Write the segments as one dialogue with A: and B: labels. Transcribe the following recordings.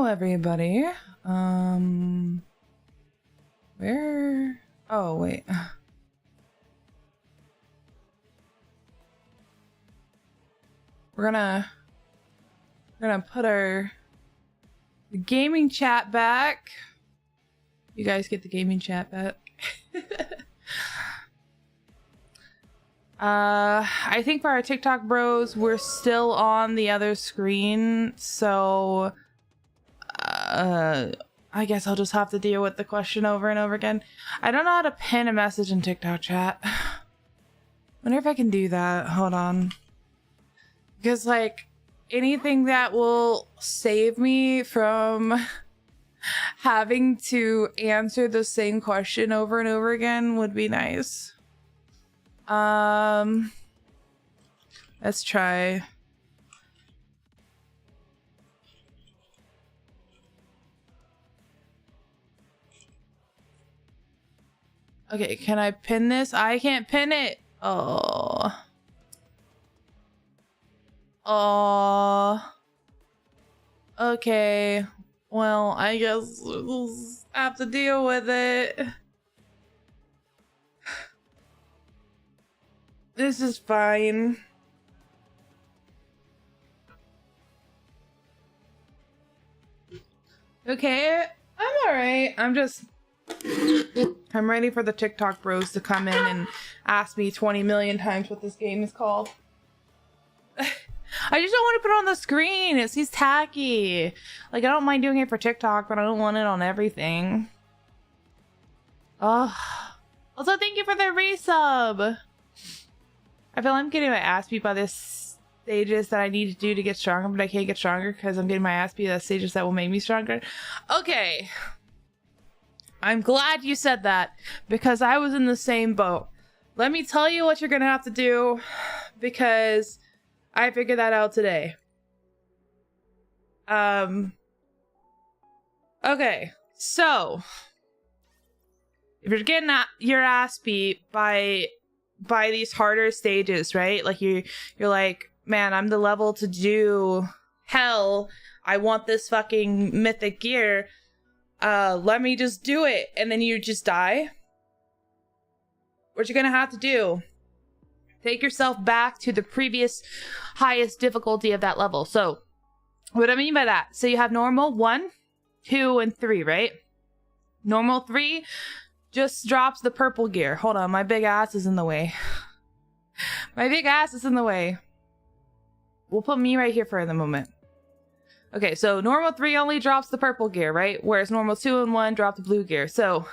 A: Hello, everybody. Where? Oh, wait. We're gonna put our gaming chat back. You guys get the gaming chat back. I think for our TikTok bros, we're still on the other screen, so I guess I'll just have to deal with the question over and over again. I don't know how to pin a message in TikTok chat. Wonder if I can do that. Hold on. Because, like, anything that will save me from having to answer the same question over and over again would be nice. Let's try. Okay, can I pin this? I can't pin it. Oh. Oh. Okay. Well, I guess we'll have to deal with it. This is fine. Okay, I'm alright. I'm ready for the TikTok bros to come in and ask me 20 million times what this game is called. I just don't want to put it on the screen. It seems tacky. Like, I don't mind doing it for TikTok, but I don't want it on everything. Oh. Also, thank you for the resub. I feel I'm getting my ass beat by this stages that I need to do to get stronger, but I can't get stronger because I'm getting my ass beat at stages that will make me stronger. Okay. I'm glad you said that because I was in the same boat. Let me tell you what you're gonna have to do because I figured that out today. Okay, so if you're getting your ass beat by these harder stages, right? Like you're like, man, I'm the level to do hell. I want this fucking mythic gear. Let me just do it. And then you just die. What you're gonna have to do, take yourself back to the previous highest difficulty of that level. So what I mean by that, so you have normal 1, 2, and 3, right? Normal 3 just drops the purple gear. Hold on, my big ass is in the way. My big ass is in the way. We'll put me right here for the moment. Okay, so normal 3 only drops the purple gear, right? Whereas normal 2 and 1 drop the blue gear. So,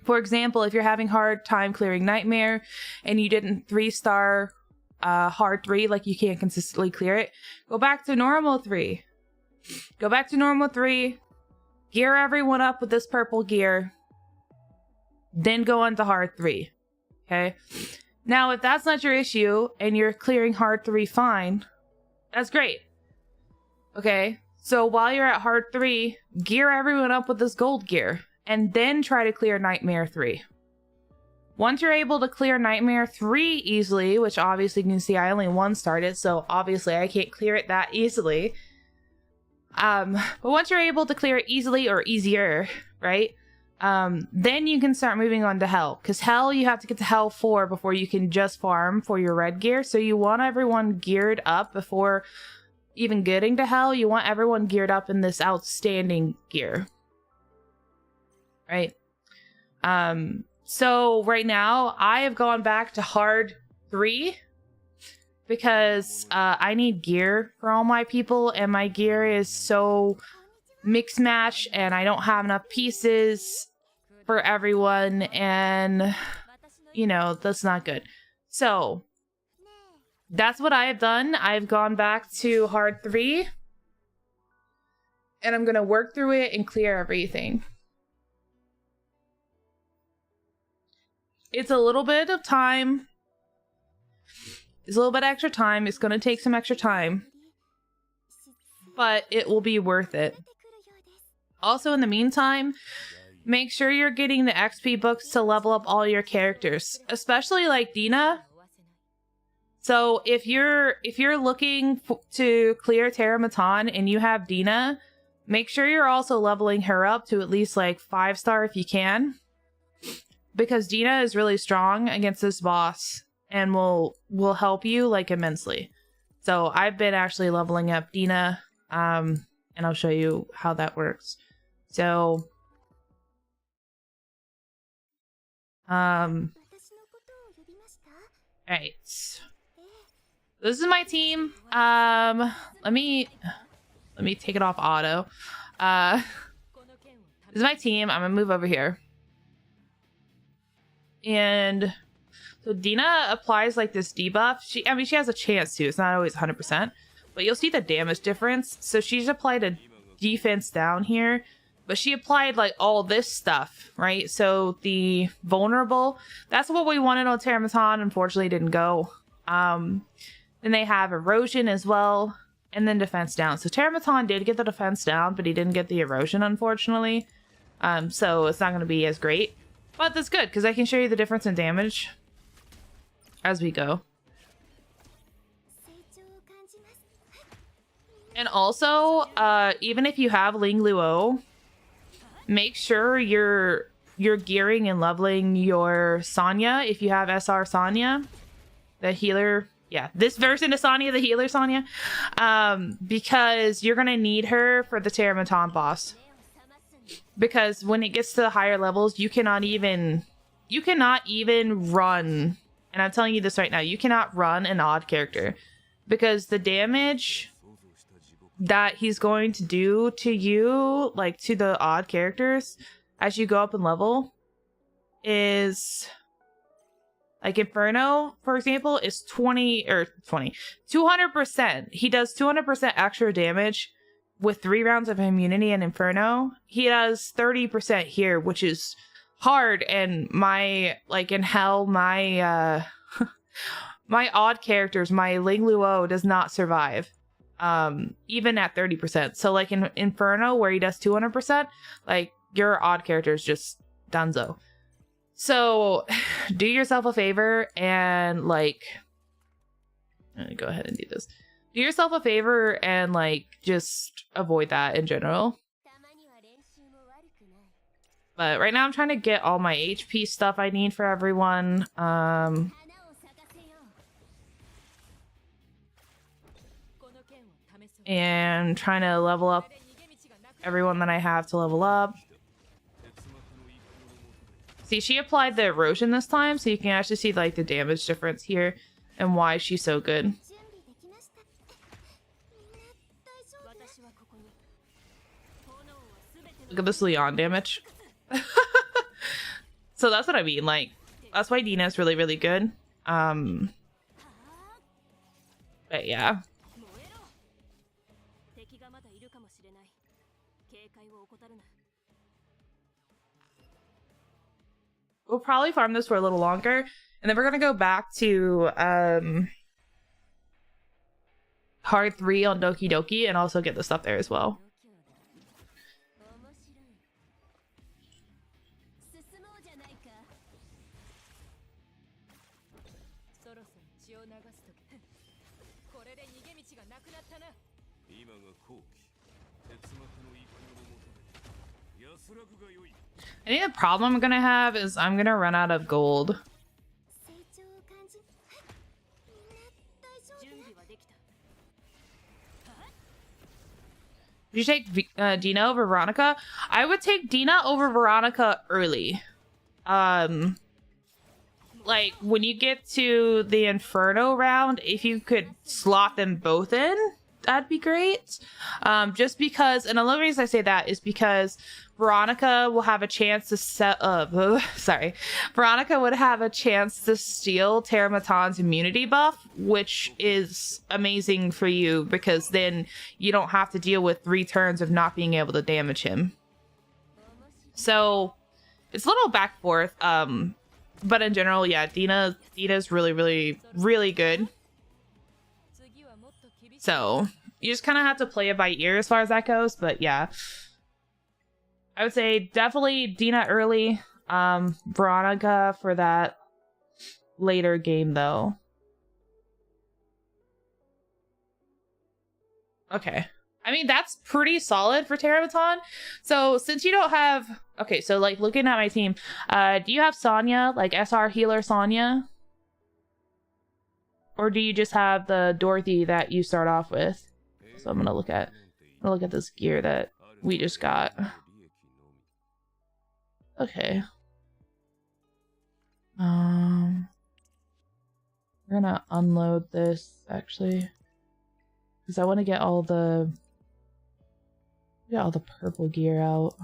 A: for example, if you're having hard time clearing Nightmare and you didn't 3-star hard 3, like you can't consistently clear it, go back to normal 3. Go back to normal 3, gear everyone up with this purple gear, then go on to hard 3, okay? Now, if that's not your issue and you're clearing hard 3 fine, that's great. Okay, so while you're at hard 3, gear everyone up with this gold gear, and then try to clear Nightmare 3. Once you're able to clear Nightmare 3 easily, which obviously you can see I only 1-starred it, so obviously I can't clear it that easily. But once you're able to clear it easily or easier, right? Then you can start moving on to Hell. Because Hell, you have to get to Hell 4 before you can just farm for your red gear. So you want everyone geared up before even getting to Hell. You want everyone geared up in this outstanding gear. Right? So right now, I have gone back to hard 3. Because I need gear for all my people. And my gear is so mix match. And I don't have enough pieces for everyone, and you know, that's not good. So that's what I have done. I've gone back to hard 3 and I'm gonna work through it and clear everything. It's a little bit of time. It's a little bit extra time. It's gonna take some extra time, but it will be worth it. Also, in the meantime, make sure you're getting the XP books to level up all your characters, especially like Dina. So if you're looking to clear Terra Matan and you have Dina, Make sure you're also leveling her up to at least like 5-star if you can, because Dina is really strong against this boss and will help you like immensely. So I've been actually leveling up Dina, and I'll show you how that works. So all right, this is my team. Let me take it off auto. This is my team. I'm gonna move over here. And so Dina applies like this debuff. She has a chance to. It's not always 100%, but you'll see the damage difference. So she's applied a defense down here, but she applied like all this stuff, right? So the vulnerable, that's what we wanted on Teramaton. Unfortunately, didn't go. Then they have erosion as well, and then defense down. So Teramaton did get the defense down, but he didn't get the erosion, unfortunately. So it's not going to be as great. But that's good, because I can show you the difference in damage as we go. And also, even if you have Ling Luo, make sure you're gearing and leveling your Sonya if you have SR Sonya, the healer. Yeah, this version of Sonya, the healer Sonya, because you're gonna need her for the Teramaton boss. Because when it gets to the higher levels, you cannot even run. And I'm telling you this right now, you cannot run an odd character, because the damage that he's going to do to you, like to the odd characters, as you go up in level, is like Inferno, for example, is 200%. He does 200% extra damage with 3 rounds of immunity in Inferno. He does 30% here, which is hard. And my, like in Hell, my my odd characters, my Ling Luo does not survive, even at 30%. So like in Inferno, where he does 200%, like your odd character is just donezo. So do yourself a favor and like, let me go ahead and do this. Do yourself a favor and like just avoid that in general. But right now I'm trying to get all my HP stuff I need for everyone. And trying to level up everyone that I have to level up. See, she applied the erosion this time, so you can actually see like the damage difference here and why she's so good. Look at this Leon damage. So that's what I mean, like, that's why Dina is really, really good. But yeah. We'll probably farm this for a little longer, and then we're gonna go back to Hard 3 on Doki Doki and also get the stuff there as well. I think the problem I'm gonna have is I'm gonna run out of gold. Would you take Dina over Veronica? I would take Dina over Veronica early. Like when you get to the Inferno round, if you could slot them both in, that'd be great. Just because, and the only reason I say that is because Veronica will have a chance to Veronica would have a chance to steal Teramaton's immunity buff, which is amazing for you because then you don't have to deal with 3 turns of not being able to damage him. So it's a little back and forth. But in general, yeah, Dina's really, really, really good. So you just kind of have to play it by ear as far as that goes. But yeah, I would say definitely Dina early. Veronica for that later game though. Okay. I mean, that's pretty solid for Terrabaton. So since you don't have... Okay, so like looking at my team, do you have Sonya, like SR healer Sonya? Or do you just have the Dorothy that you start off with? So I'm gonna look at this gear that we just got. Okay. We're gonna unload this actually, because I want to get all the purple gear out.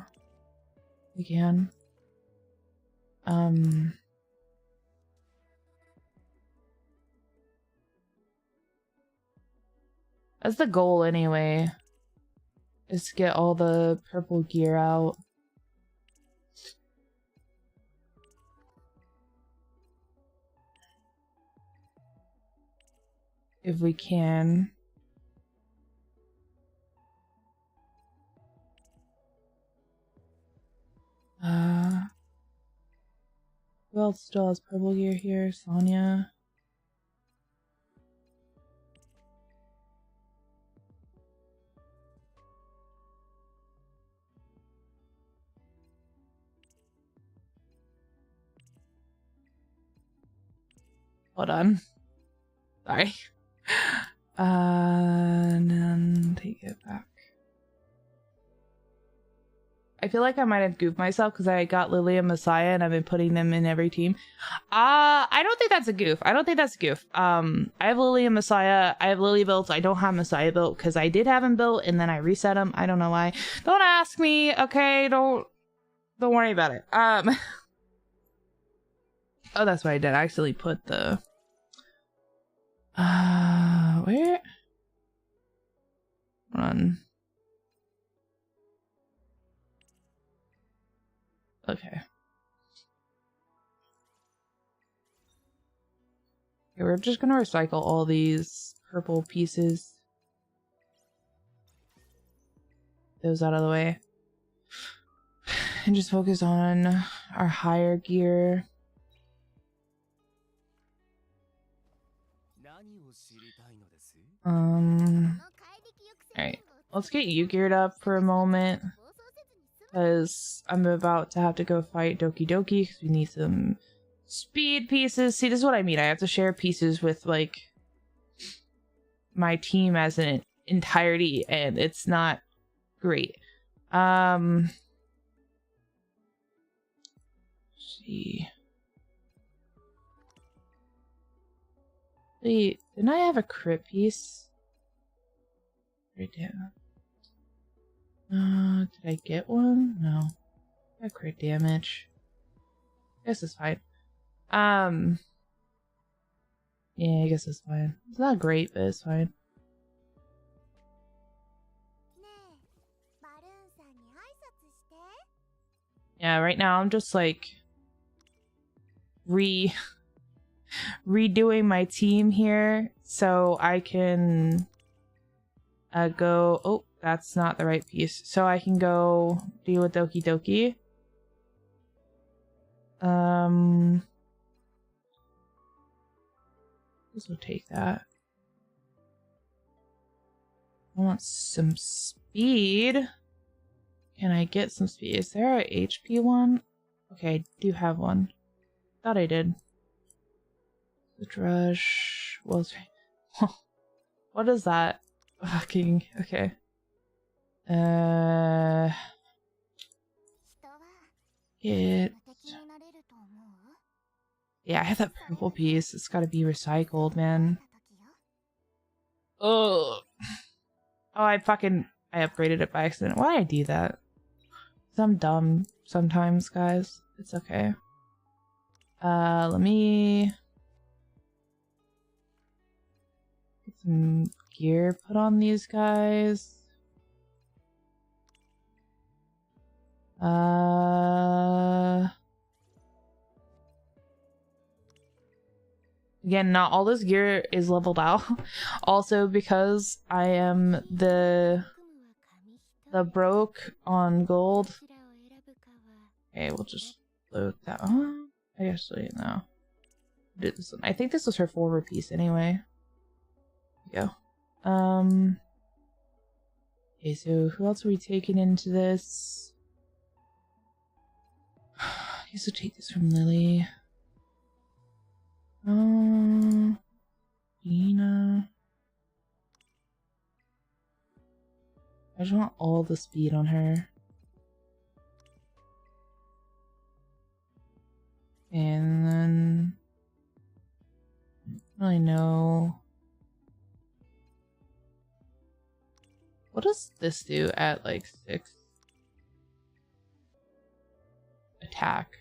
A: We can. That's the goal anyway, is to get all the purple gear out. If we can. Who else still has purple gear here? Sonya. Hold on. Sorry. And then take it back. I feel like I might have goofed myself because I got Lily and Messiah and I've been putting them in every team. I don't think that's a goof. I have Lily and Messiah. I have Lily built. I don't have Messiah built because I did have him built and then I reset him. I don't know why. Don't ask me. Okay, don't worry about it. Oh, that's what I did. I actually put the where? Hold on. Okay. We're just gonna recycle all these purple pieces. Those out of the way. And just focus on our higher gear. Alright. Let's get you geared up for a moment. Because I'm about to have to go fight Doki Doki because we need some speed pieces. See, this is what I mean. I have to share pieces with, like, my team as an entirety, and it's not great. Let's see. Wait, didn't I have a crit piece? Right down. Did I get one? No. I have crit damage. Guess it's fine. Yeah, I guess it's fine. It's not great, but it's fine. Yeah, right now I'm just like redoing my team here so I can go. Oh, that's not the right piece. So I can go deal with Doki Doki. This will take that. I want some speed. Can I get some speed? Is there a HP one? Okay, I do have one. Thought I did. The rush. Well, what is that? Fucking okay. It. Yeah, I have that purple piece. It's got to be recycled, man. Oh. Oh, I upgraded it by accident. Why did I do that? 'Cause I'm dumb sometimes, guys. It's okay. Let me get some gear put on these guys. Again, not all this gear is leveled out. Also, because I am the broke on gold. Okay, we'll just load that. I guess no. Do this one. I think this was her forward piece anyway. There we go. Okay, so who else are we taking into this? I used to take this from Lily. Dina. I just want all the speed on her. And then I don't really know. What does this do at like 6 attack?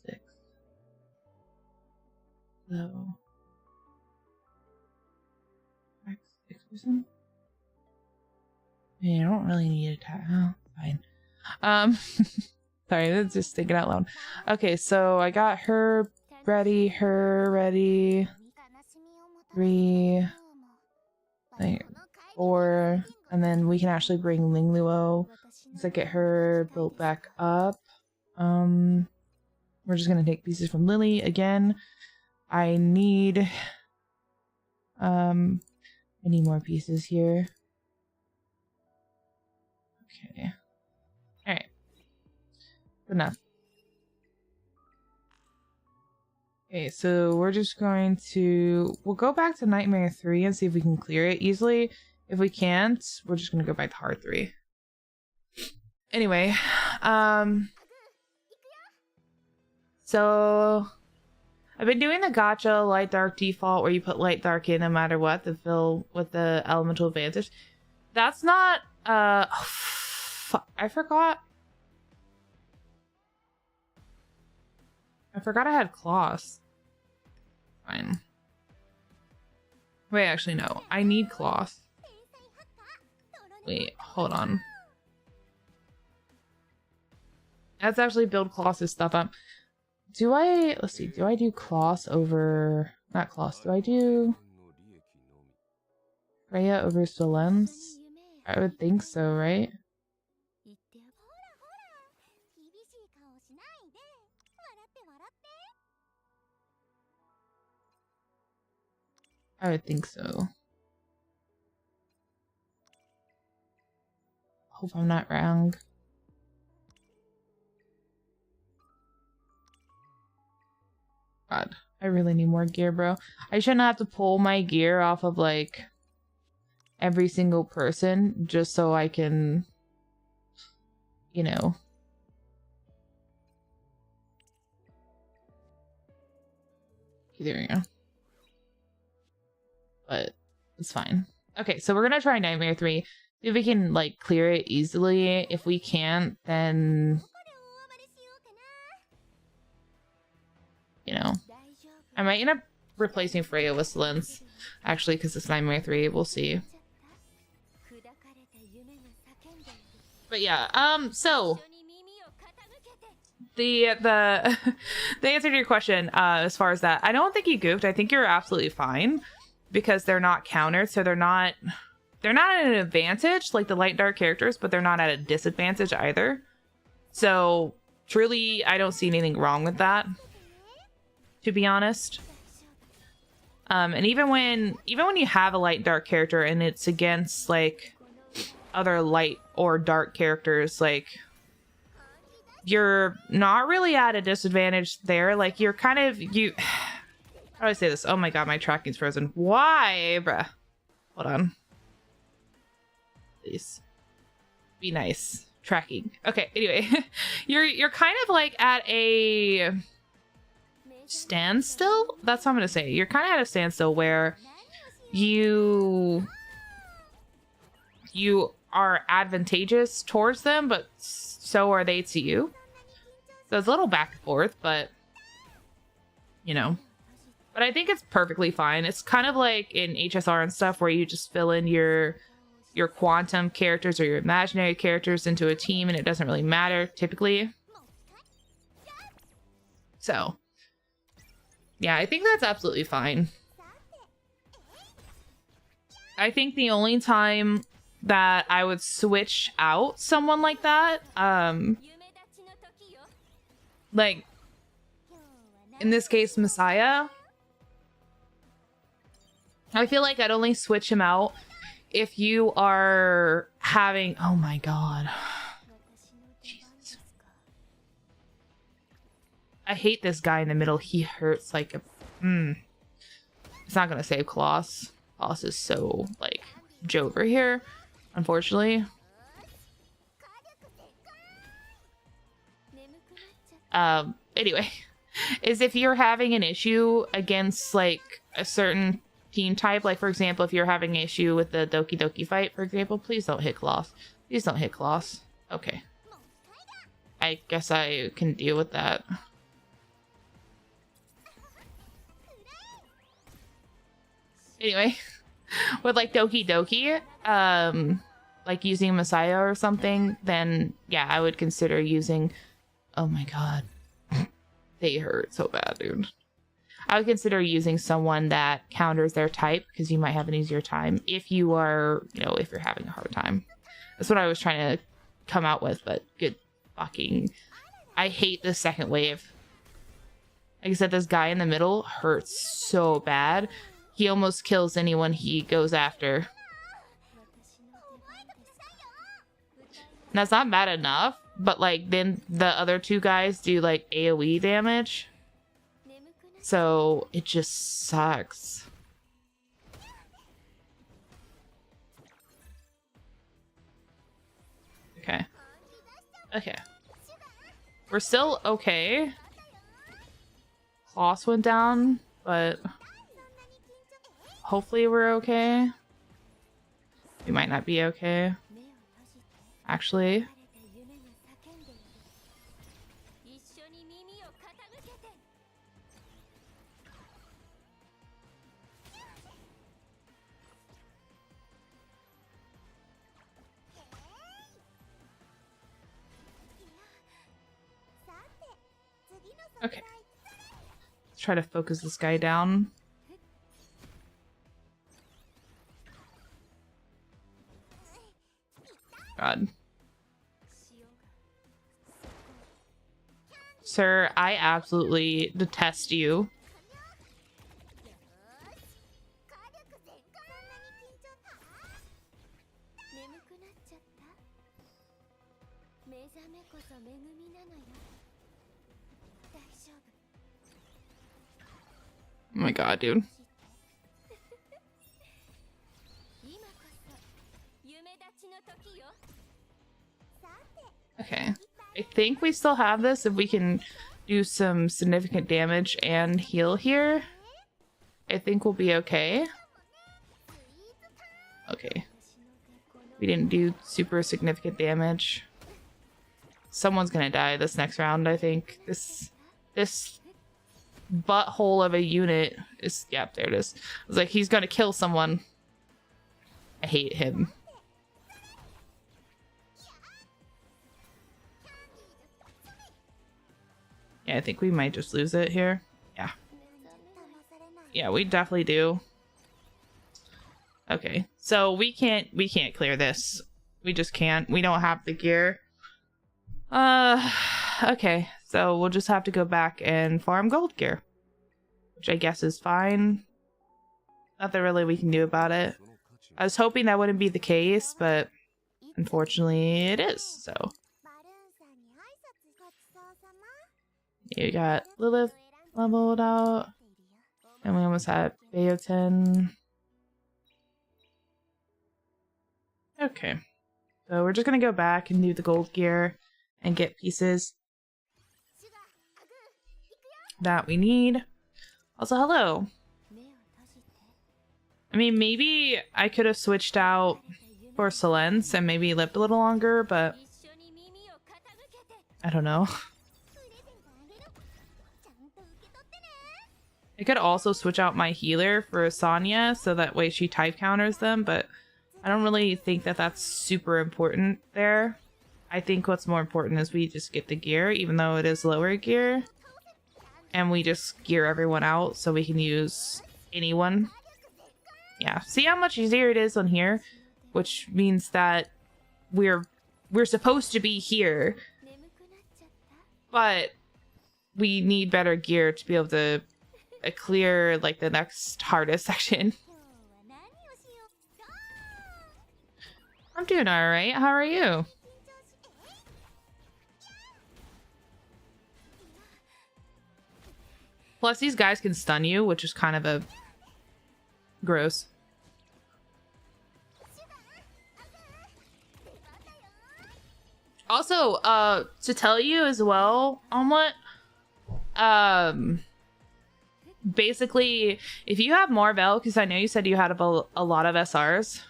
A: 6. So attack 6%? I don't really need attack. Oh, fine. Sorry, that's just thinking out loud. Okay, so I got her ready, 3, like 4, and then we can actually bring Ling Luo to get her built back up. We're just gonna take pieces from Lily again. I need more pieces here. Okay. Alright. Enough. Okay, so we're just going to... We'll go back to Nightmare 3 and see if we can clear it easily. If we can't, we're just gonna go back to Hard 3. Anyway, so... I've been doing the gacha light dark default where you put light dark in no matter what to fill with the elemental advantage. That's not... oh, fuck. I forgot I had Kloss. Fine. Wait, actually, no. I need Kloss. Wait, hold on. Let's actually build Kloss's stuff up. Do I... Let's see. Do I do Kloss over... Not Kloss. Do I do... Freya over Solens? I would think so, right? I would think so. Hope I'm not wrong. God, I really need more gear, bro. I shouldn't have to pull my gear off of, like, every single person just so I can, you know. Okay, there we go. But it's fine. Okay, so we're gonna try Nightmare 3. See if we can, like, clear it easily. If we can't, then... You know. I might end up replacing Freya with Solens. Actually, because it's Nightmare 3. We'll see. But yeah, so... The answer to your question, as far as that, I don't think you goofed. I think you're absolutely fine. Because they're not countered, so they're not at an advantage like the light dark characters, but they're not at a disadvantage either. So truly, I don't see anything wrong with that, to be honest. And even when you have a light dark character and it's against like other light or dark characters, like you're not really at a disadvantage there. Like you're kind of how do I say this? Oh my god, my tracking's frozen. Why, bruh? Hold on. Please. Be nice. Tracking. Okay, anyway. You're kind of like at a standstill? That's what I'm gonna say. You're kind of at a standstill where you are advantageous towards them, but so are they to you. So it's a little back and forth, but you know. But I think it's perfectly fine. It's kind of like in HSR and stuff where you just fill in your quantum characters or your imaginary characters into a team and it doesn't really matter, typically. So, yeah, I think that's absolutely fine. I think the only time that I would switch out someone like that, like, in this case, Messiah, I feel like I'd only switch him out if you are having, oh my god, Jesus, I hate this guy in the middle. He hurts like a it's not gonna save Colossus. Colossus is so like Jover here, unfortunately. Anyway, is if you're having an issue against like a certain team type, like for example, if you're having an issue with the Doki Doki fight, for example, please don't hit Colossus. Please don't hit Colossus. Okay. I guess I can deal with that. Anyway, with like Doki Doki, like using Messiah or something, then yeah, I would consider using, oh my god. They hurt so bad, dude. I would consider using someone that counters their type because you might have an easier time if you are, you know, if you're having a hard time. That's what I was trying to come out with, but good fucking... I hate the second wave. Like I said, this guy in the middle hurts so bad. He almost kills anyone he goes after. And that's not bad enough, but like then the other two guys do like AoE damage. So it just sucks. Okay. Okay. We're still okay. Kloss went down, but hopefully we're okay. We might not be okay. Actually. Okay. Let's try to focus this guy down. God. Sir, I absolutely detest you. Oh my god, dude. Okay. I think we still have this if we can do some significant damage and heal here. I think we'll be okay. Okay. We didn't do super significant damage. Someone's gonna die this next round, I think. This butthole of a unit is... Yep, there it is. I was like, he's gonna kill someone. I hate him. Yeah, I think we might just lose it here. Yeah. Yeah, we definitely do. Okay, so we can't clear this. We just can't. We don't have the gear. Okay, so we'll just have to go back and farm gold gear, which I guess is fine. Nothing really we can do about it. I was hoping that wouldn't be the case, but unfortunately it is, so. You got Lilith leveled out, and we almost had Bayoten. Okay, so we're just gonna go back and do the gold gear and get pieces that we need. Also, hello. I mean, maybe I could have switched out for Silence and maybe lived a little longer, but I don't know. I could also switch out my healer for Sonya so that way she type counters them, but I don't really think that that's super important there. I think what's more important is we just get the gear, even though it is lower gear. And we just gear everyone out so we can use anyone. Yeah, see how much easier it is on here? Which means that we're supposed to be here. But we need better gear to be able to clear like the next hardest section. I'm doing alright. How are you? Plus, these guys can stun you, which is kind of a gross. Also, to tell you as well, Omelette, basically, if you have Marvel, because I know you said you had a lot of SRs,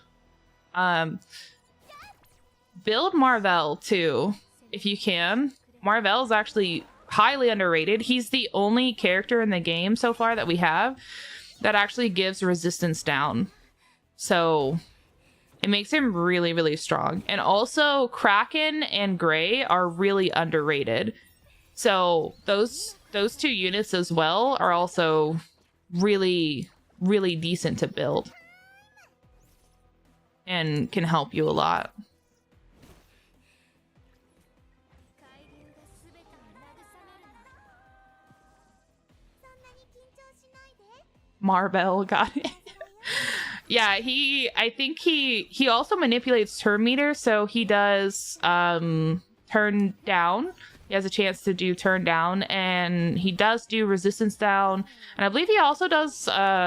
A: build Marvel too, if you can. Marvel is actually highly underrated. He's the only character in the game so far that we have that actually gives resistance down. So it makes him really, really strong. And also Kraken and Gray are really underrated. So those two units as well are also really, really decent to build. And can help you a lot. Marvel got it. Yeah, I think he also manipulates turn meter, so he does turn down. He has a chance to do turn down, and he does do resistance down, and I believe he also does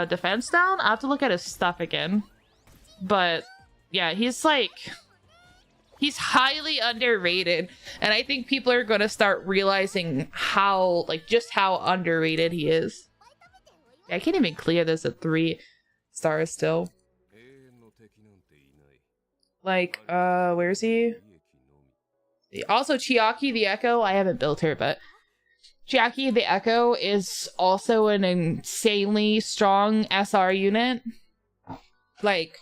A: defense down. I have to look at his stuff again. But yeah, he's highly underrated, and I think people are gonna start realizing how just how underrated he is. I can't even clear this at 3 stars still. Like, where is he? Also, Chiaki the Echo. I haven't built her, but Chiaki the Echo is also an insanely strong SR unit. Like,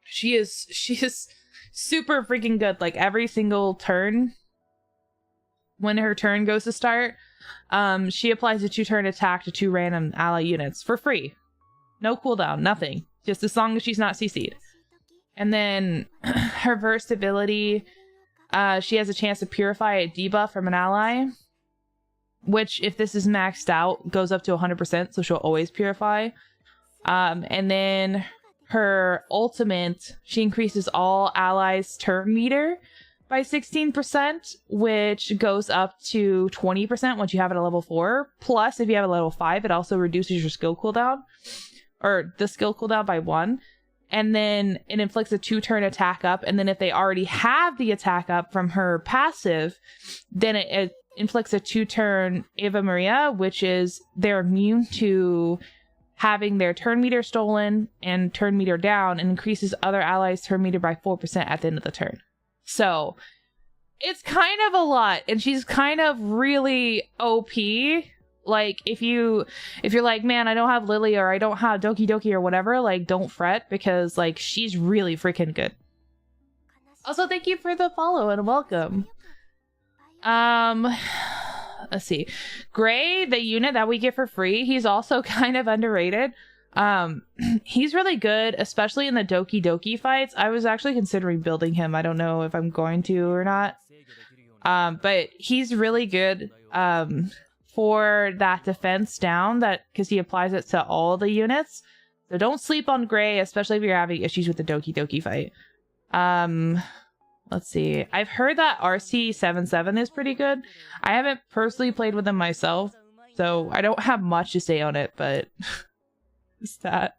A: she is super freaking good. Like, every single turn, when her turn goes to start, she applies a 2-turn attack to 2 random ally units for free. No cooldown, nothing. Just as long as she's not CC'd. And then her burst ability, she has a chance to purify a debuff from an ally, which, if this is maxed out, goes up to 100%, so she'll always purify. And then her ultimate, she increases all allies' turn meter by 16%, which goes up to 20% once you have it at level 4. Plus, if you have a level 5, it also reduces your skill cooldown, or the skill cooldown, by 1. And then it inflicts a 2-turn attack up, and then if they already have the attack up from her passive, then it inflicts a 2-turn Ave Maria, which is they're immune to having their turn meter stolen and turn meter down, and increases other allies' turn meter by 4% at the end of the turn. So it's kind of a lot, and she's kind of really OP. Like, if you're like, man, I don't have Lily, or I don't have Doki Doki, or whatever, like, don't fret, because like she's really freaking good. Also, thank you for the follow and welcome. Let's see, Gray, the unit that we get for free, he's also kind of underrated. He's really good, especially in the Doki Doki fights. I was actually considering building him. I don't know if I'm going to or not. But he's really good for that defense down, that because he applies it to all the units. So don't sleep on Gray, especially if you're having issues with the Doki Doki fight. Let's see. I've heard that RC77 is pretty good. I haven't personally played with him myself, so I don't have much to say on it, but it's that.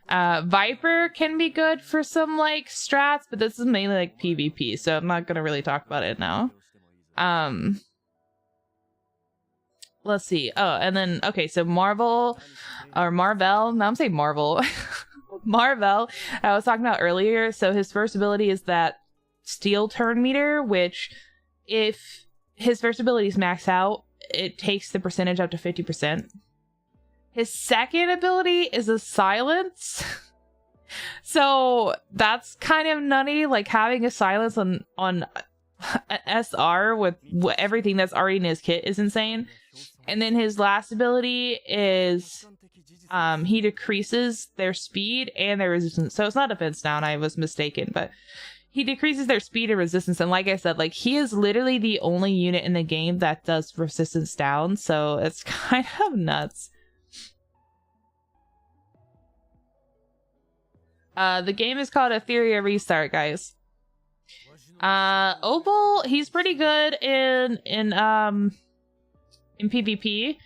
A: Viper can be good for some like strats, but this is mainly like PvP, so I'm not gonna really talk about it now. Let's see. Oh, and then okay, so Marvel. Now I'm saying Marvel. Marvel, I was talking about earlier. So his first ability is that steel turn meter, which if his first ability is maxed out, it takes the percentage up to 50%. His second ability is a silence. So that's kind of nutty, like having a silence on an SR with everything that's already in his kit is insane. And then his last ability is he decreases their speed and their resistance. So it's not defense down, I was mistaken, but he decreases their speed and resistance. And like I said, like he is literally the only unit in the game that does resistance down. So it's kind of nuts. The game is called Etheria Restart, guys. Opal, he's pretty good in PvP.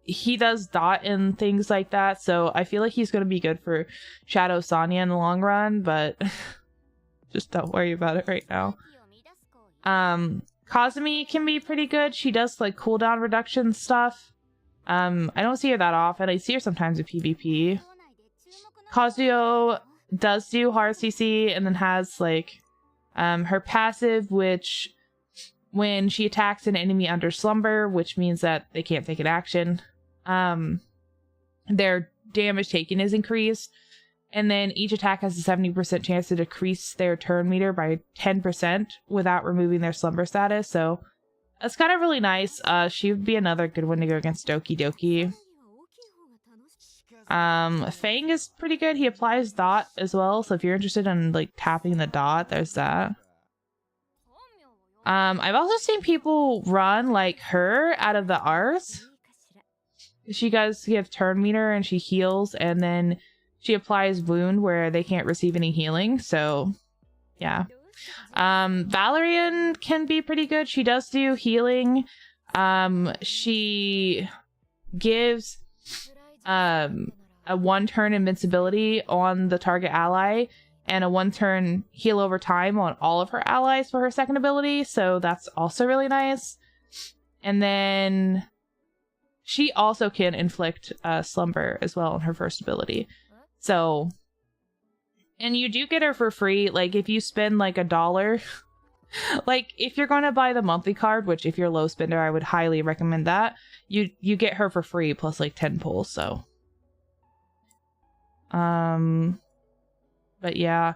A: He does dot and things like that, so I feel like he's gonna be good for Shadow Sonya in the long run, but just don't worry about it right now. Kazumi can be pretty good. She does like cooldown reduction stuff. I don't see her that often. I see her sometimes in PvP. Kazuyo does do hard CC and then has like her passive, which when she attacks an enemy under slumber, which means that they can't take an action, their damage taken is increased, and then each attack has a 70% chance to decrease their turn meter by 10% without removing their slumber status. So that's kind of really nice. She would be another good one to go against Doki Doki. Fang is pretty good. He applies dot as well, so if you're interested in like tapping the dot, there's that. I've also seen people run like her out of the Rs. She does give turn meter and she heals, and then she applies wound where they can't receive any healing. So yeah. Valerian can be pretty good. She does do healing. She gives a 1-turn invincibility on the target ally and a 1-turn heal over time on all of her allies for her second ability, so that's also really nice. And then she also can inflict slumber as well on her first ability. So, and you do get her for free, like if you spend like $1, like if you're going to buy the monthly card, which if you're a low spender I would highly recommend that, you get her for free plus like 10 pulls. So but yeah,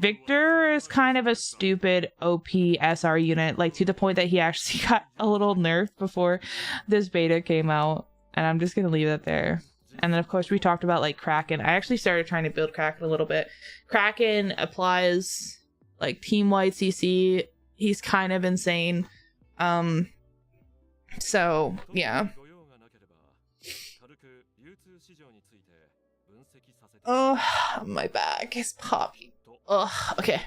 A: Victor is kind of a stupid OP SR unit, like to the point that he actually got a little nerfed before this beta came out, and I'm just gonna leave that there. And then of course we talked about like Kraken. I actually started trying to build Kraken a little bit. Kraken applies like team-wide CC. He's kind of insane. So yeah. Oh, my back is popping. Ugh, okay.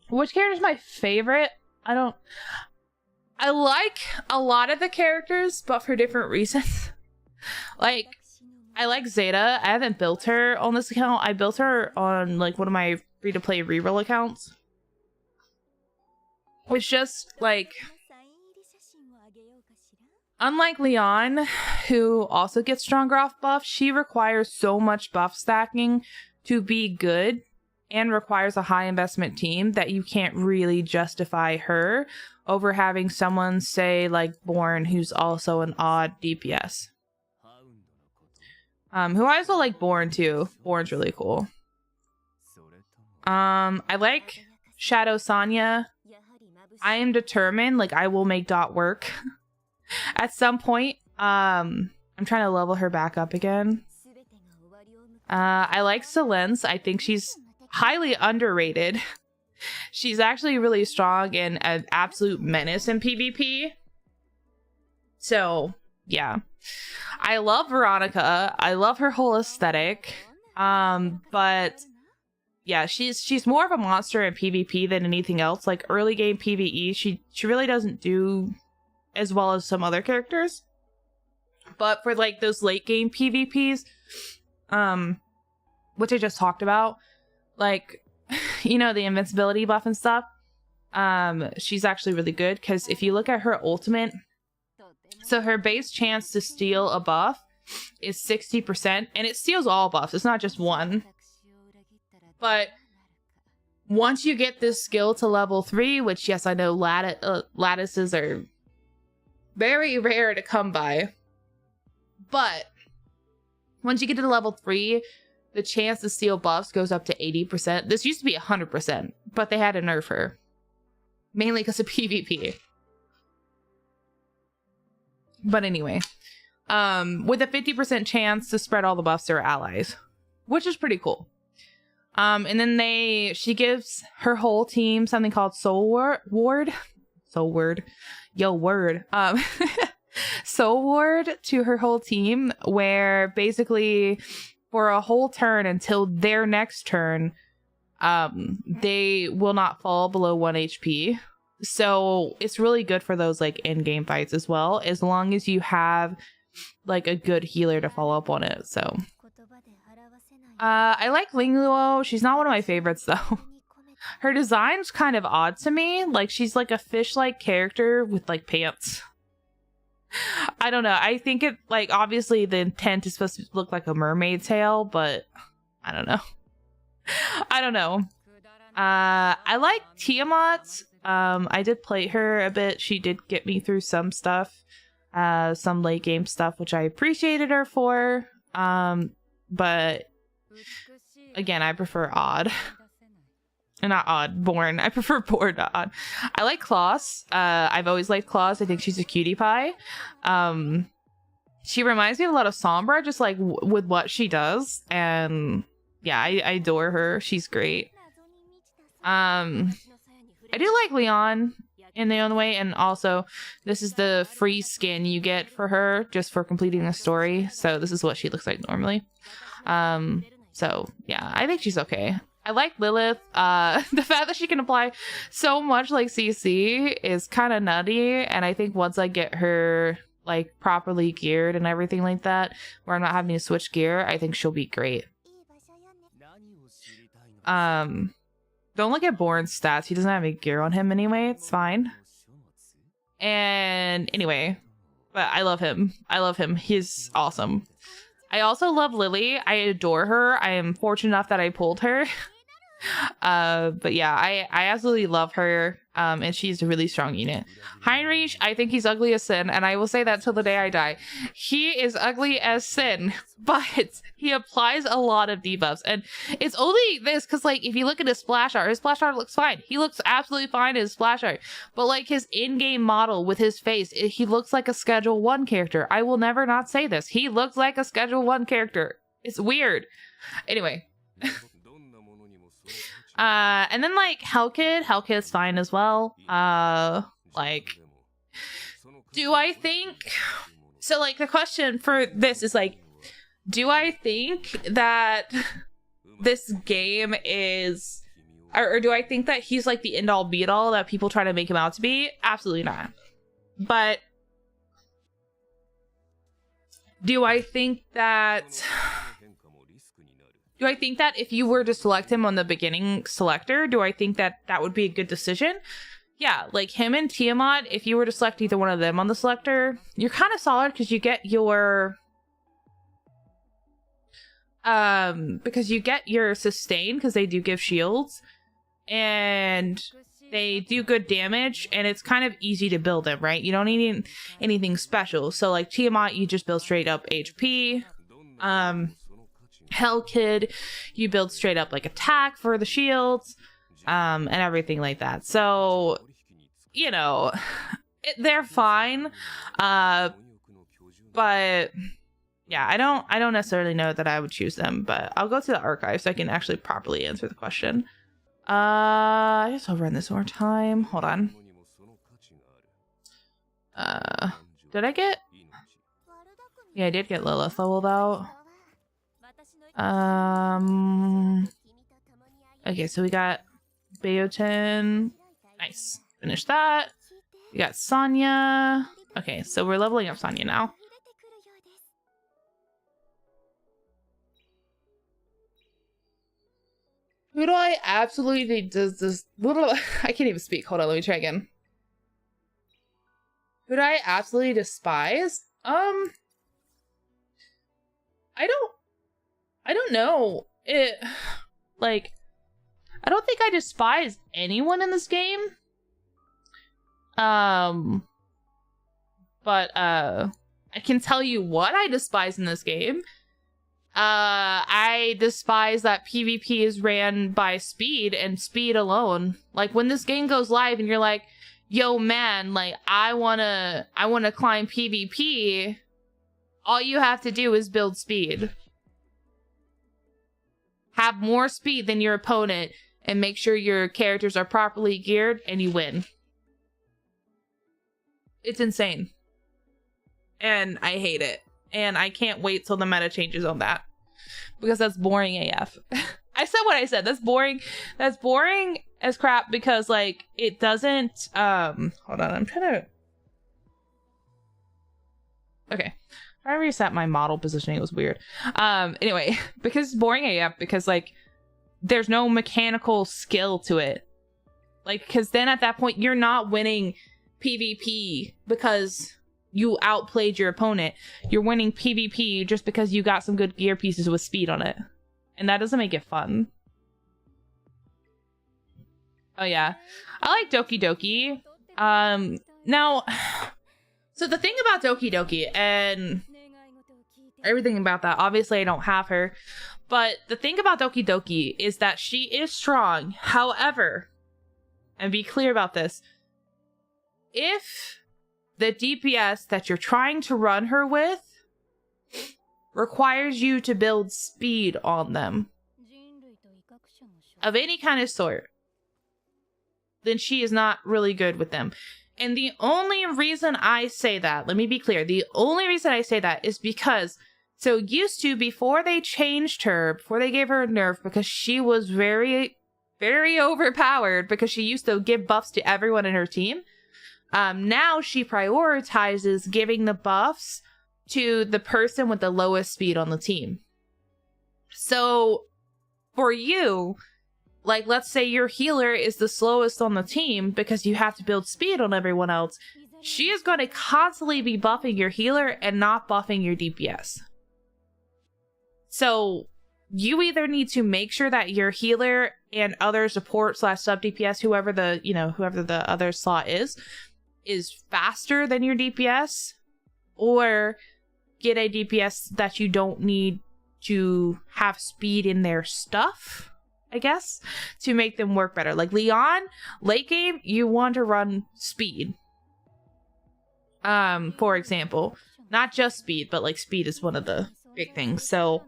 A: Which character is my favorite? I like a lot of the characters, but for different reasons. Like, I like Zeta. I haven't built her on this account. I built her on like one of my free-to-play reroll accounts. Which just like, unlike Leon, who also gets stronger off buff, she requires so much buff stacking to be good and requires a high investment team that you can't really justify her over having someone, say, like Born, who's also an odd DPS. Who I also like Born too. Born's really cool. I like Shadow Sonya. I am determined, like I will make dot work. At some point. I'm trying to level her back up again. I like Selence. I think she's highly underrated. She's actually really strong and an absolute menace in PvP. So, yeah. I love Veronica. I love her whole aesthetic. But yeah, she's more of a monster in PvP than anything else. Like early game PvE, she really doesn't do as well as some other characters. But for like those late game PvPs, which I just talked about, like, you know, the invincibility buff and stuff, she's actually really good, because if you look at her ultimate, so her base chance to steal a buff is 60%, and it steals all buffs, it's not just one. But once you get this skill to level 3, which yes, I know lattices are very rare to come by, but once you get to level 3, the chance to steal buffs goes up to 80%. This used to be 100%, but they had to nerf her. Mainly because of PvP. But anyway. With a 50% chance to spread all the buffs to her allies. Which is pretty cool. And then she gives her whole team something called Soul Ward. Soul Word. Yo, word. Soul Ward to her whole team, where basically for a whole turn until their next turn, they will not fall below 1 HP. So it's really good for those like in-game fights as well, as long as you have like a good healer to follow up on it. So I like Ling Luo. She's not one of my favorites though. Her design's kind of odd to me. Like she's like a fish-like character with like pants. I don't know. I think it, like, obviously the intent is supposed to look like a mermaid tail, but I don't know. I don't know. I like Tiamat. I did play her a bit. She did get me through some stuff, some late game stuff, which I appreciated her for. But again, I prefer Odd. Not Odd, Born. I prefer Born to Odd. I like Kloss. I've always liked Kloss. I think she's a cutie pie. She reminds me a lot of Sombra, just like with what she does. And yeah, I adore her. She's great. I do like Leon in their own way, and also this is the free skin you get for her just for completing the story. So this is what she looks like normally. So yeah, I think she's okay. I like Lilith. The fact that she can apply so much like CC is kind of nutty, and I think once I get her like properly geared and everything like that, where I'm not having to switch gear, I think she'll be great. Don't look at Born's stats. He doesn't have any gear on him anyway. It's fine. And anyway, but I love him. I love him. He's awesome. I also love Lily. I adore her. I am fortunate enough that I pulled her. But yeah, I absolutely love her. And she's a really strong unit. Heinrich, I think he's ugly as sin, and I will say that till the day I die. He is ugly as sin, but he applies a lot of debuffs, and it's only this because, like, if you look at his splash art looks fine. He looks absolutely fine in his splash art, but like his in-game model with his face, he looks like a Schedule 1 character. I will never not say this. He looks like a Schedule 1 character. It's weird. Anyway. And then like Hellkid's fine as well. Like, do I think so? Like, the question for this is like, do I think that this game is, or do I think that he's like the end all be all that people try to make him out to be? Absolutely not. But do I think that if you were to select him on the beginning selector, do I think that that would be a good decision? Yeah, like him and Tiamat, if you were to select either one of them on the selector, you're kind of solid because you get your sustain, because they do give shields and they do good damage, and it's kind of easy to build them, right? You don't need anything special. So like Tiamat, you just build straight up HP. Hellkid, you build straight up like attack for the shields, and everything like that. So, you know, they're fine. But yeah, I don't necessarily know that I would choose them, but I'll go to the archive so I can actually properly answer the question. I guess I'll run this one more time. Hold on. Did I get? Yeah, I did get Lilith leveled out. Okay, so we got Bayoten. Nice. Finish that. We got Sonya. Okay, so we're leveling up Sonya now. Who do I absolutely does this? I can't even speak. Hold on, let me try again. Who do I absolutely despise? I don't know. Like, I don't think I despise anyone in this game. But I can tell you what I despise in this game. I despise that PvP is ran by speed and speed alone. Like, when this game goes live and you're like, yo man, like, I wanna climb PvP, all you have to do is build speed. Have more speed than your opponent and make sure your characters are properly geared and you win. It's insane. And I hate it. And I can't wait till the meta changes on that. because that's boring AF. I said what I said. That's boring. That's boring as crap because like it doesn't hold on, I'm trying to okay. I reset my model positioning, it was weird. Anyway, because it's boring AF because like there's no mechanical skill to it. Like, because then at that point you're not winning PvP because you outplayed your opponent. You're winning PvP just because you got some good gear pieces with speed on it. And that doesn't make it fun. Oh yeah. I like Doki Doki. Now, so the thing about Doki Doki and everything about that, obviously I don't have her, but the thing about Doki Doki is that she is strong. However, and be clear about this, if the DPS that you're trying to run her with requires you to build speed on them of any kind of sort, then she is not really good with them. And the only reason I say that, let me be clear, the only reason I say that is because, so used to, before they changed her, before they gave her a nerf, because she was very, very overpowered, because she used to give buffs to everyone in her team, now she prioritizes giving the buffs to the person with the lowest speed on the team. So, for you, like, let's say your healer is the slowest on the team because you have to build speed on everyone else. She is going to constantly be buffing your healer and not buffing your DPS. So you either need to make sure that your healer and other support / sub DPS, whoever the other slot is faster than your DPS, or get a DPS that you don't need to have speed in their stuff, I guess, to make them work better. Like Leon, late game, you want to run speed. For example, not just speed, but like speed is one of the big things. So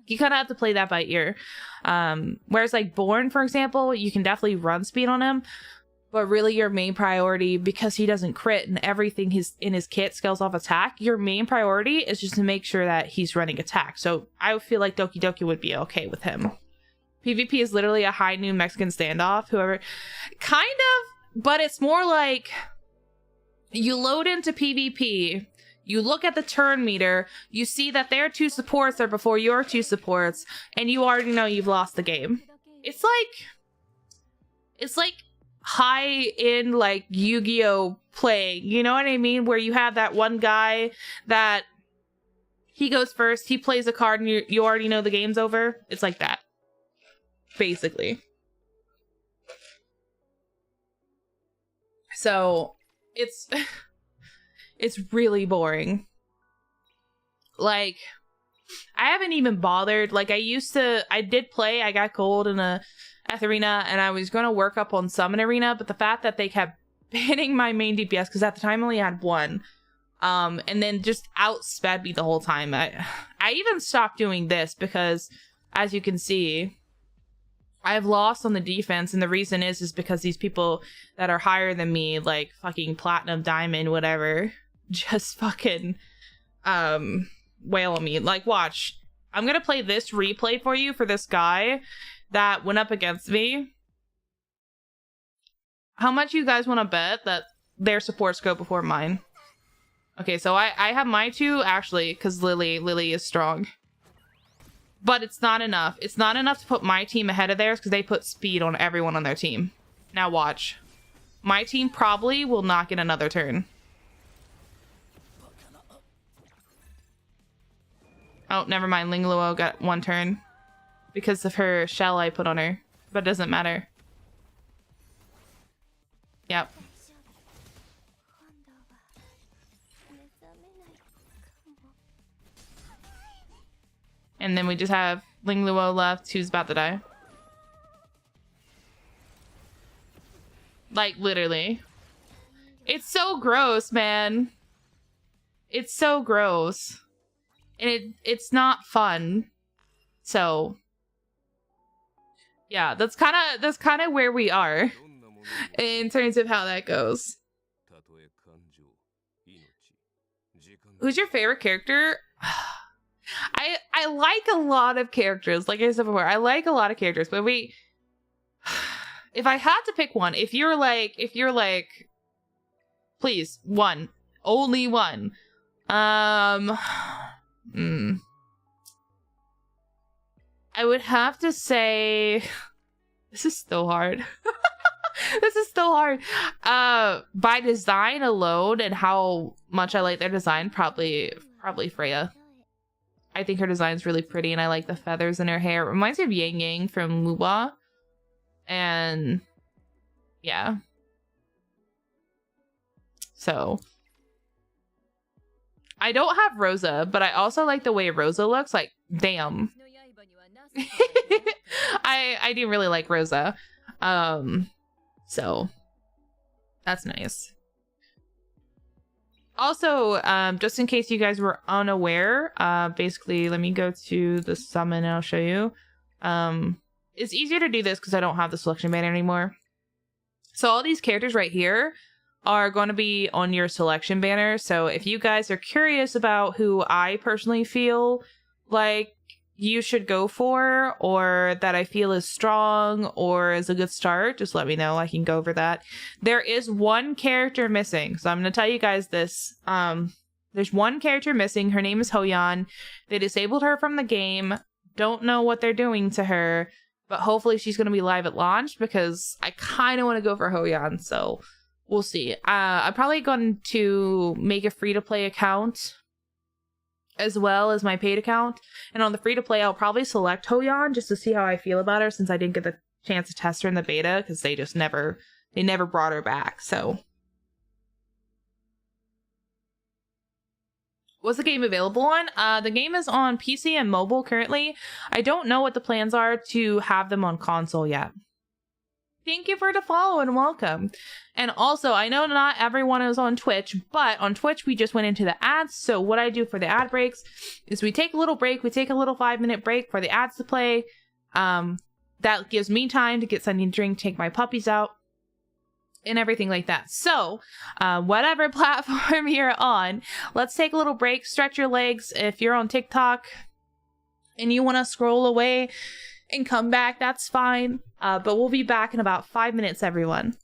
A: you kind of have to play that by ear. Whereas like Born, for example, you can definitely run speed on him, but really your main priority, because he doesn't crit and everything in his kit scales off attack, your main priority is just to make sure that he's running attack. So I feel like Doki Doki would be okay with him. PvP is literally a high noon Mexican standoff, whoever, kind of, but it's more like you load into PvP, you look at the turn meter, you see that their 2 supports are before your 2 supports, and you already know you've lost the game. It's like high in like Yu-Gi-Oh playing, you know what I mean? Where you have that one guy that he goes first, he plays a card, and you already know the game's over. It's like that, basically. So it's really boring. Like, I haven't even bothered. Like, I did play, I got gold in a Eth Arena, and I was going to work up on Summon Arena, but the fact that they kept banning my main DPS, because at the time I only had 1, and then just outsped me the whole time. I even stopped doing this because, as you can see, I've lost on the defense, and the reason is because these people that are higher than me, like fucking platinum, diamond, whatever, just fucking wail on me. Like, watch. I'm gonna play this replay for you for this guy that went up against me. How much you guys want to bet that their supports go before mine? Okay, so I have my 2, actually, because Lily is strong. But it's not enough. It's not enough to put my team ahead of theirs because they put speed on everyone on their team. Now watch. My team probably will not get another turn. Oh, never mind. Ling Luo got 1 turn because of her shell I put on her. But it doesn't matter. Yep. And then we just have Ling Luo left, who's about to die. Like, literally. It's so gross, man. It's so gross. And it's not fun. So, yeah, that's kind of where we are in terms of how that goes. Who's your favorite character? I like a lot of characters. Like I said before, I like a lot of characters, but if I had to pick one, if you're like, please, one, only one. I would have to say, this is so hard. This is so hard. By design alone and how much I like their design, probably Freya. I think her design's really pretty, and I like the feathers in her hair. It reminds me of Yang Yang from Muba. And yeah. So I don't have Rosa, but I also like the way Rosa looks. Like, damn. I do really like Rosa. So that's nice. Also, just in case you guys were unaware, basically, let me go to the summon and I'll show you. It's easier to do this because I don't have the selection banner anymore. So all these characters right here are going to be on your selection banner. So if you guys are curious about who I personally feel like you should go for, or that I feel is strong or is a good start, just let me know. I can go over that. There is one character missing, so I'm going to tell you guys this. There's one character missing. Her name is Hoyan. They disabled her from the game. Don't know what they're doing to her, but hopefully she's going to be live at launch because I kind of want to go for Hoyan, so we'll see. I'm probably going to make a free-to-play account as well as my paid account, and on the free-to-play I'll probably select Hoyan just to see how I feel about her, since I didn't get the chance to test her in the beta because they never brought her back. So what's the game available on? The game is on PC and mobile currently. I don't know what the plans are to have them on console yet. Thank you for the follow and welcome. And also, I know not everyone is on Twitch, but on Twitch we just went into the ads. So what I do for the ad breaks is we take a little break. We take a little 5-minute break for the ads to play. That gives me time to get something to drink, take my puppies out, and everything like that. So whatever platform you're on, let's take a little break, stretch your legs. If you're on TikTok and you want to scroll away and come back, that's fine. But we'll be back in about 5 minutes, everyone.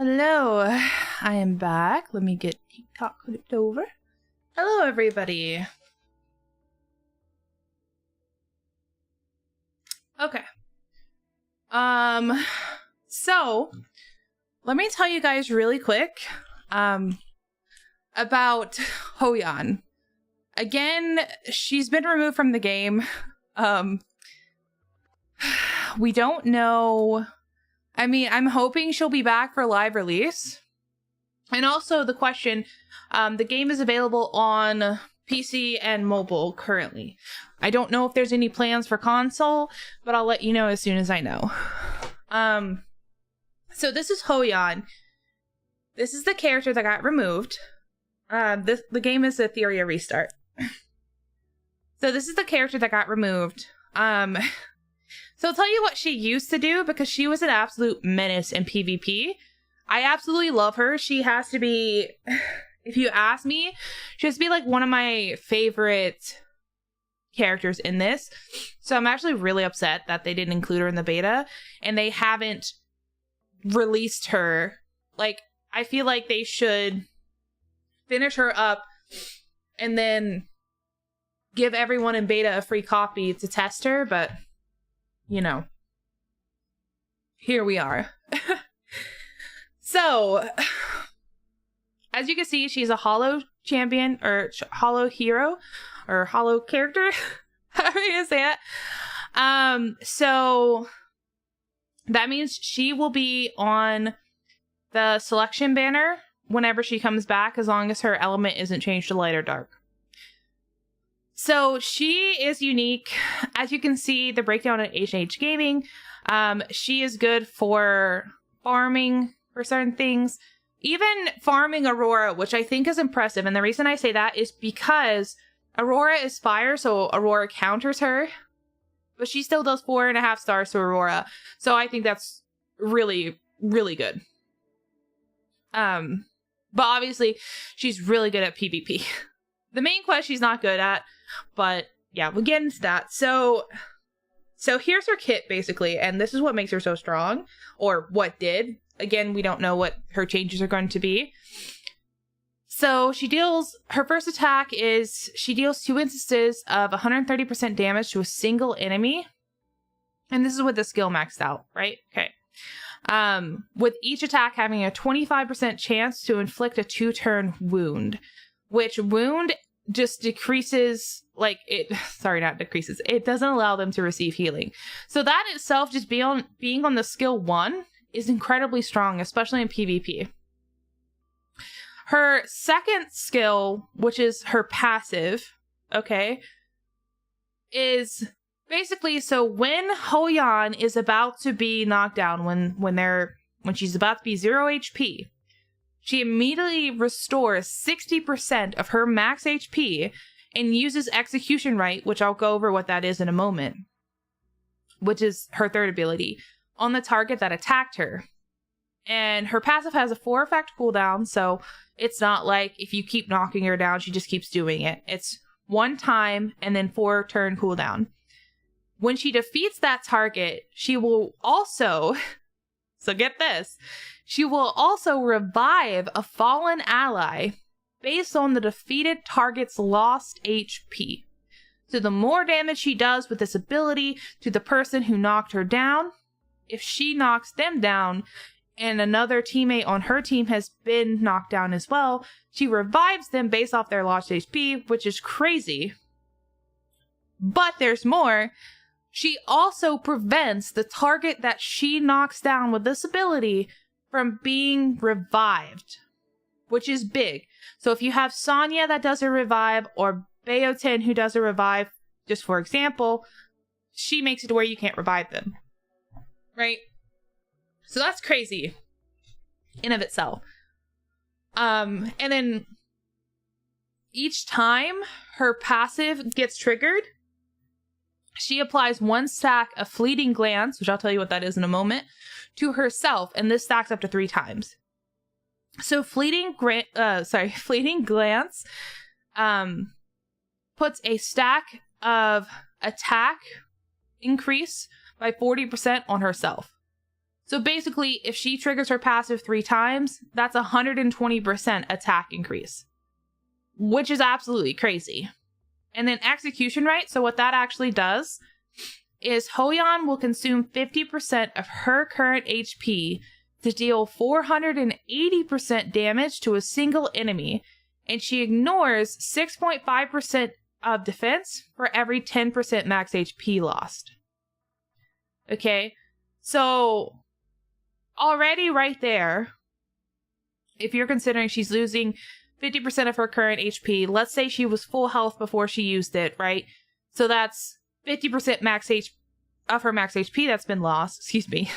A: Hello, I am back. Let me get TikTok flipped over. Hello, everybody. Okay. So let me tell you guys really quick, about Hou-Yan. Again, she's been removed from the game. We don't know. I mean, I'm hoping she'll be back for live release. And also the question, the game is available on PC and mobile currently. I don't know if there's any plans for console, but I'll let you know as soon as I know. So this is Hou-Yan. This is the character that got removed. The game is Etheria Restart. So this is the character that got removed. So I'll tell you what she used to do, because she was an absolute menace in PvP. I absolutely love her. She has to be, if you ask me, she has to be like one of my favorite characters in this. So I'm actually really upset that they didn't include her in the beta and they haven't released her. Like, I feel like they should finish her up and then give everyone in beta a free copy to test her, but you know, here we are. So, as you can see, she's a Hollow champion, or Hollow hero, or Hollow character, however you say it. So, that means she will be on the selection banner whenever she comes back, as long as her element isn't changed to light or dark. So she is unique. As you can see, the breakdown at H&H Gaming, she is good for farming for certain things, even farming Aurora, which I think is impressive. And the reason I say that is because Aurora is fire, so Aurora counters her, but she still does 4.5 stars to Aurora. So I think that's really, really good. But obviously she's really good at PvP. The main quest she's not good at, but yeah, we'll get into that. So here's her kit, basically, and this is what makes her so strong, or what did. Again, we don't know what her changes are going to be. So her first attack is, she deals 2 instances of 130% damage to a single enemy. And this is with the skill maxed out, right? Okay. With each attack having a 25% chance to inflict a 2-turn wound, which wound just decreases, like it, sorry, not decreases, it doesn't allow them to receive healing. So that itself, just being on the skill 1, is incredibly strong, especially in PvP. Her second skill, which is her passive, okay, is basically, so when Hou-Yan is about to be knocked down, when she's about to be 0 HP, she immediately restores 60% of her max HP and uses Execution Rite, which I'll go over what that is in a moment, which is her third ability, on the target that attacked her. And her passive has a 4 effect cooldown, so it's not like if you keep knocking her down, she just keeps doing it. It's 1 time and then 4 turn cooldown. When she defeats that target, she will also, so get this, she will also revive a fallen ally based on the defeated target's lost HP. So the more damage she does with this ability to the person who knocked her down, if she knocks them down and another teammate on her team has been knocked down as well, she revives them based off their lost HP, which is crazy. But there's more. She also prevents the target that she knocks down with this ability from being revived, which is big. So if you have Sonya that does a revive, or Bayotin who does a revive, just for example, she makes it to where you can't revive them. Right? So that's crazy in of itself. And then each time her passive gets triggered, she applies 1 stack of Fleeting Glance, which I'll tell you what that is in a moment, to herself, and this stacks up to 3 times. So Fleeting Glance puts a stack of attack increase by 40% on herself. So basically, if she triggers her passive 3 times, that's 120% attack increase, which is absolutely crazy. And then execution rate, so what that actually does is Hou-Yan will consume 50% of her current HP to deal 480% damage to a single enemy, and she ignores 6.5% of defense for every 10% max HP lost. Okay, so already right there, if you're considering she's losing 50% of her current HP, let's say she was full health before she used it, right? So that's 50% max of her max HP that's been lost, excuse me.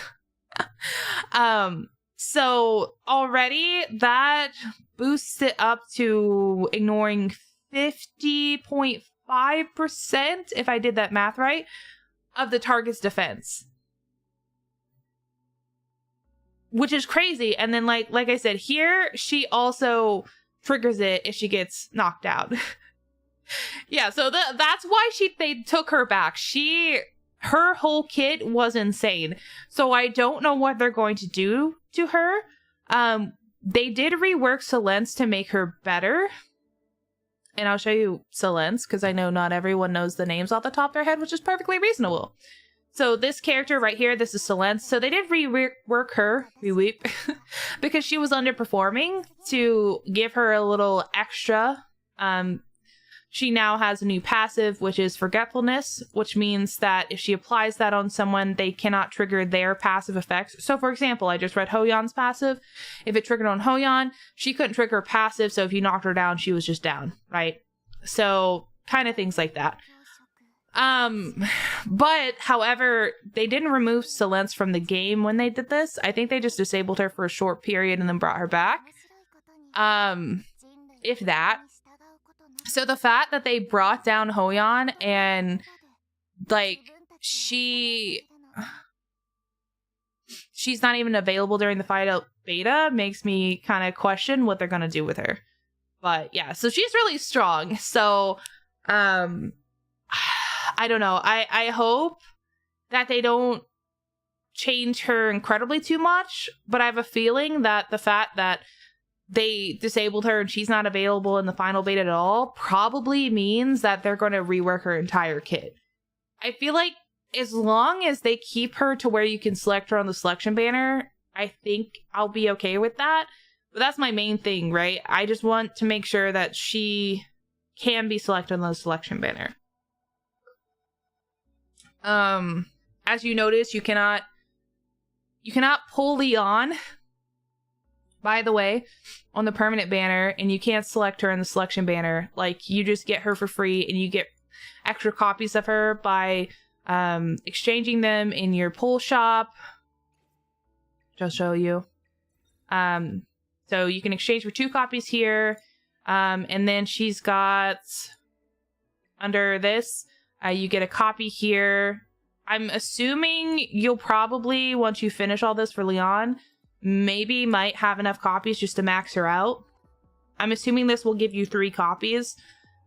A: So already that boosts it up to ignoring 50.5%, if I did that math right, of the target's defense. Which is crazy. And then like I said, here she also triggers it if she gets knocked out. Yeah, so that's why they took her back. Her whole kit was insane. So I don't know what they're going to do to her. They did rework Selence to make her better. And I'll show you Selence, because I know not everyone knows the names off the top of their head, which is perfectly reasonable. So this character right here, this is Selence. So they did rework her, because she was underperforming to give her a little extra. She now has a new passive, which is Forgetfulness, which means that if she applies that on someone, they cannot trigger their passive effects. So for example, I just read Hou-Yan's passive. If it triggered on Hou-Yan, she couldn't trigger her passive, so if you knocked her down, she was just down, right? So kind of things like that. But however, they didn't remove Selence from the game when they did this. I think they just disabled her for a short period and then brought her back. If that. So the fact that they brought down Hou-Yan and like she's not even available during the Fight beta makes me kind of question what they're gonna do with her. But yeah, so she's really strong. So I don't know. I hope that they don't change her incredibly too much, but I have a feeling that the fact that they disabled her and she's not available in the final beta at all probably means that they're going to rework her entire kit. I feel like as long as they keep her to where you can select her on the selection banner, I think I'll be okay with that. But that's my main thing, right? I just want to make sure that she can be selected on the selection banner. As you notice, you cannot pull Leon, by the way, on the permanent banner, and you can't select her in the selection banner. Like, you just get her for free, and you get extra copies of her by exchanging them in your pull shop. I'll show you. So you can exchange for 2 copies here, and then she's got under this. You get a copy here. I'm assuming you'll probably, once you finish all this for Leon, maybe might have enough copies just to max her out. I'm assuming this will give you 3 copies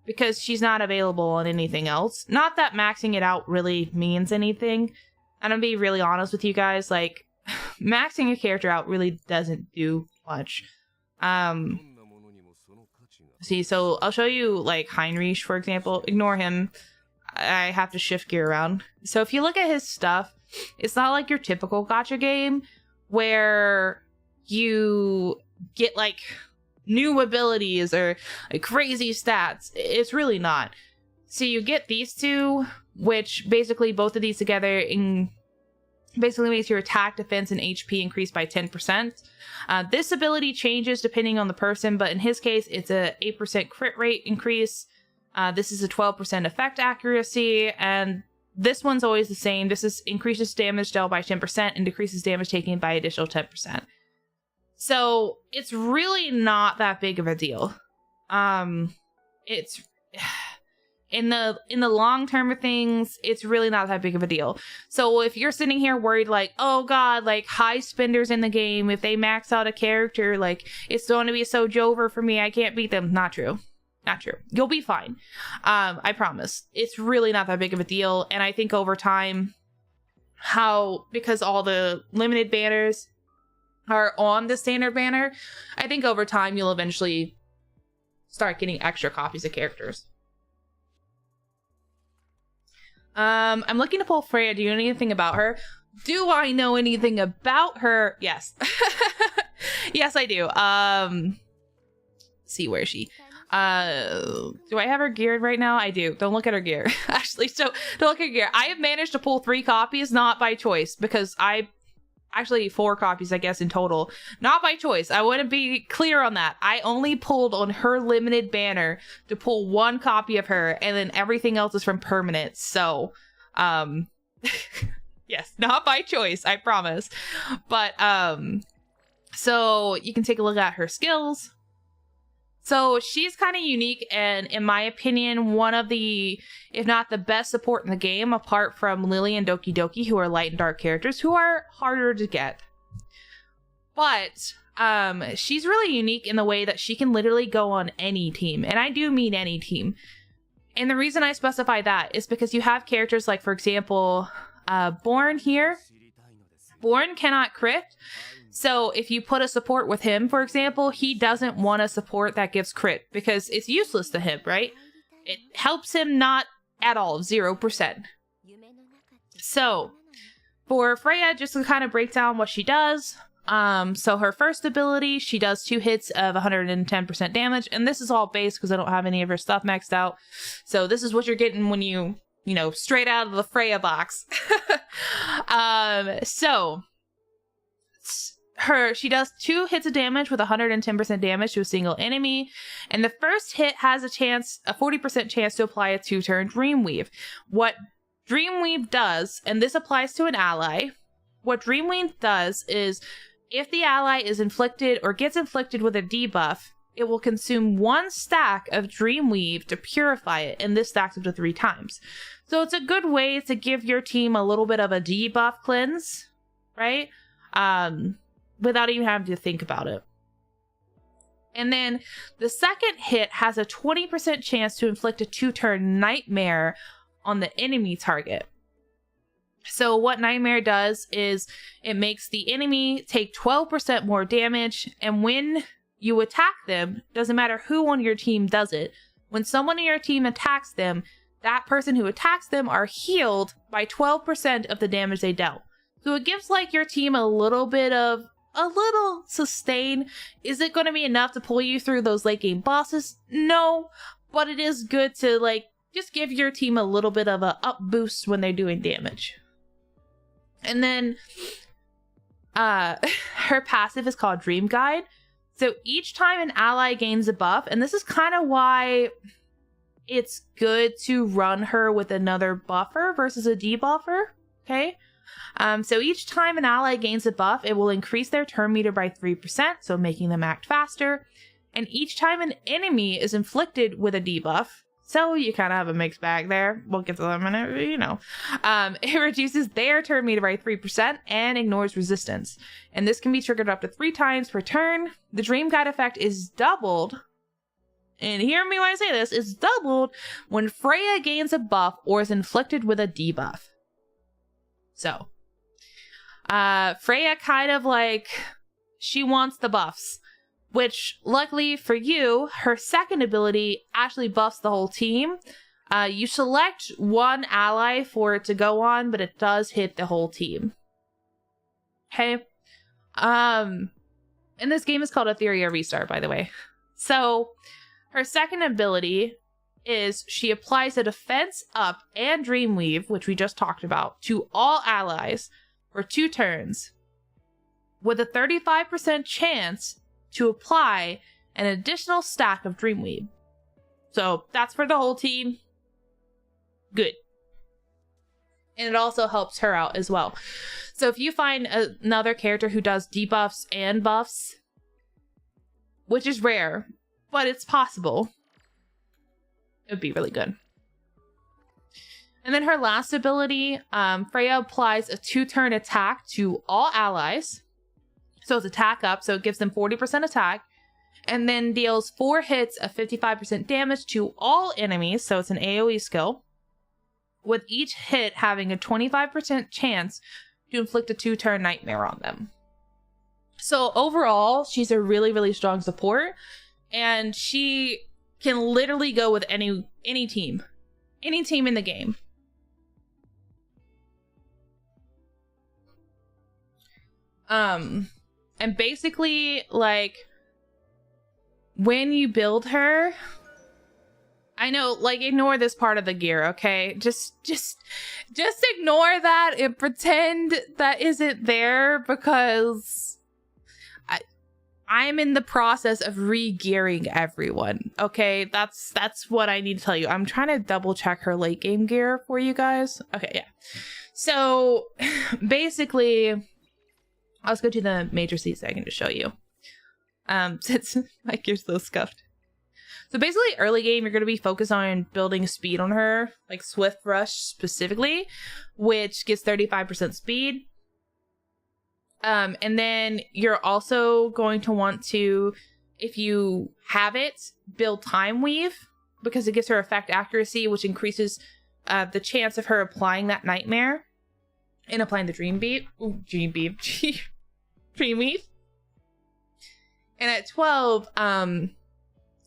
A: because she's not available on anything else. Not that maxing it out really means anything. And I'm being really honest with you guys, like, maxing a character out really doesn't do much. See, so I'll show you, like, Heinrich, for example. Ignore him. I have to shift gear around. So if you look at his stuff, it's not like your typical gacha game where you get like new abilities or like crazy stats. It's really not. So you get these 2, which basically both of these together basically makes your attack, defense, and HP increase by 10%. This ability changes depending on the person, but in his case, it's a 8% crit rate increase. This is a 12% effect accuracy, and this one's always the same. This increases damage dealt by 10% and decreases damage taken by additional 10%. So it's really not that big of a deal. It's in the long term of things, it's really not that big of a deal. So if you're sitting here worried like, oh god, like high spenders in the game, if they max out a character, like it's going to be so Jover for me, I can't beat them. Not true. Not true. You'll be fine. I promise. It's really not that big of a deal. And I think over time, how, because all the limited banners are on the standard banner, I think over time you'll eventually start getting extra copies of characters. I'm looking to pull Freya. Do you know anything about her? Do I know anything about her? Yes. Yes, I do. See, where is she? Do I have her geared right now? I do. Don't look at her gear. Actually, so don't look at her gear. I have managed to pull 3 copies, not by choice, because actually 4 copies, I guess, in total. Not by choice. I want to be clear on that. I only pulled on her limited banner to pull 1 copy of her, and then everything else is from permanent. So, yes, not by choice, I promise. But, so you can take a look at her skills. So she's kind of unique, and in my opinion, one of the, if not the best support in the game, apart from Lily and Doki Doki, who are light and dark characters, who are harder to get. But she's really unique in the way that she can literally go on any team, and I do mean any team. And the reason I specify that is because you have characters like, for example, Born here. Born cannot crit. So if you put a support with him, for example, he doesn't want a support that gives crit because it's useless to him, right? It helps him not at all, 0%. So for Freya, just to kind of break down what she does. So her first ability, she does 2 hits of 110% damage. And this is all base because I don't have any of her stuff maxed out. So this is what you're getting when you know, straight out of the Freya box. She does 2 hits of damage with 110% damage to a single enemy, and the first hit has a 40% chance to apply a 2-turn Dreamweave. What Dreamweave does, and this applies to an ally, what Dreamweave does is if the ally is inflicted or gets inflicted with a debuff, it will consume 1 stack of Dreamweave to purify it, and this stacks up to 3 times. So it's a good way to give your team a little bit of a debuff cleanse, right? Without even having to think about it. And then the second hit has a 20% chance to inflict a 2-turn Nightmare on the enemy target. So what Nightmare does is it makes the enemy take 12% more damage, and when you attack them, doesn't matter who on your team does it, when someone in your team attacks them, that person who attacks them are healed by 12% of the damage they dealt. So it gives like your team a little sustain. Is it going to be enough to pull you through those late game bosses? No, but it is good to like just give your team a little bit of a up boost when they're doing damage. And then her passive is called Dream Guide. So each time an ally gains a buff, and this is kind of why it's good to run her with another buffer versus a debuffer, okay? So each time an ally gains a buff, it will increase their turn meter by 3%, so making them act faster. And each time an enemy is inflicted with a debuff, so you kind of have a mixed bag there. We'll get to them in a minute, you know. It reduces their turn meter by 3% and ignores resistance. And this can be triggered up to 3 times per turn. The Dream Guide effect is doubled, and hear me when I say this, it's doubled when Freya gains a buff or is inflicted with a debuff. So, Freya kind of like, she wants the buffs, which luckily for you, her second ability actually buffs the whole team. You select one ally for it to go on, but it does hit the whole team. Okay. And this game is called Etheria Restart, by the way. So, her second ability is she applies a defense up and Dreamweave, which we just talked about, to all allies for 2 turns, with a 35% chance to apply an additional stack of Dreamweave. So that's for the whole team. Good. And it also helps her out as well. So if you find another character who does debuffs and buffs, which is rare, but it's possible, it would be really good. And then her last ability, Freya applies a 2-turn attack to all allies. So it's attack up, so it gives them 40% attack. And then deals 4 hits of 55% damage to all enemies, so it's an AoE skill. with each hit having a 25% chance to inflict a 2-turn nightmare on them. So overall, she's a really, really strong support, and she can literally go with any team in the game. And basically, like, when you build her, I know, like, ignore this part of the gear, okay? Just ignore that and pretend that isn't there, because I'm in the process of re-gearing everyone, okay? That's what I need to tell you. I'm trying to double check her late game gear for you guys. Okay, yeah. So, basically, let's go to the major seats I can just show you. Since my gear's so scuffed. So basically, early game, you're going to be focused on building speed on her, like Swift Rush specifically, which gives 35% speed. And then you're also going to want to, if you have it, build Time Weave, because it gives her effect accuracy, which increases the chance of her applying that nightmare and applying the Dream Weave. And at 12,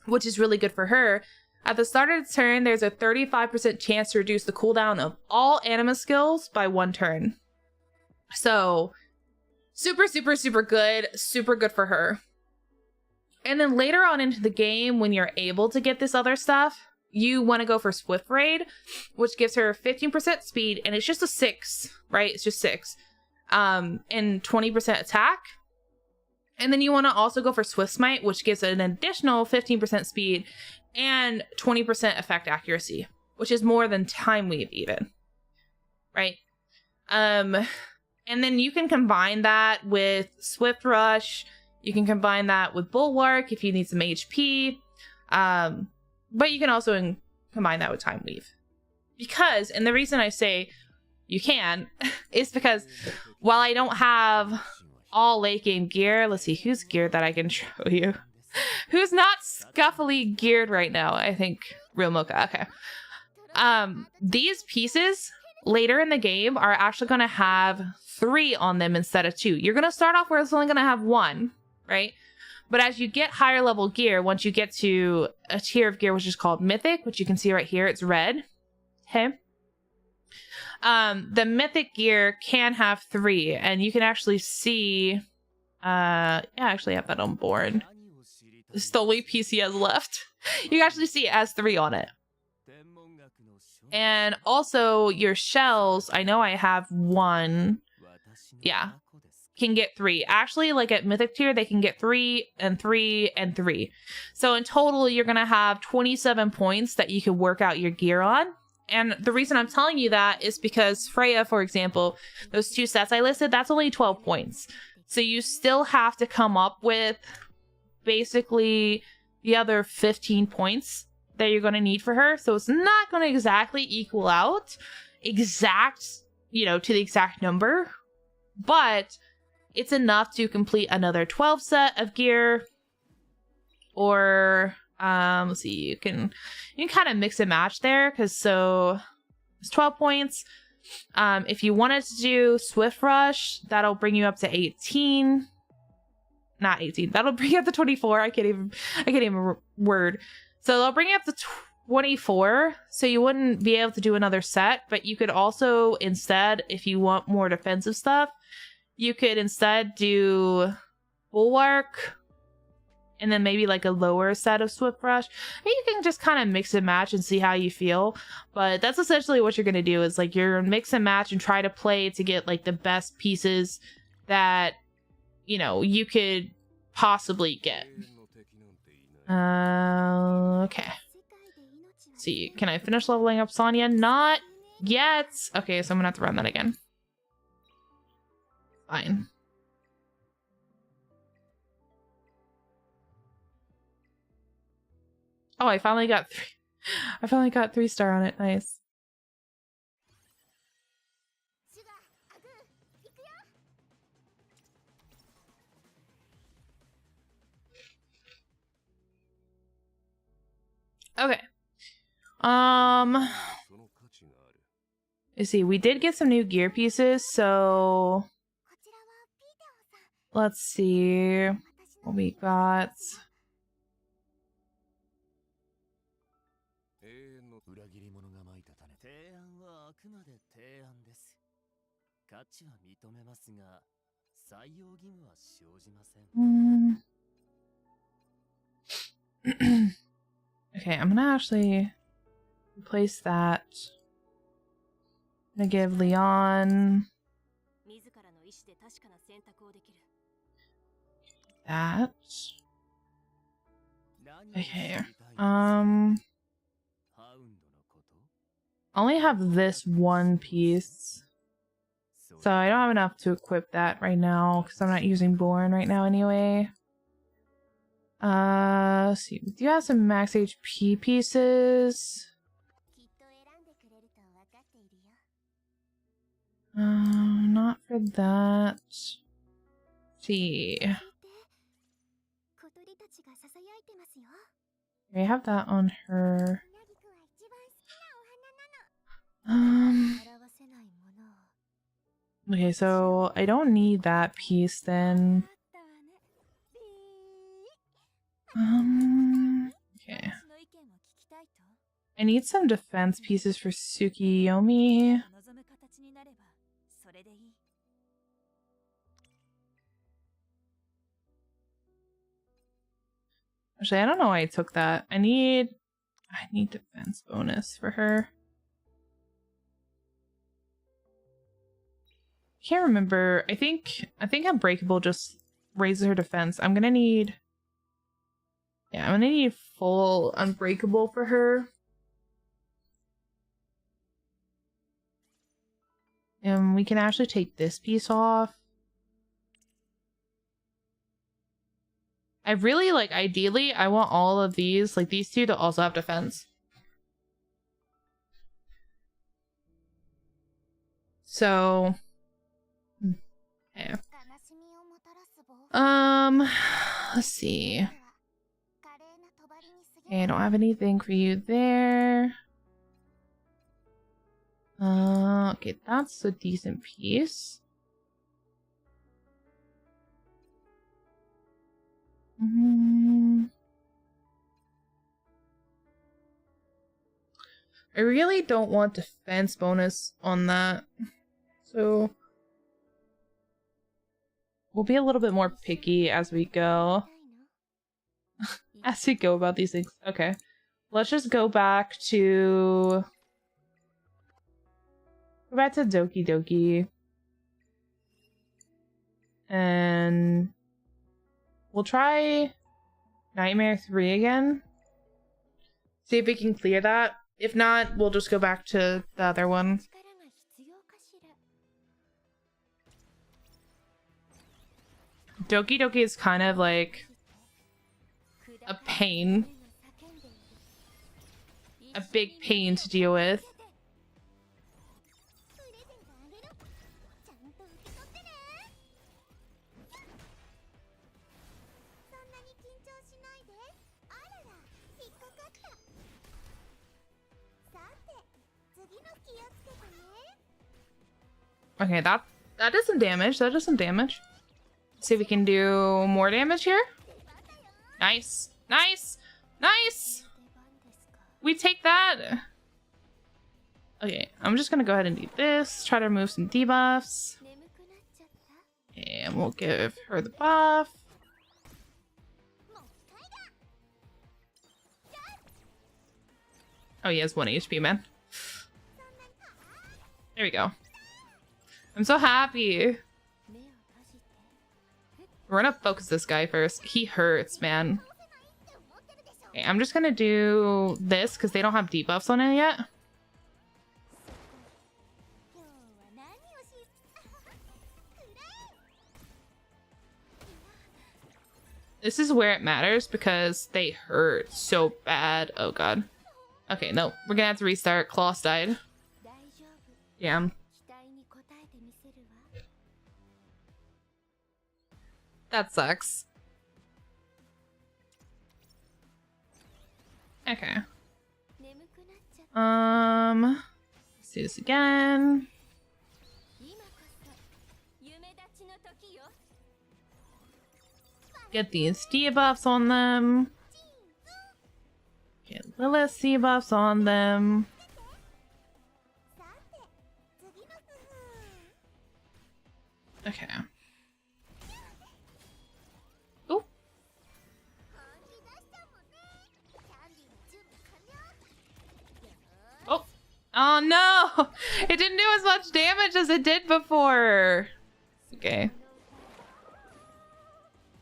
A: which is really good for her, at the start of the turn, there's a 35% chance to reduce the cooldown of all anima skills by 1 turn. So, super, super, super good. Super good for her. And then later on into the game, when you're able to get this other stuff, you want to go for Swift Raid, which gives her 15% speed, and it's just a 6, right? It's just 6. And 20% attack. And then you want to also go for Swift Smite, which gives an additional 15% speed and 20% effect accuracy, which is more than Time Weave even, right? And then you can combine that with Swift Rush. You can combine that with Bulwark if you need some HP. But you can also combine that with Time Weave. Because, and the reason I say you can, is because while I don't have all late game gear, let's see, who's geared that I can show you? Who's not scuffily geared right now? I think Real Mocha, okay. These pieces later in the game are actually going to have 3 on them instead of 2. You're going to start off where it's only going to have 1, right? But as you get higher level gear, once you get to a tier of gear which is called Mythic, which you can see right here, it's red. Okay. The Mythic gear can have 3, and you can actually see, yeah, I actually have that on board. It's the only piece he has left. You can actually see it has 3 on it. And also your shells, I know I have 1. Yeah. Can get 3. Actually, like at Mythic tier, they can get 3 and 3 and 3. So in total, you're going to have 27 points that you can work out your gear on. And the reason I'm telling you that is because Freya, for example, those 2 sets I listed, that's only 12 points. So you still have to come up with basically the other 15 points that you're going to need for her. So it's not going to exactly equal out exact, you know, to the exact number, but it's enough to complete another 12 set of gear. Or let's see, you can kind of mix and match there, because so it's 12 points. If you wanted to do Swift Rush, that'll bring you up to 18. Not 18. That'll bring you up to 24. I can't even word. So they'll bring you up to 24. So you wouldn't be able to do another set, but you could also instead, if you want more defensive stuff, you could instead do Bulwark, and then maybe like a lower set of Swift Rush. And you can just kind of mix and match and see how you feel. But that's essentially what you're going to do, is like you're mix and match and try to play to get like the best pieces that, you know, you could possibly get. Okay. Let's see, can I finish leveling up Sonya? Not yet. Okay, so I'm going to have to run that again. Fine. Oh, I finally got 3. I finally got 3-star on it. Nice. Okay. let's see, we did get some new gear pieces, so let's see what we got. Okay, I'm gonna actually replace that. I'm gonna give Leon that. Okay. I only have this one piece, so I don't have enough to equip that right now because I'm not using Born right now anyway. Let's see. We do have some max HP pieces. Not for that. Let's see. I have that on her. Okay, so I don't need that piece then. Okay. I need some defense pieces for Tsukiyomi. Actually, I don't know why I took that. I need defense bonus for her. Can't remember. I think Unbreakable just raises her defense. I'm gonna need full Unbreakable for her. And we can actually take this piece off. I really ideally, I want all of these, like these two, to also have defense. So, yeah. Let's see. Okay, I don't have anything for you there. Okay, that's a decent piece. I really don't want defense bonus on that, so we'll be a little bit more picky as we go. As we go about these things. Okay, let's just go back to Doki Doki, and we'll try Nightmare 3 again. See if we can clear that. If not, we'll just go back to the other one. Doki Doki is kind of like a pain. A big pain to deal with. Okay, that does some damage. That does some damage. Let's see if we can do more damage here. Nice. Nice. Nice. We take that. Okay, I'm just gonna go ahead and do this. Try to remove some debuffs. And we'll give her the buff. Oh, he has 1 HP, man. There we go. I'm so happy. We're gonna focus this guy first. He hurts, man. Okay, I'm just gonna do this because they don't have debuffs on it yet. This is where it matters because they hurt so bad. Oh god. Okay, no. We're gonna have to restart. Kloss died. Damn. That sucks. Okay. Let's Let's do this again. Get these debuffs on them. Get Lilith debuffs on them. Okay. Oh. Oh. Oh no! It didn't do as much damage as it did before. Okay.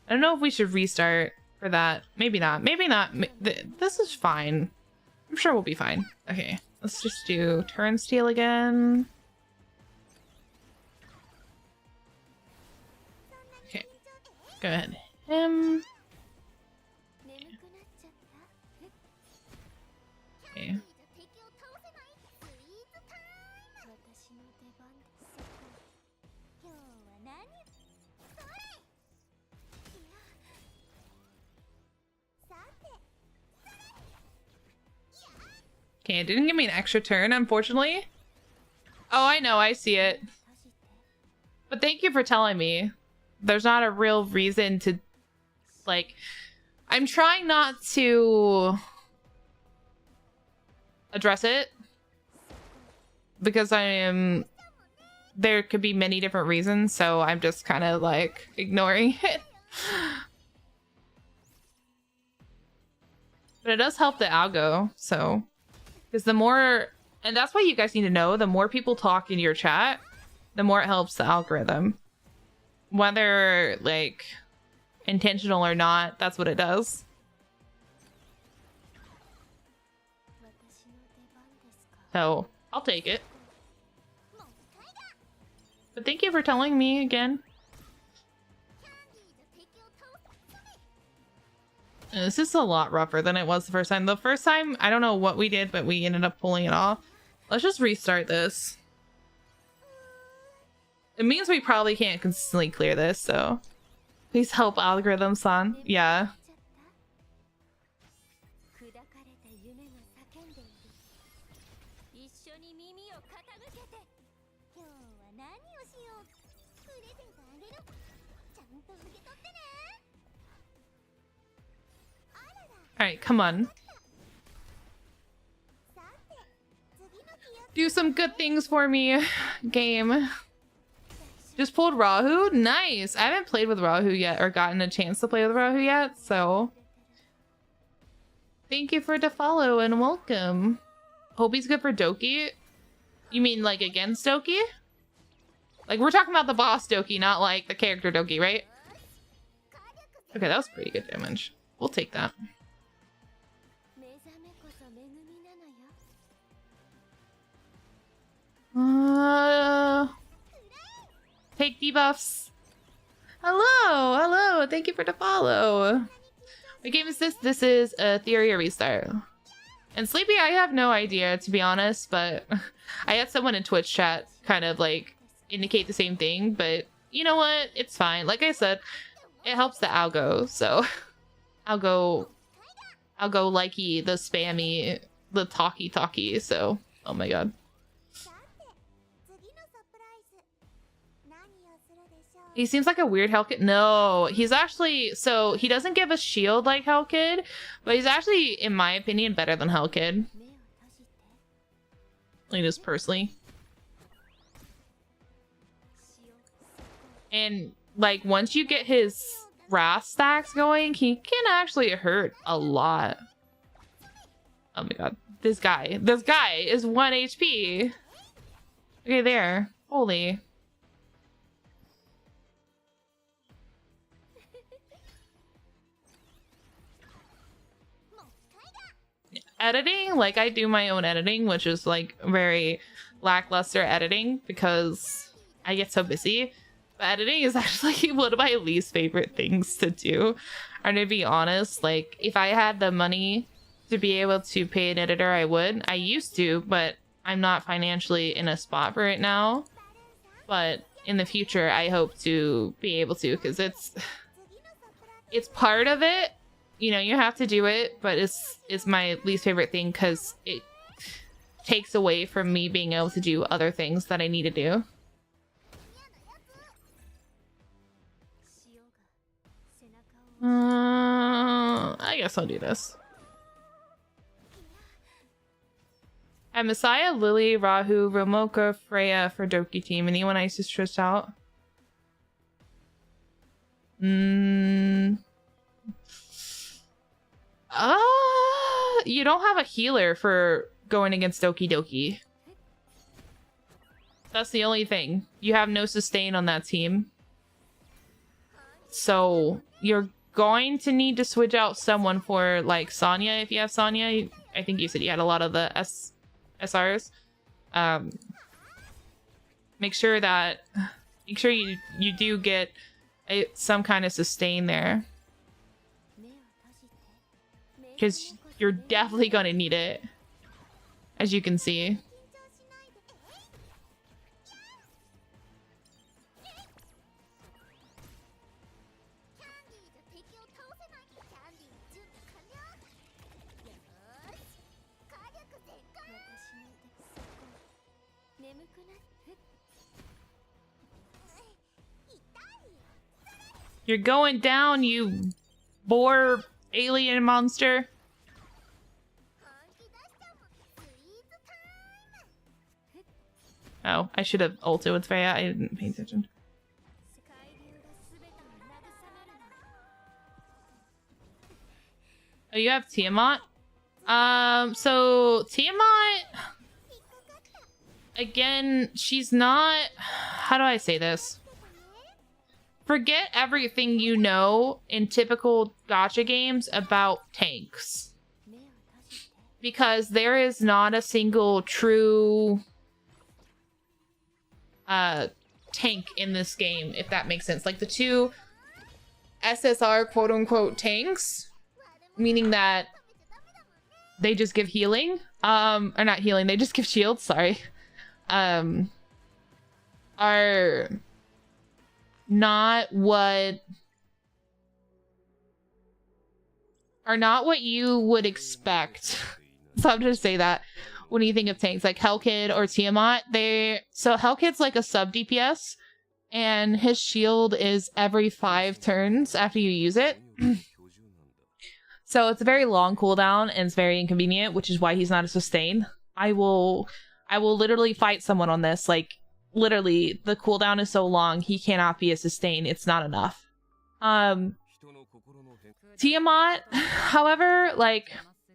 A: I don't know if we should restart for that. Maybe not. Maybe not. This is fine. I'm sure we'll be fine. Okay. Let's just do Turnstile again. Okay. Go ahead. Him. Okay. Okay, it didn't give me an extra turn, unfortunately. Oh, I know, I see it. But thank you for telling me. There's not a real reason to, like... I'm trying not to address it. Because there could be many different reasons, so I'm just kind of, like, ignoring it. But it does help the algo, so... Because the more, and that's what you guys need to know, the more people talk in your chat, the more it helps the algorithm. Whether, like, intentional or not, that's what it does. So, I'll take it. But thank you for telling me again. This is a lot rougher than it was the first time. The first time, I don't know what we did, but we ended up pulling it off. Let's just restart this. It means we probably can't consistently clear this, so... Please help algorithm-san. Yeah. Alright, come on. Do some good things for me, game. Just pulled Rahu? Nice! I haven't played with Rahu yet, or gotten a chance to play with Rahu yet, so... Thank you for the follow and welcome. Hope he's good for Doki. You mean, like, against Doki? Like, we're talking about the boss Doki, not, like, the character Doki, right? Okay, that was pretty good damage. We'll take that. Take debuffs. Hello, hello. Thank you for the follow. What game is this? This is a Theory Restart. And Sleepy, I have no idea, to be honest, but I had someone in Twitch chat kind of like indicate the same thing, but you know what? It's fine. Like I said, it helps the algo, so algo likey, the spammy, the talky, so oh my god. He seems like a weird Hellkid. No, he's actually, so he doesn't give a shield like Hellkid, but he's actually, in my opinion, better than Hellkid. Like, just personally. And, like, once you get his wrath stacks going, he can actually hurt a lot. Oh my god. This guy is 1 HP. Okay, there. Holy. Editing, like I do my own editing, which is like very lackluster editing because I get so busy. But editing is actually one of my least favorite things to do. And to be honest, like if I had the money to be able to pay an editor, I would. I used to, but I'm not financially in a spot for it now. But in the future, I hope to be able to, because it's part of it. You know, you have to do it, but it's my least favorite thing because takes away from me being able to do other things that I need to do. I guess I'll do this. And Messiah, Lily, Rahu, Romoka, Freya for Doki team. Anyone I just trust out? You don't have a healer for going against Doki Doki. That's the only thing. You have no sustain on that team. So you're going to need to switch out someone for like Sonya if you have Sonya. I think you said you had a lot of the SRs. Make sure you do get some kind of sustain there, because you're definitely gonna need it, as you can see. You're going down, you boar alien monster. Oh, I should have ulted with Freya. I didn't pay attention. Oh, you have Tiamat? So Tiamat, again, she's not... How do I say this? Forget everything you know in typical gacha games about tanks. Because there is not a single true tank in this game, if that makes sense. Like the two SSR quote-unquote tanks, meaning that they just give healing, or not healing, they just give shields, sorry, are not what you would expect. So I'm just say that when you think of tanks like Hellkid or Tiamat, so Hellkid's like a sub DPS, and his shield is every 5 turns after you use it. So it's a very long cooldown and it's very inconvenient, which is why he's not a sustain. I will literally fight someone on this. Like, literally, the cooldown is so long, he cannot be a sustain. It's not enough. Tiamat, however, like,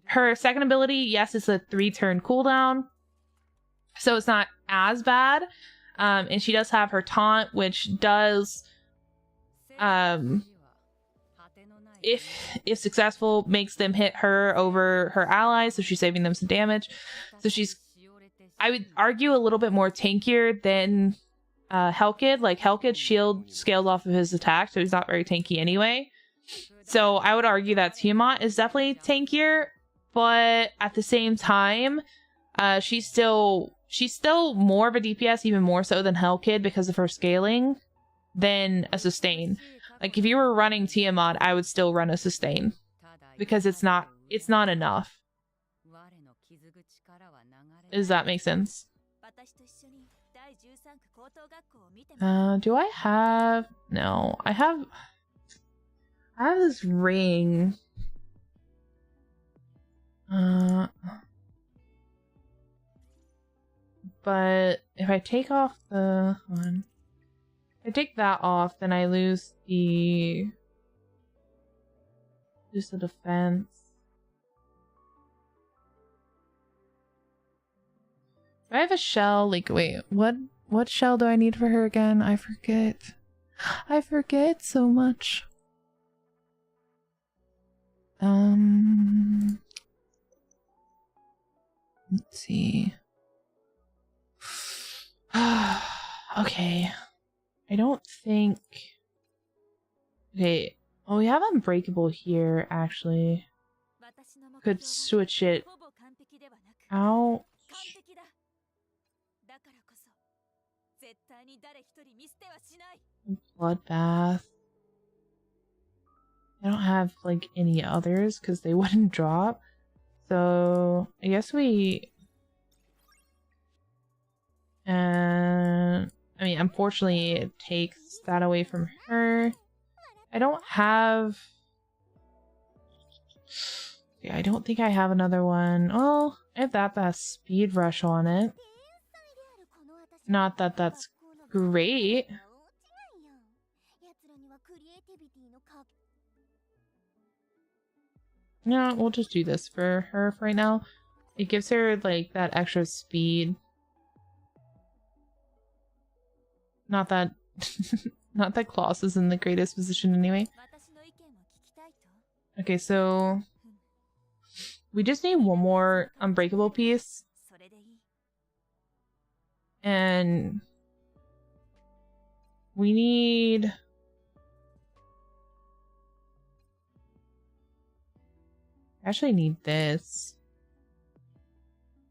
A: her second ability, yes, it's a 3-turn cooldown, so it's not as bad. And she does have her taunt, which does, if successful, makes them hit her over her allies, so she's saving them some damage. So she's, I would argue, a little bit more tankier than Hellkid. Like, Hellkid's shield scales off of his attack, so he's not very tanky anyway. So I would argue that Tiamat is definitely tankier, but at the same time, she's still more of a DPS, even more so than Hellkid because of her scaling, than a sustain. Like, if you were running Tiamat, I would still run a sustain because it's not enough. Does that make sense? Do I have... No, I have this ring. But if I take off the one, if I take that off, then I lose the defense. Do I have a shell? Like, wait, what shell do I need for her again? I forget so much. Let's see. Okay. I don't think... Okay. Oh, we have Unbreakable here, actually. Could switch it out. Bloodbath. I don't have, like, any others because they wouldn't drop. So, I guess we And I mean, unfortunately, it takes that away from her. I don't have... Yeah, I don't think I have another one. Oh, I have that has speed rush on it. Not that that's great. No, we'll just do this for her for right now. It gives her like that extra speed. Not that not that Klaus is in the greatest position anyway. Okay, so we just need one more unbreakable piece. And we need... I actually need this.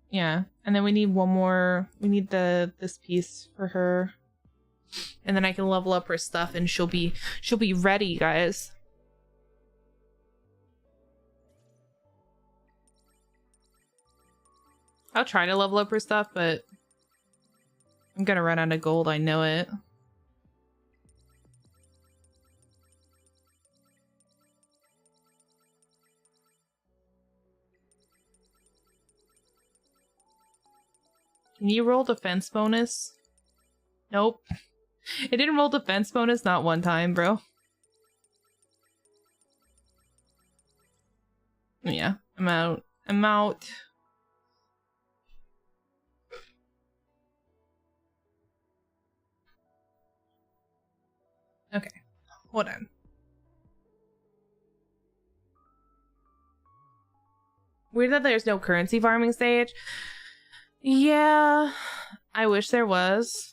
A: Yeah, and then we need one more. We need this piece for her. And then I can level up her stuff and she'll be ready, guys. I'll try to level up her stuff, but I'm gonna run out of gold, I know it. Can you roll defense bonus? Nope. It didn't roll defense bonus not one time, bro. Yeah, I'm out. I'm out. Okay, hold on. Weird that there's no currency farming stage. Yeah, I wish there was.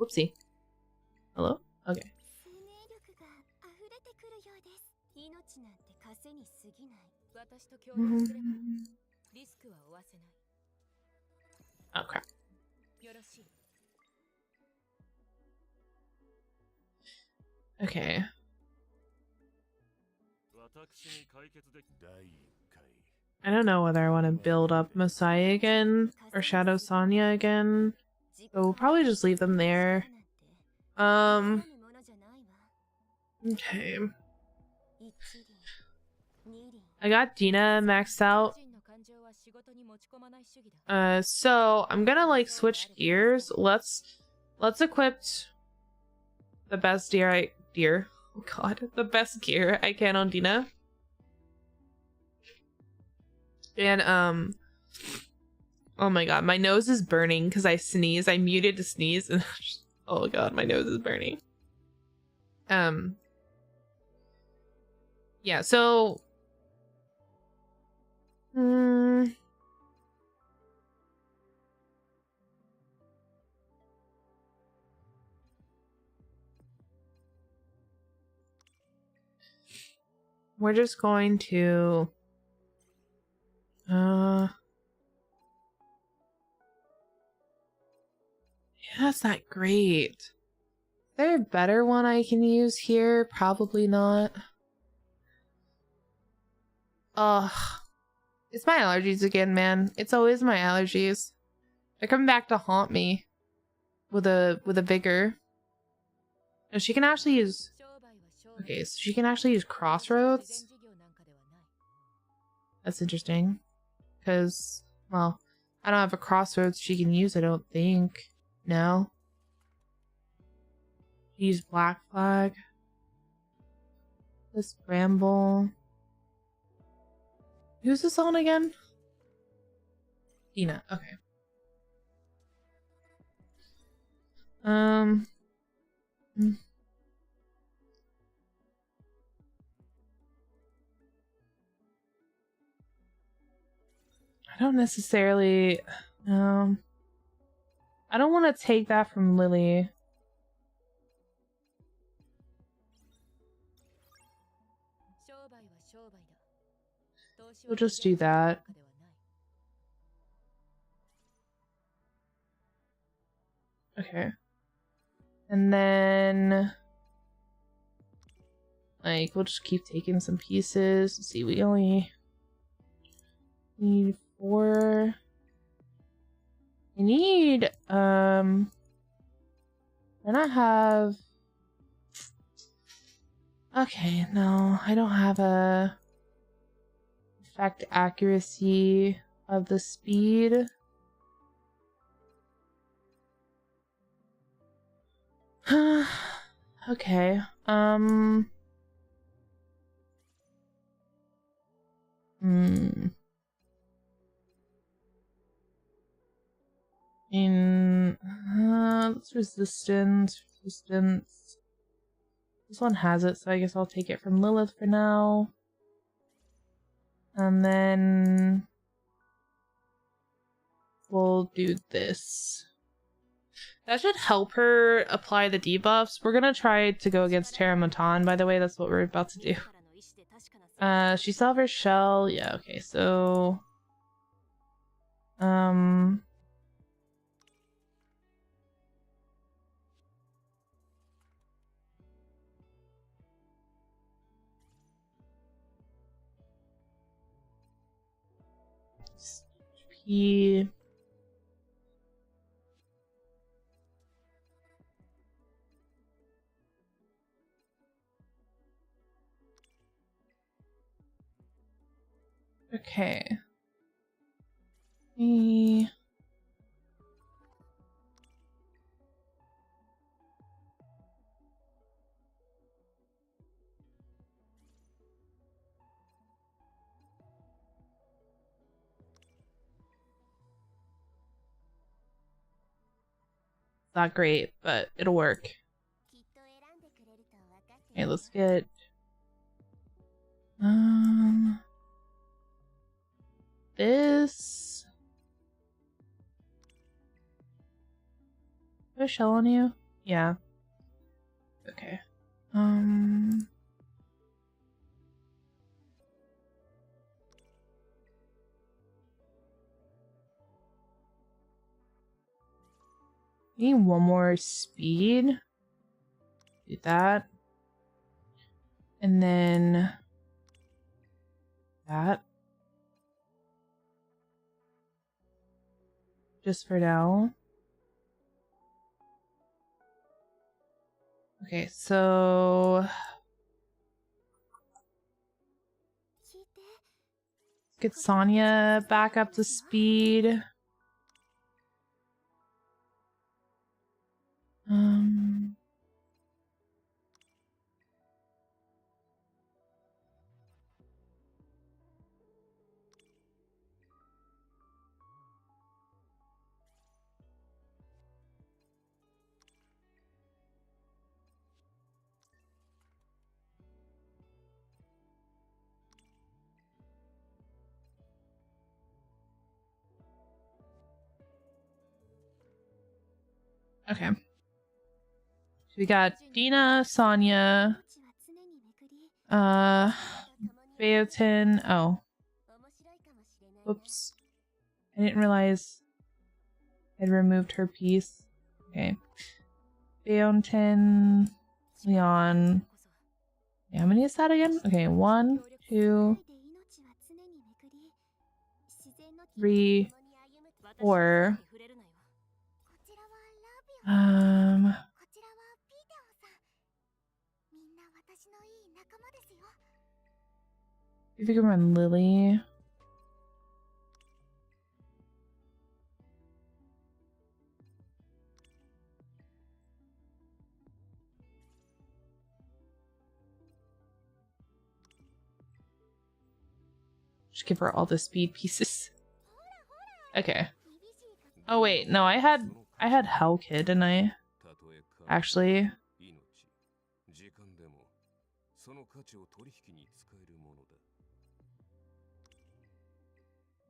A: Whoopsie. Hello? Okay. Oh crap. Okay. I don't know whether I want to build up Messiah again or Shadow Sonya again. So we'll probably just leave them there. Okay. I got Dina maxed out. So I'm gonna like switch gears. Let's equip the best the best gear I can on Dina. And oh my god, my nose is burning because I sneeze. I muted to sneeze and oh god, my nose is burning. Yeah, so we're just going to yeah, that's not great. Is there a better one I can use here? Probably not. Ugh. It's my allergies again, man. It's always my allergies. They're coming back to haunt me with a vigor. And she can actually use... Okay, so she can actually use Crossroads. That's interesting. Because, well, I don't have a Crossroads she can use, I don't think. No. Use Black Flag. This Bramble. Who's this on again? Dina, okay. I don't necessarily I don't want to take that from Lily. We'll just do that. Okay. And then like we'll just keep taking some pieces. Let's see, we only need 4. I need, I don't have... Okay, no, I don't have a effect accuracy of the speed. Okay, That's resistance. This one has it, so I guess I'll take it from Lilith for now. And then we'll do this. That should help her apply the debuffs. We're gonna try to go against Terra Matan, by the way. That's what we're about to do. She still have her shell. Yeah, okay, so... P... Okay. E... Not great, but it'll work. Okay, let's get... This... Put a shell on you? Yeah. Okay. Need one more speed. Do that. And then... that. Just for now. Okay, so... get Sonya back up to speed. Okay. So we got Dina, Sonya, Beotin. Oh. Whoops. I didn't realize I'd removed her piece. Okay. Beotin, Leon. Yeah, how many is that again? Okay, 1, 2, 3, 4. If you can run Lily. Just give her all the speed pieces. Okay. Oh wait, no, I had Hell Kid, didn't I? Actually.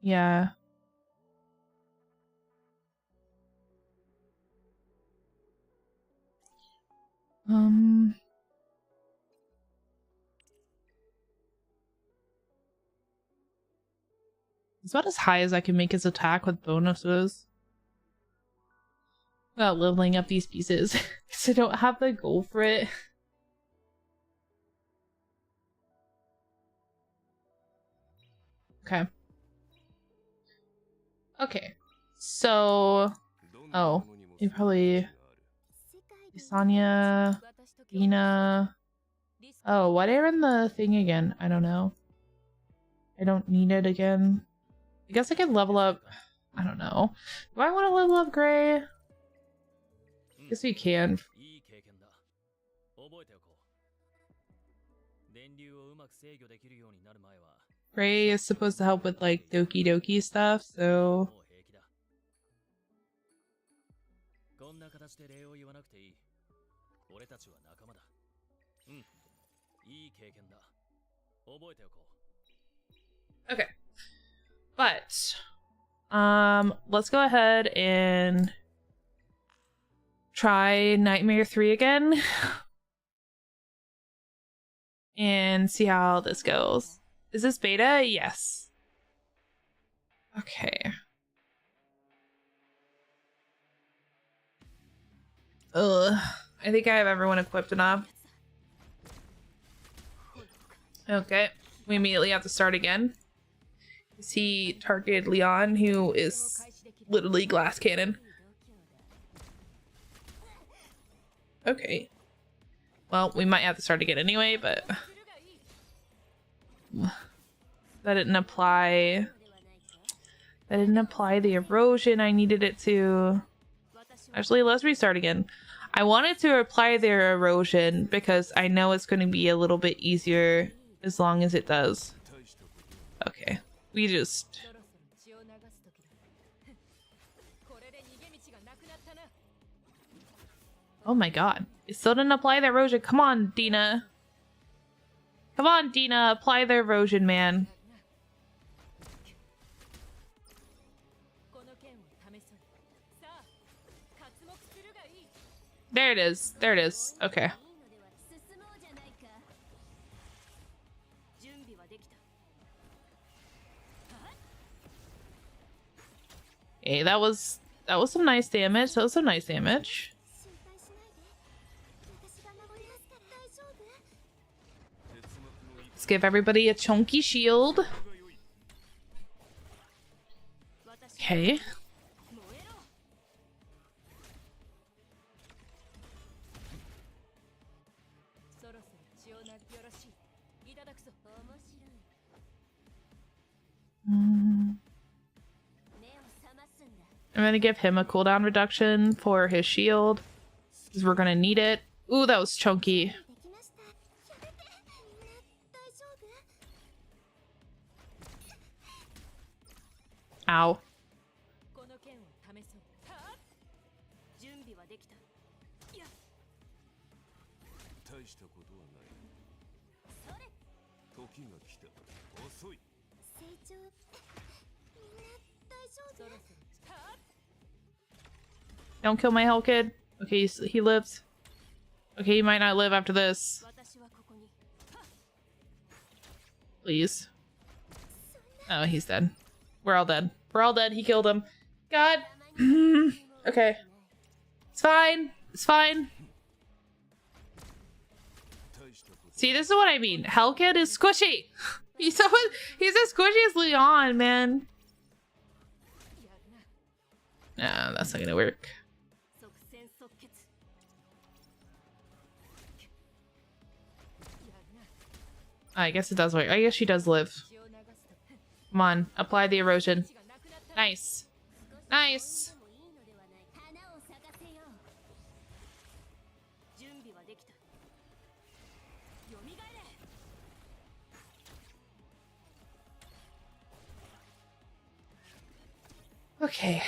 A: Yeah. It's about as high as I can make his attack with bonuses. Without leveling up these pieces. Because I don't have the goal for it. Okay. Okay. So, oh, you probably Sonya, Dina. Oh, why did I run the thing again? I don't know. I don't need it again. I guess I could level up. I don't know. Do I want to level up Gray? Guess we can. Gray is supposed to help with like Doki Doki stuff, so. Okay. But let's go ahead and try Nightmare 3 again and see how this goes. Is this beta? Yes. Okay. Ugh. I think I have everyone equipped enough. Okay. We immediately have to start again. He targeted Leon, who is literally glass cannon. Okay. Well, we might have to start again anyway, but that didn't apply. That didn't apply the erosion I needed it to. Actually, let's restart again. I wanted to apply their erosion because I know it's going to be a little bit easier as long as it does. Okay. We just... Oh my god. It still didn't apply the erosion. Come on, Dina. Come on, Dina. Apply the erosion, man. There it is. There it is. Okay. Hey, that was some nice damage. That was some nice damage. Let's give everybody a chunky shield. Okay. I'm gonna give him a cooldown reduction for his shield, because we're gonna need it. Ooh, that was chunky. Ow. Don't kill my Hell Kid. Okay, he lives. Okay, he might not live after this. Please. Oh, he's dead. We're all dead. We're all dead. He killed him. God. Okay. It's fine. It's fine. See, this is what I mean. Hell Kid is squishy. He's as squishy as Leon, man. Nah, that's not gonna work. I guess it does work. I guess she does live. Come on, apply the erosion. Nice. Nice. Okay.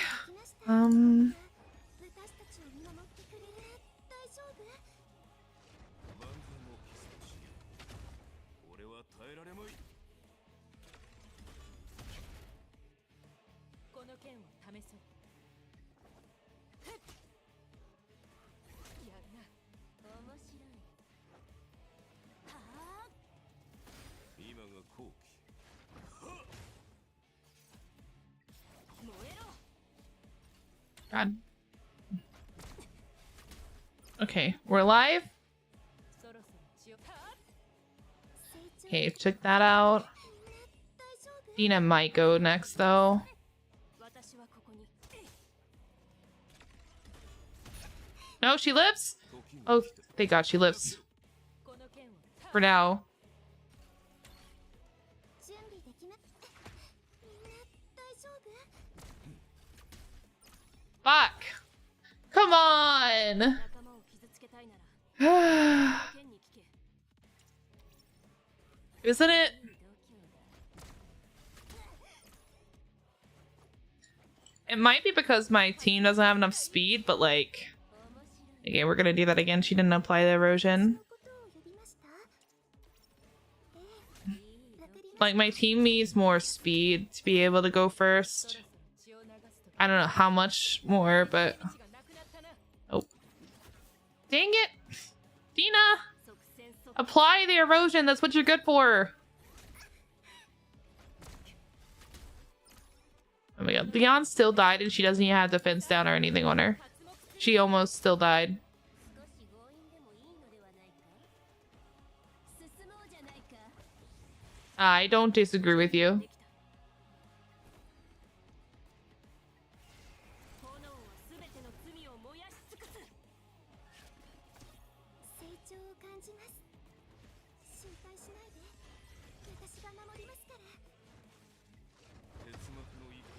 A: God. Okay, we're alive. Okay, check that out. Dina might go next though. No, she lives? Oh, thank God she lives. For now. Fuck. Come on. Isn't it? It might be because my team doesn't have enough speed, but like... Okay, we're gonna do that again. She didn't apply the erosion. Like, my team needs more speed to be able to go first. I don't know how much more, but... Oh. Dang it! Dina! Apply the erosion, that's what you're good for! Oh my god, Leon still died and she doesn't even have defense down or anything on her. She almost still died. I don't disagree with you.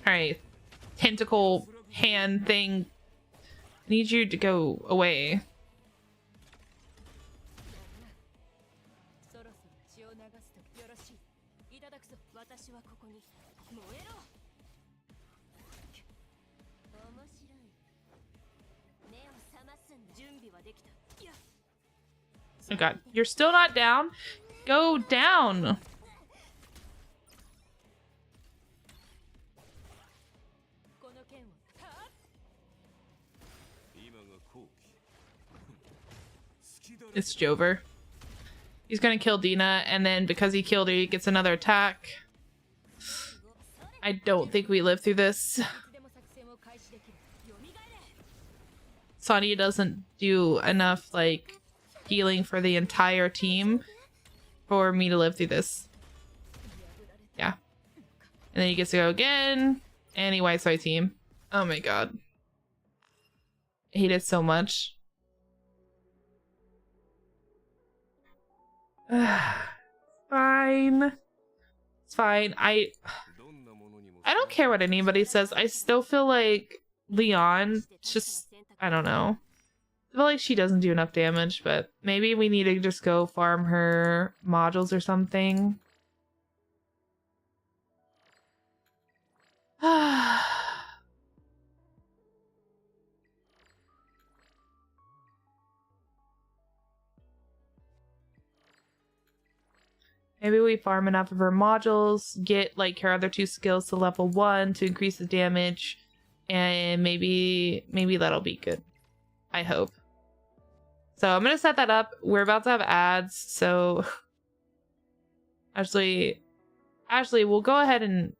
A: Alright. Tentacle hand thing. I need you to go away. Oh god, you're still not down? Go down! It's Jover. He's gonna kill Dina, and then because he killed her, he gets another attack. I don't think we live through this. Sonya doesn't do enough, like, healing for the entire team for me to live through this. Yeah. And then he gets to go again, and he wipes my team. Oh my god. I hate it so much. Fine. It's fine. I don't care what anybody says. I still feel like Leon just... I don't know. I feel like she doesn't do enough damage, but maybe we need to just go farm her modules or something. Maybe we farm enough of her modules, get like her other two skills to level 1 to increase the damage, and maybe that'll be good. I hope. So I'm gonna set that up. We're about to have ads, so actually we'll go ahead and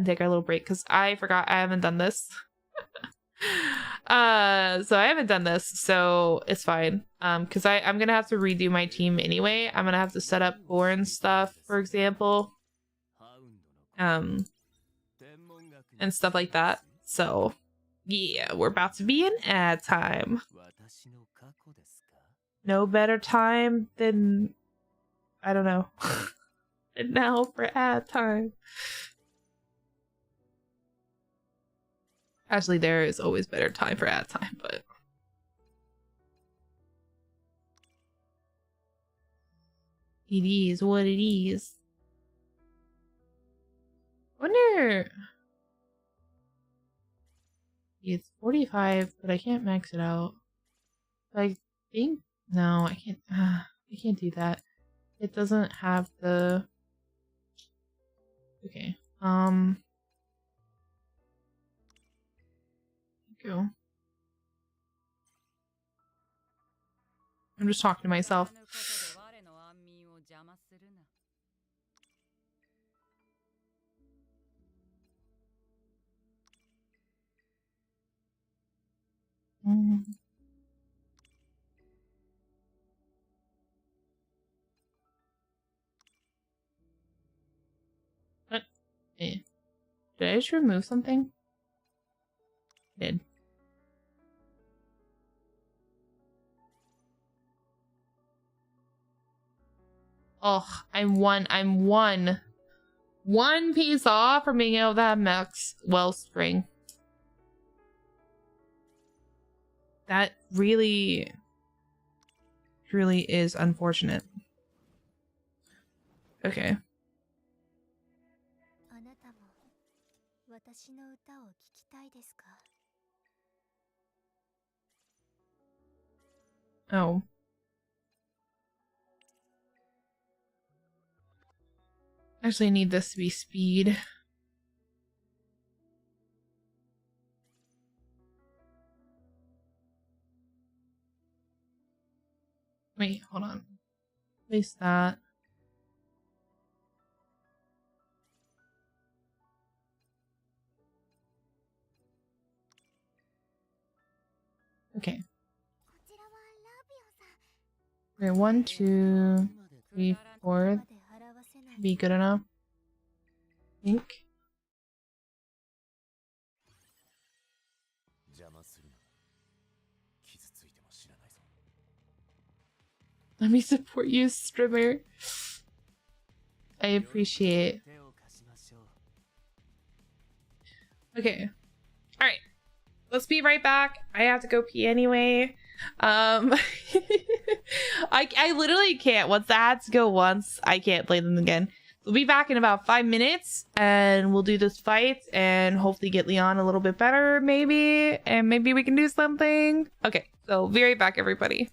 A: take our little break because I forgot I haven't done this. So I haven't done this, so it's fine. Because I'm gonna have to redo my team anyway. I'm gonna have to set up Bourne stuff, for example. And stuff like that. So yeah, we're about to be in ad time. No better time than, I don't know, than now for ad time. Actually, there is always better time for ad time, but it is what it is. Wonder. It's 45, but I can't max it out. I think no, I can't. I can't do that. It doesn't have the. Okay. Go. I'm just talking to myself. What? Did I just remove something? I did. Oh, I'm one piece off from being able to have max wellspring. That really is unfortunate. Okay. Oh. Actually, I need this to be speed. Wait, hold on. Place that. Okay. Okay, 1, 2, 3, 4. Be good enough. I think. Let me support you, streamer. I appreciate. Okay. Alright. Let's be right back. I have to go pee anyway. I literally can't. Once the ads go once, I can't play them again. We'll be back in about 5 minutes and we'll do this fight and hopefully get Leon a little bit better, maybe. And maybe we can do something. Okay, so be right back, everybody.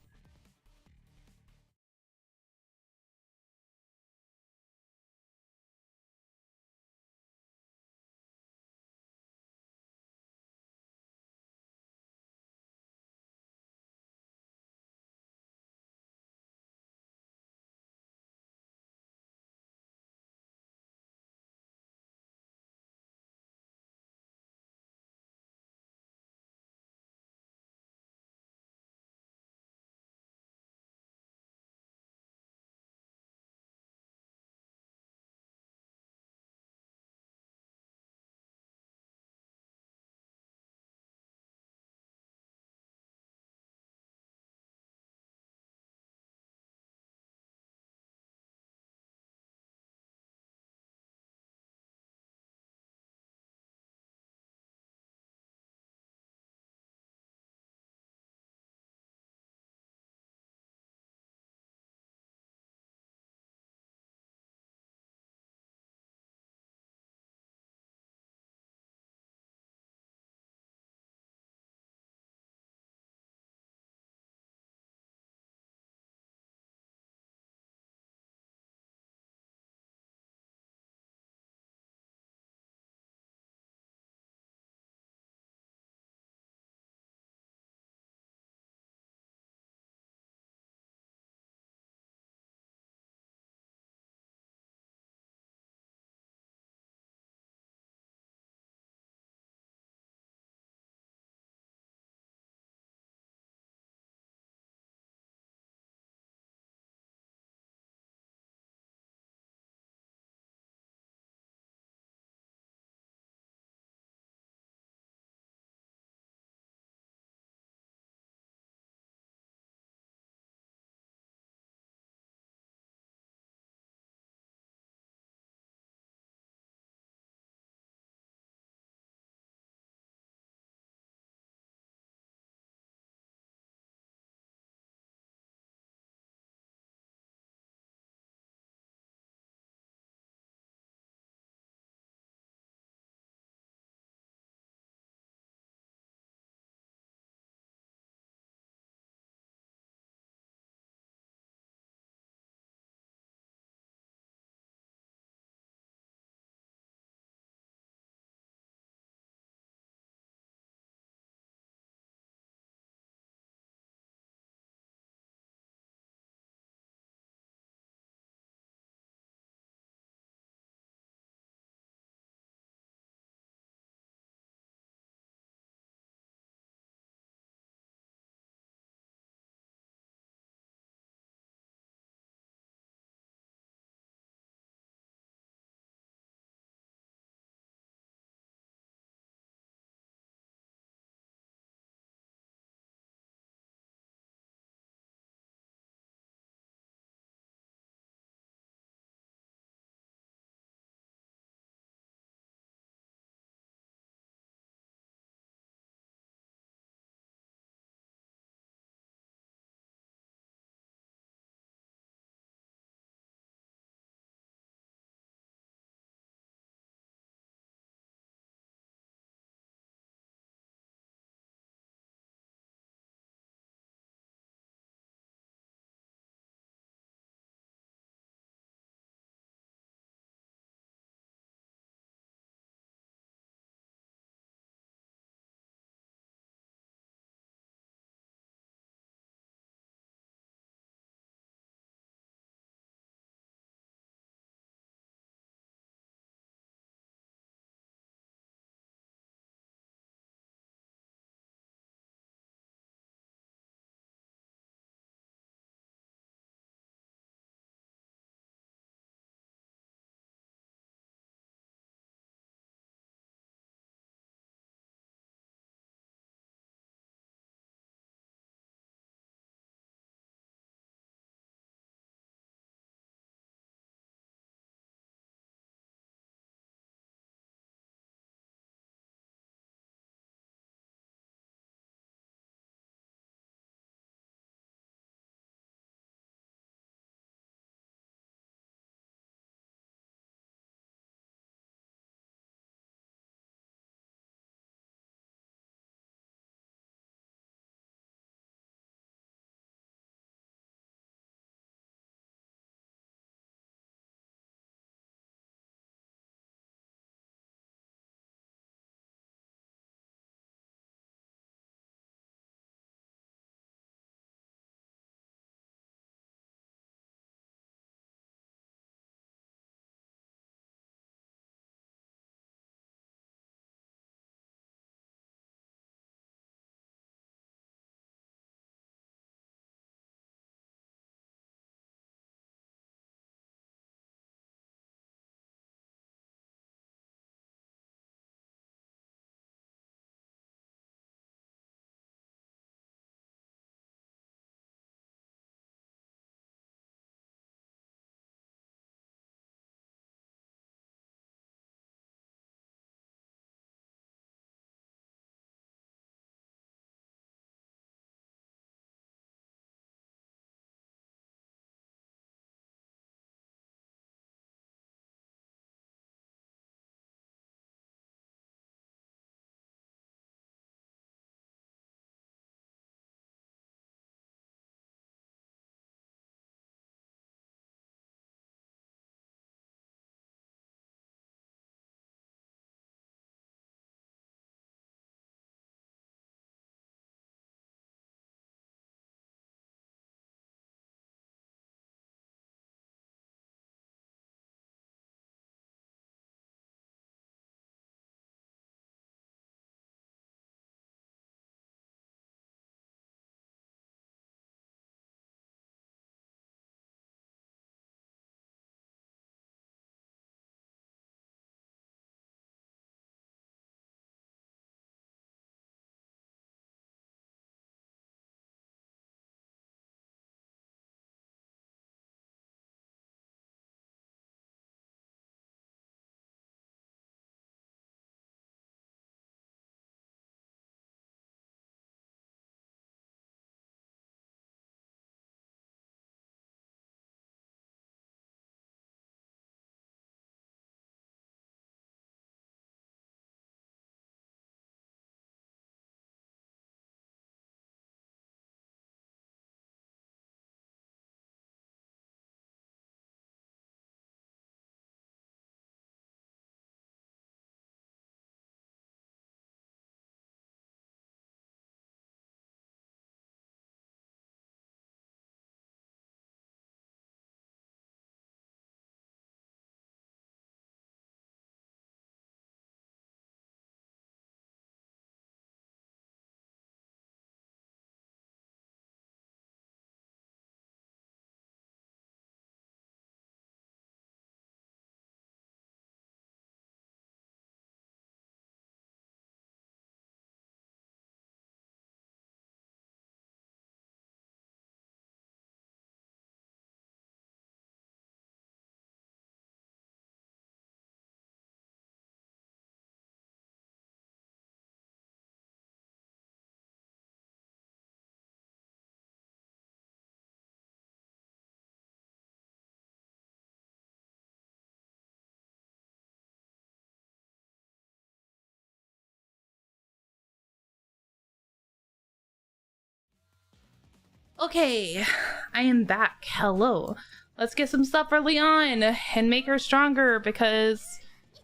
A: Okay, I am back. Hello. Let's get some stuff for Leon and make her stronger because,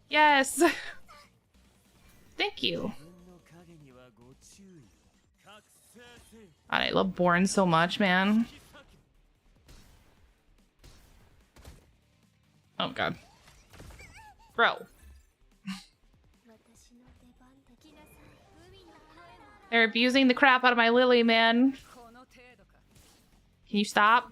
A: yes. Thank you. God, I love Born so much, man. Oh god. Bro. They're abusing the crap out of my Lily, man. Can you stop?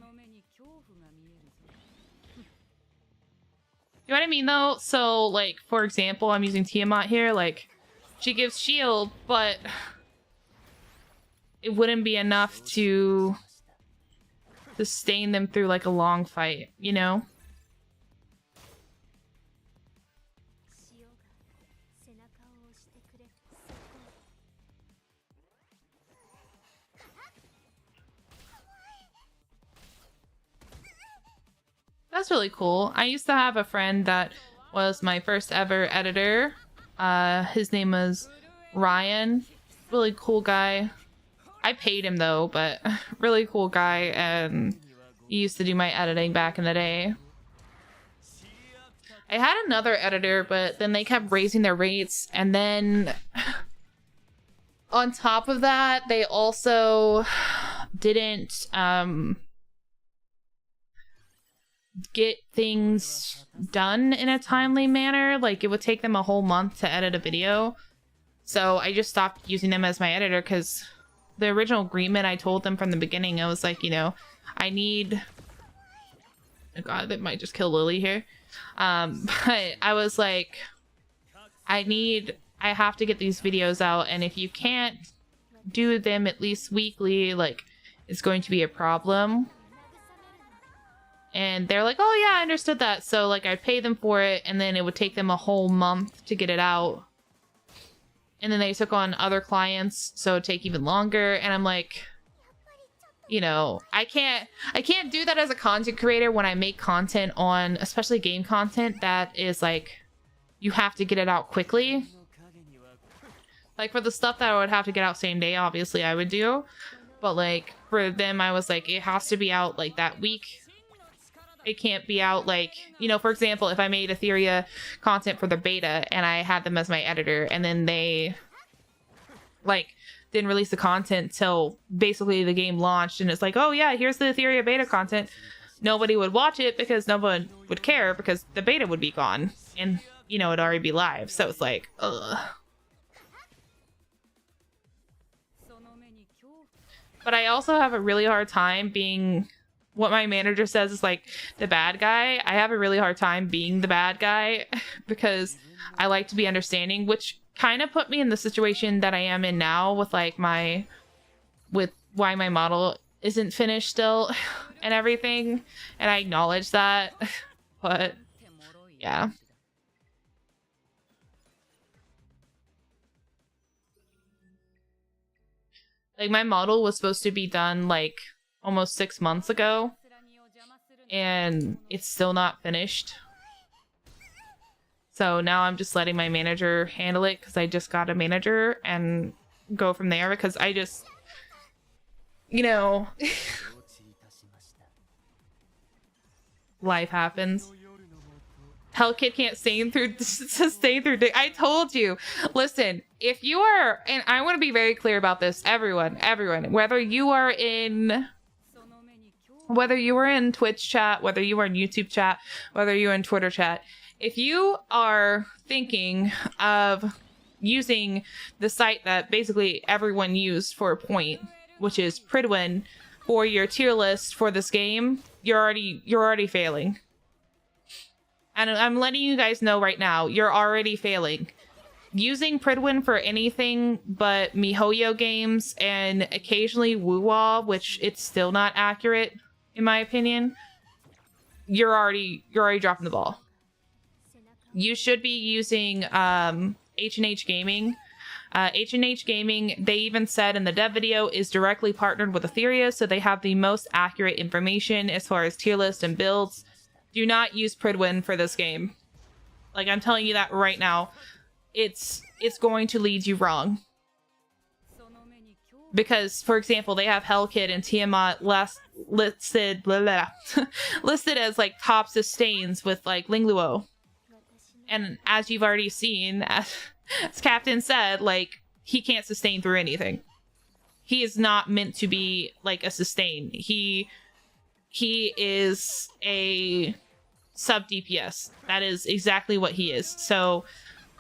A: You know what I mean, though? So, like, for example, I'm using Tiamat here. Like, she gives shield, but it wouldn't be enough to sustain them through, like, a long fight, you know? That's really cool. I used to have a friend that was my first ever editor. His name was Ryan. Really cool guy. I paid him though, but really cool guy, and he used to do my editing back in the day. I had another editor, but then they kept raising their rates, and then on top of that, they also didn't get things done in a timely manner. Like, it would take them a whole month to edit a video. So I just stopped using them as my editor because the original agreement, I told them from the beginning, I was like, you know, I need... Oh god, that might just kill Lily here. But I was like, I have to get these videos out, and if you can't do them at least weekly, like, it's going to be a problem. And they're like, oh yeah, I understood that. So, like, I'd pay them for it, and then it would take them a whole month to get it out. And then they took on other clients, so it'd take even longer. And I'm like, you know, I can't do that as a content creator when I make content on, especially game content, that is like, you have to get it out quickly. Like, for the stuff that I would have to get out same day, obviously I would do. But, like, for them, I was like, it has to be out, like, that week. It can't be out, like, you know, for example, if I made Etheria content for the beta and I had them as my editor, and then they, like, didn't release the content till basically the game launched, and it's like, oh yeah, here's the Etheria beta content. Nobody would watch it because no one would care because the beta would be gone. And, you know, it'd already be live. So it's like, ugh. But I also have a really hard time being... what my manager says is like the bad guy. I have a really hard time being the bad guy because I like to be understanding, which kind of put me in the situation that I am in now with like with why my model isn't finished still and everything. And I acknowledge that, but yeah. Like, my model was supposed to be done like almost 6 months ago, and it's still not finished. So now I'm just letting my manager handle it because I just got a manager, and go from there because I just, you know, life happens. Hellkid can't sustain through I told you. Listen, if you are, and I want to be very clear about this, everyone, whether you are in Twitch chat, whether you are in YouTube chat, whether you're in Twitter chat, if you are thinking of using the site that basically everyone used for a point, which is Pridwin, for your tier list for this game, you're already failing. And I'm letting you guys know right now, you're already failing. Using Pridwin for anything but MiHoYo games and occasionally Wuwa, which it's still not accurate, in my opinion, you're already dropping the ball. You should be using H&H Gaming. H&H Gaming, they even said in the dev video, is directly partnered with Etheria, so they have the most accurate information as far as tier list and builds. Do not use Pridwin for this game. Like, I'm telling you that right now. It's going to lead you wrong. Because, for example, they have Hellkid and Tiamat listed listed as like top sustains with like Lingluo. And as you've already seen, as Captain said, like, he can't sustain through anything. He is not meant to be like a sustain. He is a sub DPS. That is exactly what he is. So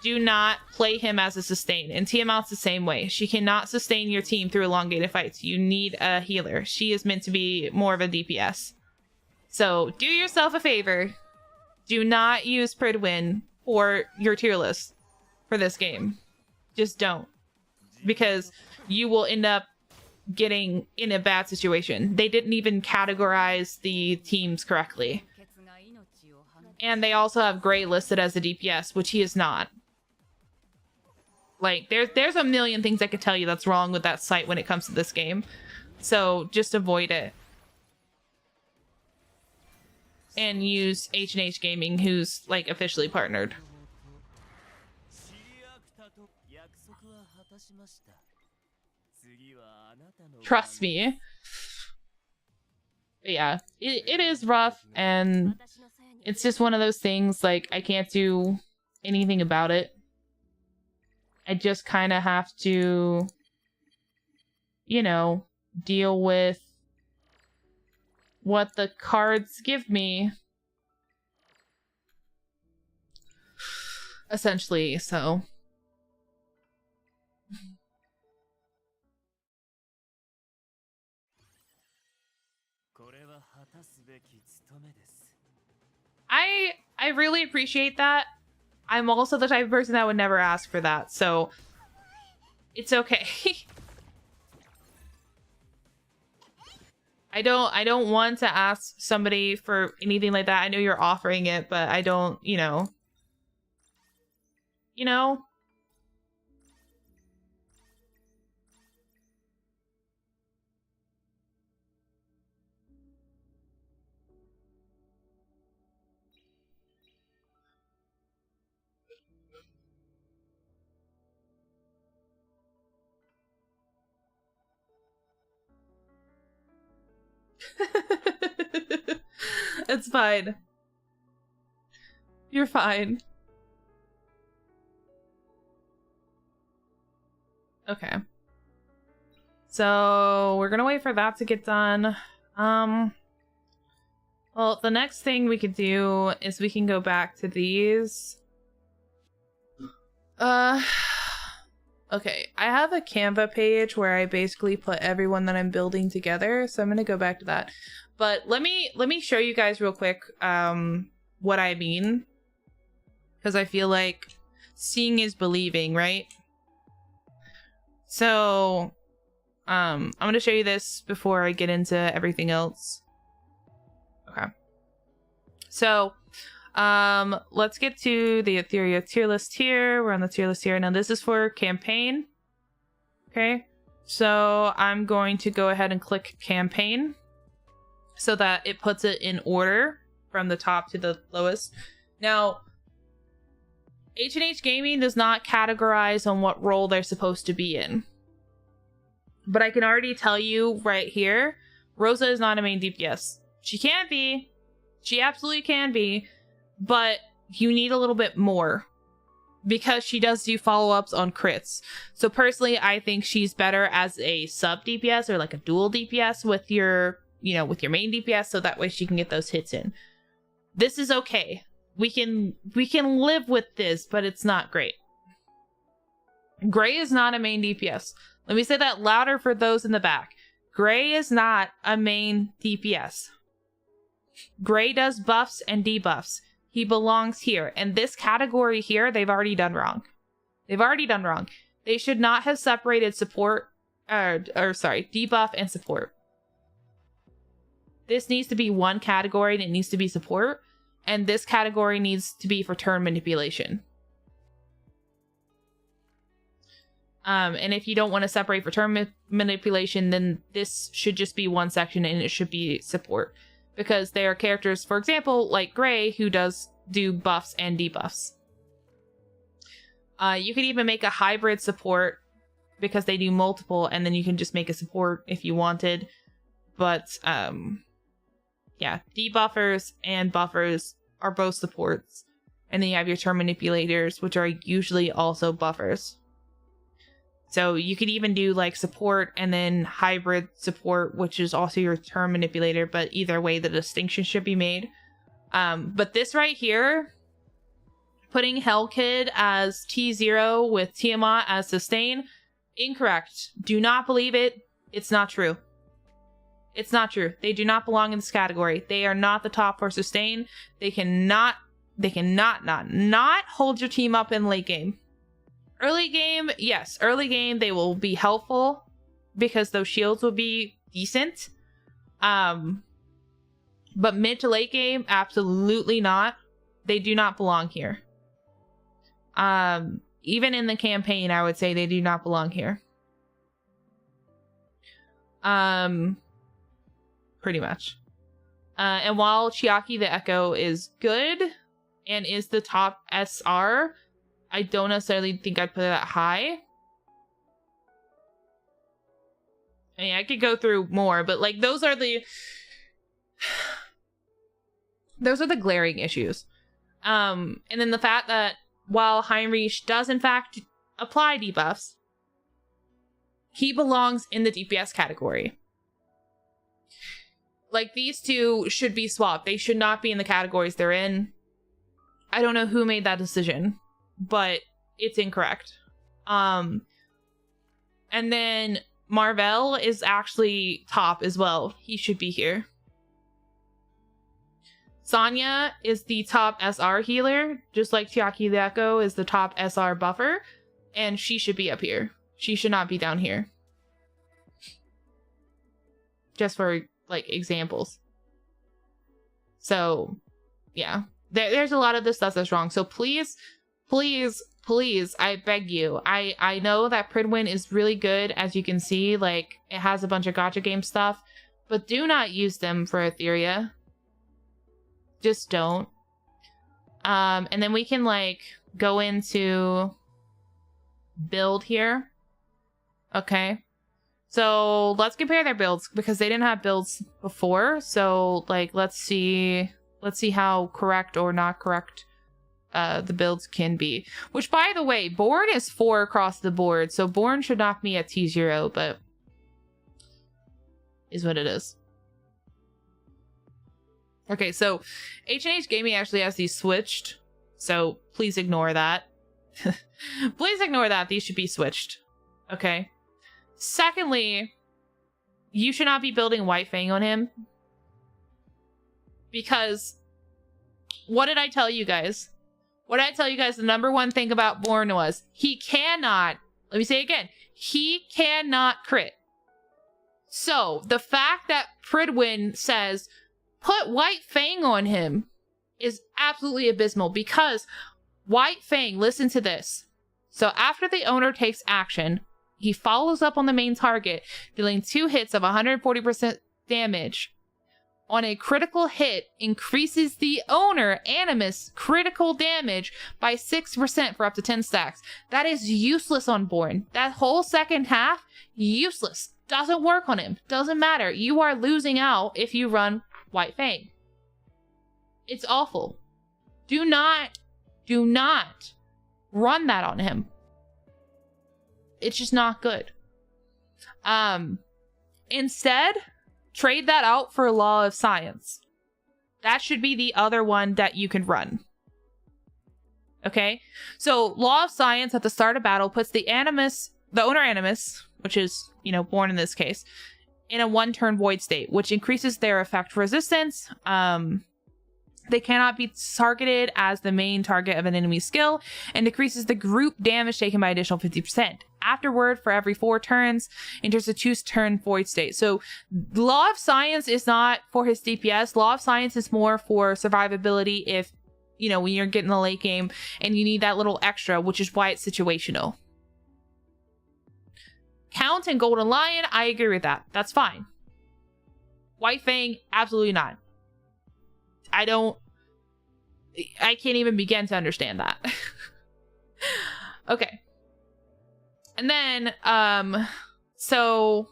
A: do not play him as a sustain. And Tiamat's the same way. She cannot sustain your team through elongated fights. You need a healer. She is meant to be more of a DPS. So do yourself a favor. Do not use Pridwin for your tier list for this game. Just don't. Because you will end up getting in a bad situation. They didn't even categorize the teams correctly. And they also have Gray listed as a DPS, which he is not. Like, there's a million things I could tell you that's wrong with that site when it comes to this game. So just avoid it. And use H&H Gaming, who's, like, officially partnered. Trust me. But yeah, it is rough, and it's just one of those things, like, I can't do anything about it. I just kind of have to, you know, deal with what the cards give me. Essentially, so. I really appreciate that. I'm also the type of person that would never ask for that, so it's okay. I don't want to ask somebody for anything like that. I know you're offering it, but I don't, you know. You know? It's fine. You're fine. Okay. So we're gonna wait for that to get done. Well, the next thing we could do is we can go back to these. Okay, I have a Canva page where I basically put everyone that I'm building together, so I'm gonna go back to that. But let me show you guys real quick what I mean, because I feel like seeing is believing, right? So I'm gonna show you this before I get into everything else. Okay. So let's get to the Etheria tier list here. We're on the tier list here. Now this is for campaign. Okay. So I'm going to go ahead and click campaign so that it puts it in order from the top to the lowest. Now, H&H Gaming does not categorize on what role they're supposed to be in. But I can already tell you right here, Rosa is not a main DPS. She can be. She absolutely can be. But you need a little bit more. Because she does do follow-ups on crits. So personally, I think she's better as a sub DPS or like a dual DPS with your, you know, with your main DPS, so that way she can get those hits in. This is okay. We can live with this, but it's not great. Gray is not a main DPS. Let me say that louder for those in the back. Gray is not a main DPS. Gray does buffs and debuffs. He belongs here. And this category here, they've already done wrong. They've already done wrong. They should not have separated support, debuff and support. This needs to be one category and it needs to be support. And this category needs to be for turn manipulation. And if you don't want to separate for turn manipulation, then this should just be one section and it should be support. Because there are characters, for example, like Gray, who does do buffs and debuffs. You could even make a hybrid support because they do multiple, and then you can just make a support if you wanted. But yeah, debuffers and buffers are both supports. And then you have your turn manipulators, which are usually also buffers. So you could even do like support and then hybrid support, which is also your turn manipulator. But either way, the distinction should be made. But this right here, putting Hellkid as T0 with Tiamat as sustain, incorrect. Do not believe it. It's not true. It's not true. They do not belong in this category. They are not the top for sustain. They cannot not hold your team up in late game. Early game, yes. Early game, they will be helpful because those shields will be decent. But mid to late game, absolutely not. They do not belong here. Even in the campaign, I would say they do not belong here. Pretty much. And while Chiaki the Echo is good and is the top SR, I don't necessarily think I'd put it that high. I mean, I could go through more, but like those are the glaring issues. And then the fact that while Heinrich does in fact apply debuffs, he belongs in the DPS category. Like, these two should be swapped. They should not be in the categories they're in. I don't know who made that decision, but it's incorrect. And then Marvel is actually top as well. He should be here. Sonya is the top SR healer, just like Chiaki the Echo is the top SR buffer, and she should be up here. She should not be down here. Just for, like, examples. So, yeah. There's a lot of this stuff that's wrong. So please, I beg you. I know that Pridwin is really good, as you can see. Like, it has a bunch of gacha game stuff. But do not use them for Etheria. Just don't. And then we can, like, go into build here. Okay. So let's compare their builds, because they didn't have builds before. So, like, let's see how correct or not correct the builds can be. Which, by the way, Born is 4 across the board, so Born should not be at T0, but is what it is. Okay, so H&H Gaming actually has these switched, so please ignore that. Please ignore that. These should be switched. Okay. Secondly, you should not be building White Fang on him. Because what did I tell you guys? What did I tell you guys? The number one thing about Born was he cannot, let me say it again, he cannot crit. So the fact that Pridwin says put White Fang on him is absolutely abysmal, because White Fang, listen to this. So after the owner takes action, he follows up on the main target, dealing 2 hits of 140% damage. On a critical hit, increases the owner Animus critical damage by 6% for up to 10 stacks. That is useless on Born. That whole second half, useless. Doesn't work on him. Doesn't matter. You are losing out if you run White Fang. It's awful. Do not run that on him. It's just not good. Instead, trade that out for Law of Science. That should be the other one that you can run. Okay? So, Law of Science at the start of battle puts the owner Animus, which is, Born in this case, in a 1-turn void state, which increases their effect resistance. They cannot be targeted as the main target of an enemy skill, and decreases the group damage taken by additional 50%. Afterward, for every 4 turns, enters a 2-turn void state. So, Law of Science is not for his DPS. Law of Science is more for survivability if, when you're getting the late game and you need that little extra, which is why it's situational. Count and Golden Lion, I agree with that. That's fine. White Fang, absolutely not. I can't even begin to understand that. Okay. And then, so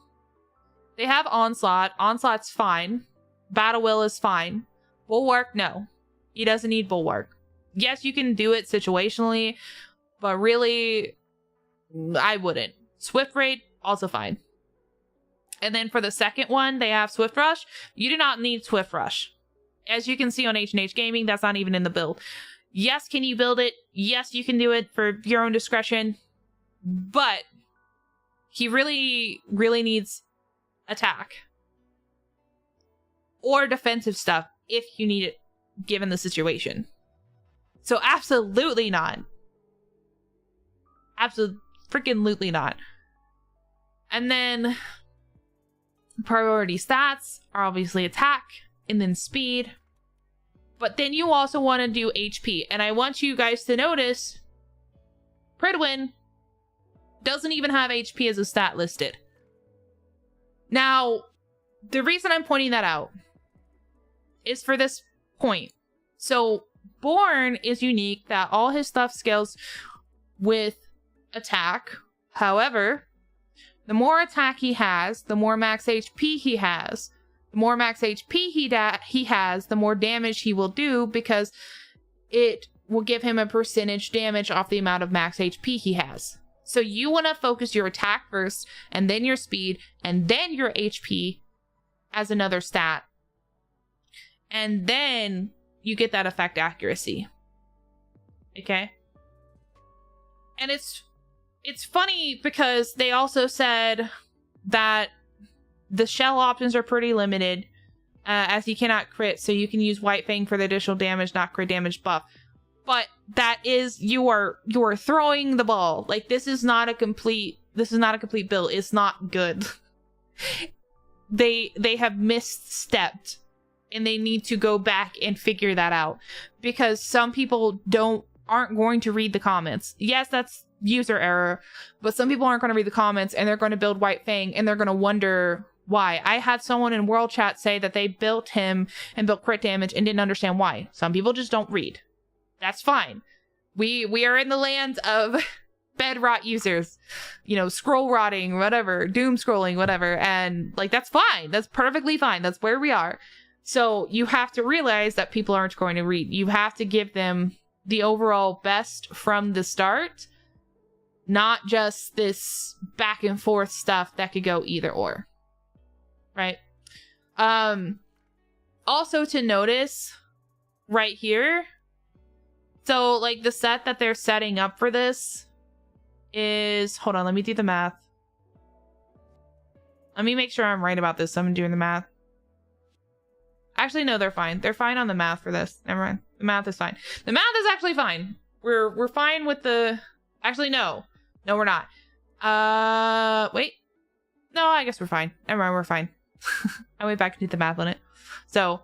A: they have Onslaught. Onslaught's fine. Battle Will is fine. Bulwark, no. He doesn't need Bulwark. Yes, you can do it situationally, but really, I wouldn't. Swift Raid, also fine. And then for the second one, they have Swift Rush. You do not need Swift Rush. As you can see on H&H Gaming, that's not even in the build. Yes, can you build it? Yes, you can do it for your own discretion. But he really, really needs attack. Or defensive stuff, if you need it, given the situation. So absolutely not. Absolutely not. And then priority stats are obviously attack and then speed. But then you also want to do HP. And I want you guys to notice Pridwin doesn't even have HP as a stat listed. Now, the reason I'm pointing that out is for this point. So Born is unique that all his stuff scales with attack. However, the more attack he has, the more max HP he has. The more max HP he has, the more damage he will do, because it will give him a percentage damage off the amount of max HP he has. So you want to focus your attack first, and then your speed, and then your HP as another stat. And then you get that effect accuracy. Okay? And it's funny because they also said that the shell options are pretty limited, as you cannot crit, so you can use White Fang for the additional damage, not crit damage buff. But that is, you are throwing the ball. Like, this is not a complete build. It's not good. They have misstepped, and they need to go back and figure that out, because some people aren't going to read the comments. Yes, that's user error, but some people aren't going to read the comments, and they're going to build White Fang, and they're going to wonder why. I had someone in World Chat say that they built him and built crit damage and didn't understand why. Some people just don't read. That's fine. We are in the land of bed rot users, you know, scroll rotting, whatever, doom scrolling, whatever, and like, that's fine. That's perfectly fine. That's where we are. So you have to realize that people aren't going to read. You have to give them the overall best from the start, not just this back and forth stuff that could go either or. Right? Also to notice right here, so like the set that they're setting up for this is, hold on, let me do the math. Let me make sure I'm right about this. I'm doing the math. Actually, no, they're fine. They're fine on the math for this. Never mind. The math is fine. The math is actually fine. We're fine with the... Actually, no. No, we're not. Wait. No, I guess we're fine. Never mind, we're fine. I went back and did the math on it. So,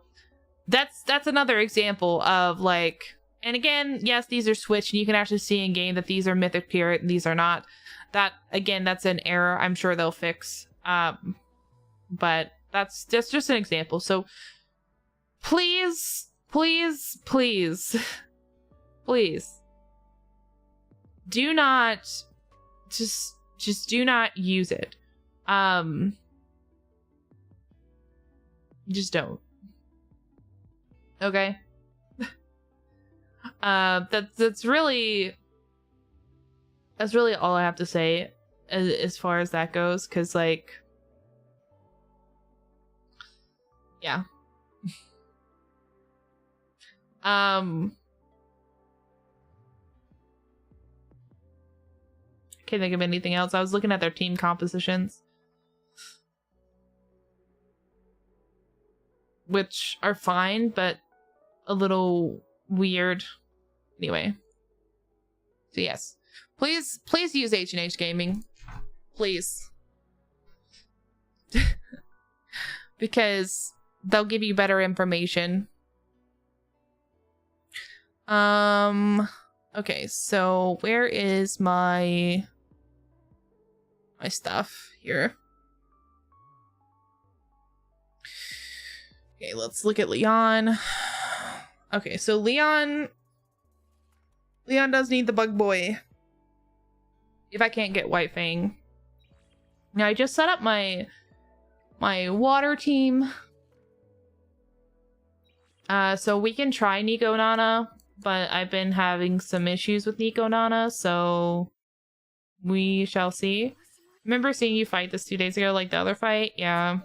A: that's another example of, like... And again, yes, these are switched, and you can actually see in game that these are Mythic Pirate and these are not. That, again, that's an error I'm sure they'll fix. But that's just an example. So, please, please, please, please, do not, just do not use it. Just don't. Okay? That's really all I have to say as far as that goes, because, like, yeah. Can't think of anything else. I was looking at their team compositions, which are fine, but a little weird. Anyway. So yes. Please use H&H Gaming. Please. Because they'll give you better information. Okay, so where is my stuff here? Okay, let's look at Leon. Okay, so Leon does need the Bug Boy. if I can't get White Fang. Now I just set up my water team. So we can try Nico Nana, but I've been having some issues with Nico Nana, so we shall see. Remember seeing you fight this 2 days ago, like the other fight? Yeah.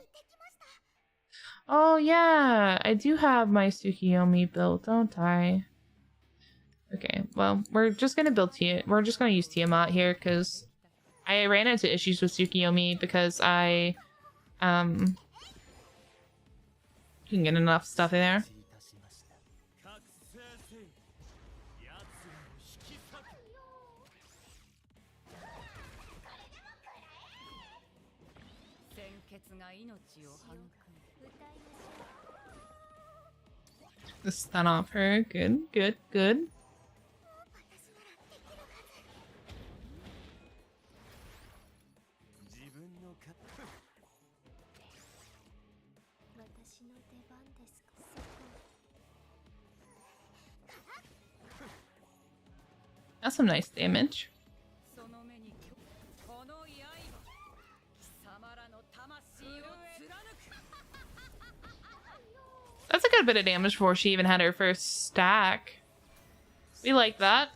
A: Oh yeah, I do have my Tsukiyomi built, don't I? Okay, well, we're just gonna we're just gonna use Tiamat here, because I ran into issues with Tsukiyomi because I can get enough stuff in there. The stun off her. Good, good, good. That's some nice damage. That's a good bit of damage before she even had her first stack. We like that.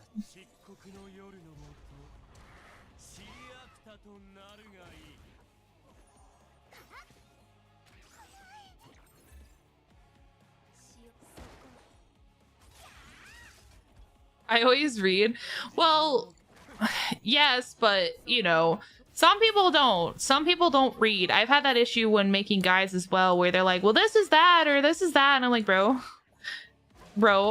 A: I always read. Well, yes, but, you know, some people don't. Some people don't read. I've had that issue when making guides as well, where they're like, well, this is that, or this is that. And I'm like, bro,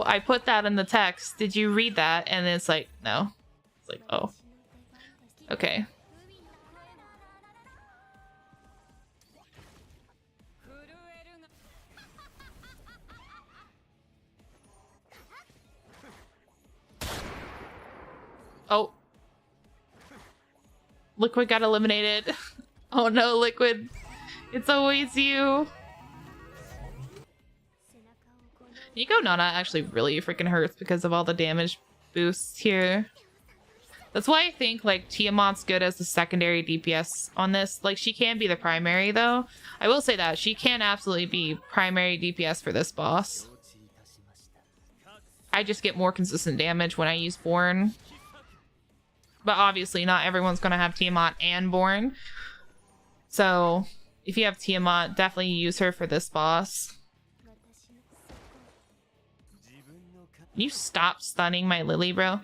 A: I put that in the text. Did you read that? And it's like, no. It's like, oh. Okay. Oh. Liquid got eliminated. Oh no, Liquid. It's always you. Nico Nana actually really freaking hurts because of all the damage boosts here. That's why I think, like, Tiamat's good as the secondary DPS on this. Like, she can be the primary, though. I will say that. She can absolutely be primary DPS for this boss. I just get more consistent damage when I use Born. But obviously, not everyone's going to have Tiamat and Born. So, if you have Tiamat, definitely use her for this boss. Can you stop stunning my Lily, bro?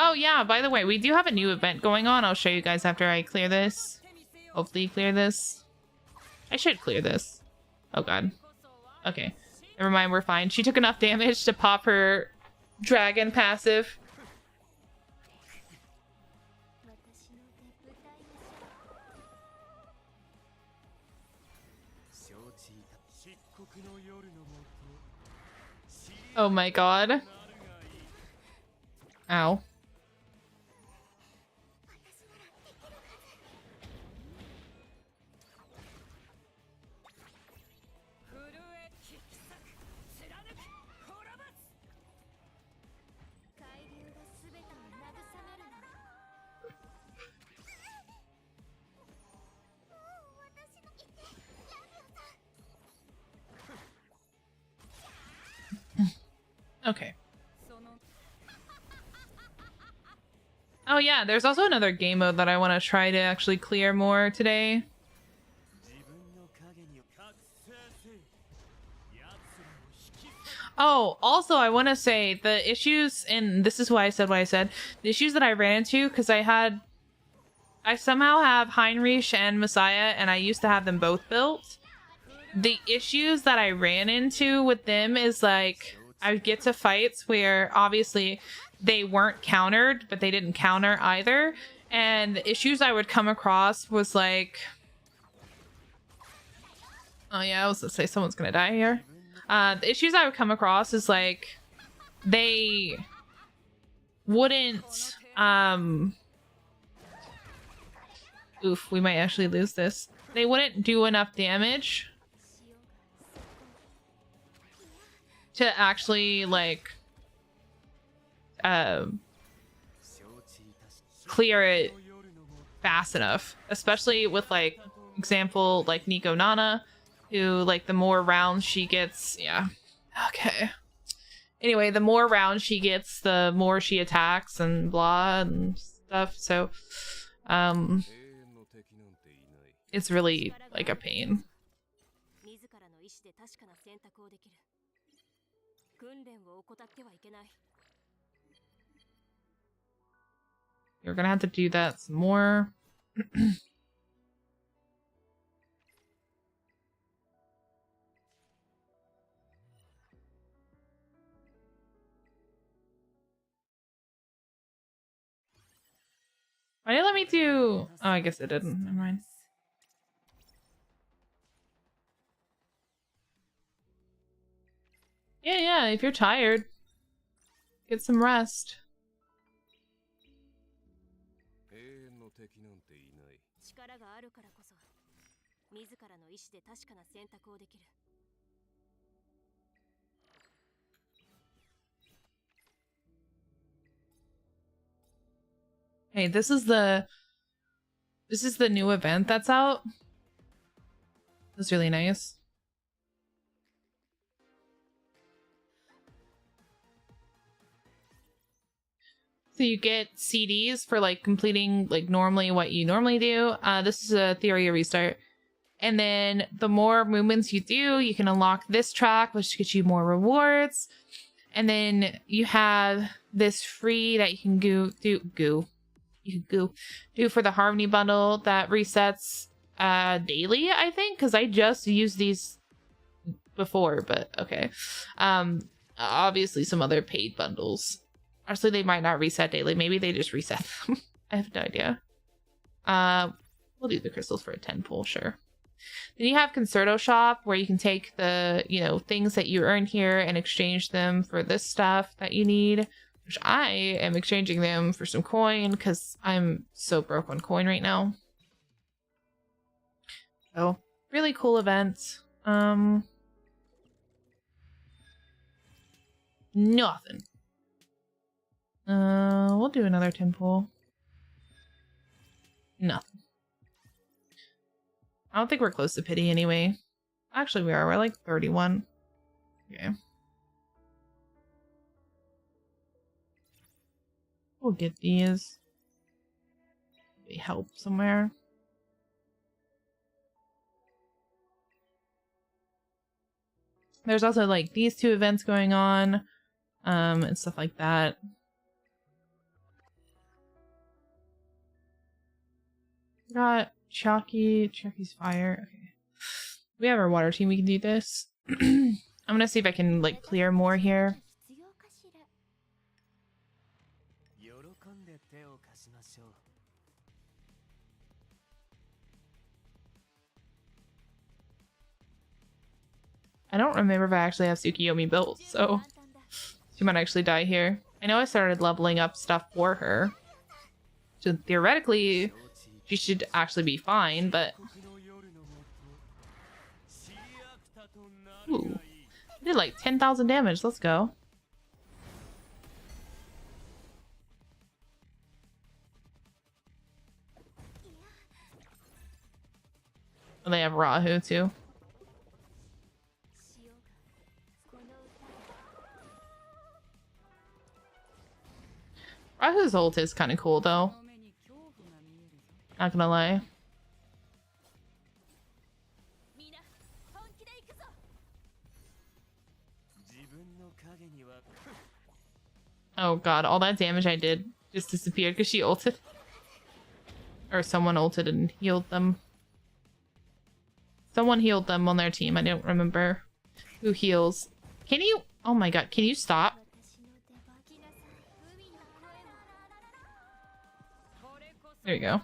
A: Oh yeah, by the way, we do have a new event going on. I'll show you guys after I clear this. Hopefully clear this. I should clear this. Oh god. Okay. Never mind, we're fine. She took enough damage to pop her dragon passive. Oh my god. Ow. Okay. Oh yeah, there's also another game mode that I want to try to actually clear more today. Oh, also I want to say the issues, and this is why I said what I said, the issues that I ran into, because I somehow have Heinrich and Messiah, and I used to have them both built. The issues that I ran into with them is like, I would get to fights where obviously they weren't countered, but they didn't counter either. And the issues I would come across was like... Oh yeah, I was gonna say someone's gonna die here. The issues I would come across is like, they wouldn't oof, we might actually lose this. They wouldn't do enough damage to actually like clear it fast enough, especially with like example like Nico Nana, who like the more rounds she gets, yeah, okay, anyway, the more rounds she gets, the more she attacks and blah and stuff, so it's really like a pain. You're gonna have to do that some more. Why did it let me do... Oh, I guess it didn't. Never mind. Yeah, if you're tired, get some rest. Hey, this is the new event that's out. That's really nice. So you get CDs for like completing like normally what you normally do. This is a Theory restart. And then the more movements you do, you can unlock this track, which gets you more rewards. And then you have this free that you can do for the Harmony bundle that resets daily, I think, because I just used these before, but okay. Obviously some other paid bundles. Actually, they might not reset daily. Maybe they just reset them. I have no idea. We'll do the crystals for a 10 pull, sure. Then you have Concerto Shop, where you can take the, you know, things that you earn here and exchange them for this stuff that you need, which I am exchanging them for some coin because I'm so broke on coin right now. So, really cool event. Nothing. We'll do another 10 pull. Nothing. I don't think we're close to pity anyway. Actually, we are. We're like 31. Okay. We'll get these. Maybe help somewhere. There's also like these two events going on, and stuff like that. Got Chucky's fire. Okay. We have our water team, we can do this. I'm gonna see if I can like clear more here. I don't remember if I actually have Tsukiyomi built, so she might actually die here. I know I started leveling up stuff for her, so theoretically she should actually be fine, but... Ooh. I did like 10,000 damage, let's go. And they have Rahu too. Rahu's ult is kind of cool though. Not gonna lie. Oh god, all that damage I did just disappeared because she ulted. Or someone ulted and healed them. Someone healed them on their team. I don't remember who heals. Can you... Oh my god, can you stop? There you go.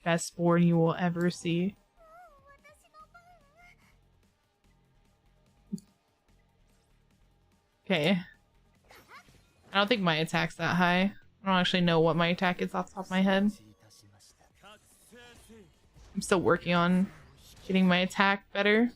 A: Best spawn you will ever see. Okay. I don't think my attack's that high. I don't actually know what my attack is off the top of my head. I'm still working on getting my attack better.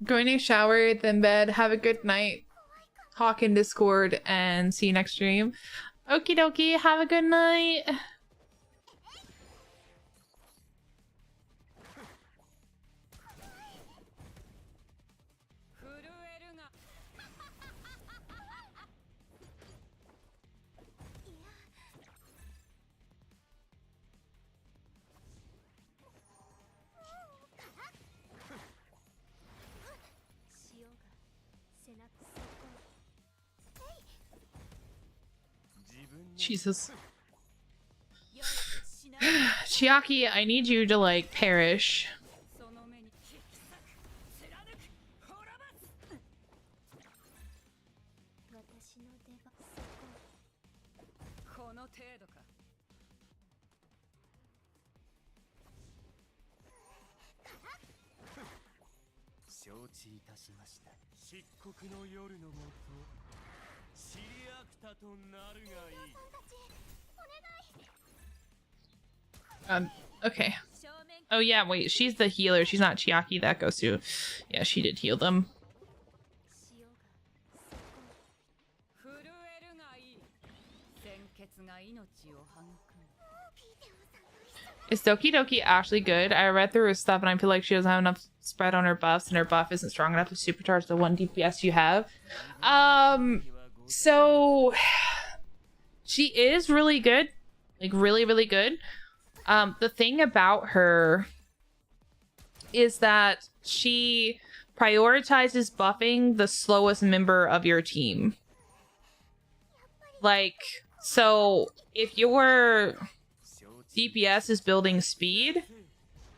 A: Going to shower, then bed. Have a good night. Talk in Discord and see you next stream. Okie dokie. Have a good night. Jesus. Chiaki, I need you to like perish. Okay. Oh yeah, wait, she's the healer. She's not Chiaki. That goes to... Yeah, she did heal them. Is Doki Doki actually good? I read through her stuff and I feel like she doesn't have enough spread on her buffs and her buff isn't strong enough to supercharge the 1 DPS you have. So... She is really good. Like, really, really good. The thing about her is that she prioritizes buffing the slowest member of your team. Like, so if your DPS is building speed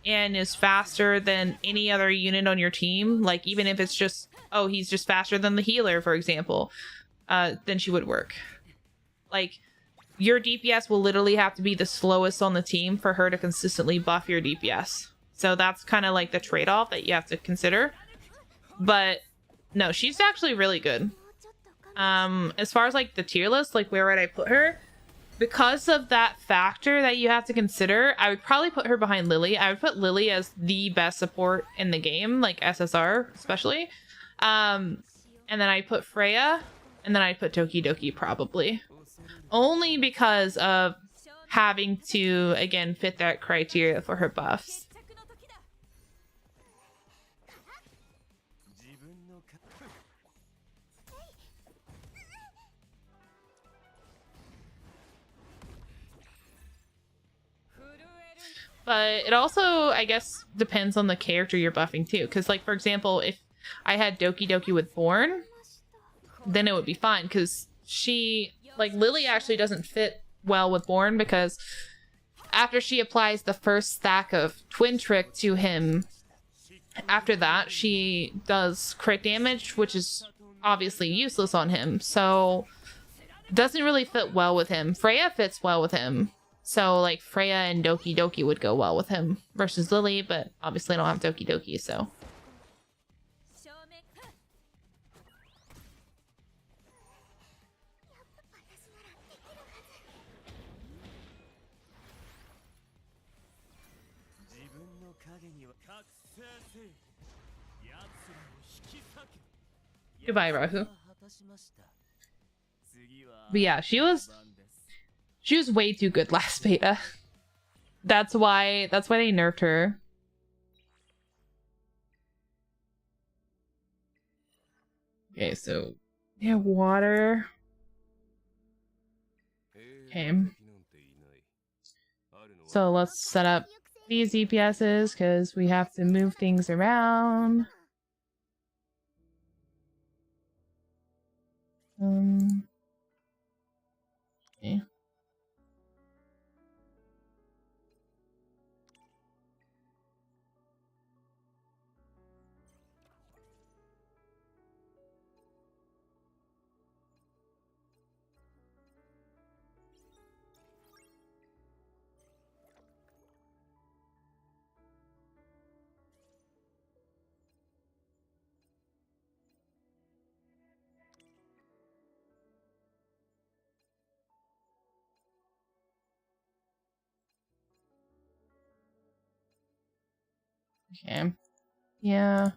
A: and is faster than any other unit on your team, like even if it's just, oh, he's just faster than the healer, for example, then she would work. Like, your DPS will literally have to be the slowest on the team for her to consistently buff your DPS. So that's kind of like the trade-off that you have to consider. But no, she's actually really good. As far as like the tier list, like where would I put her? Because of that factor that you have to consider, I would probably put her behind Lily. I would put Lily as the best support in the game, like SSR especially. And then I'd put Freya, and then I'd put Toki Doki probably. Only because of having to, again, fit that criteria for her buffs. But it also, I guess, depends on the character you're buffing too. Because, like, for example, if I had Doki Doki with Born, then it would be fine. Because she, like, Lily actually doesn't fit well with Born because after she applies the first stack of Twin Trick to him, after that, she does crit damage, which is obviously useless on him. So, doesn't really fit well with him. Freya fits well with him. So, like, Freya and Doki Doki would go well with him versus Lily, but obviously I don't have Doki Doki, so. Goodbye, Rahu. But yeah, she was way too good last beta. That's why they nerfed her. Okay, so yeah, water. Okay. So let's set up these DPSs because we have to move things around. Okay. Okay. Yeah.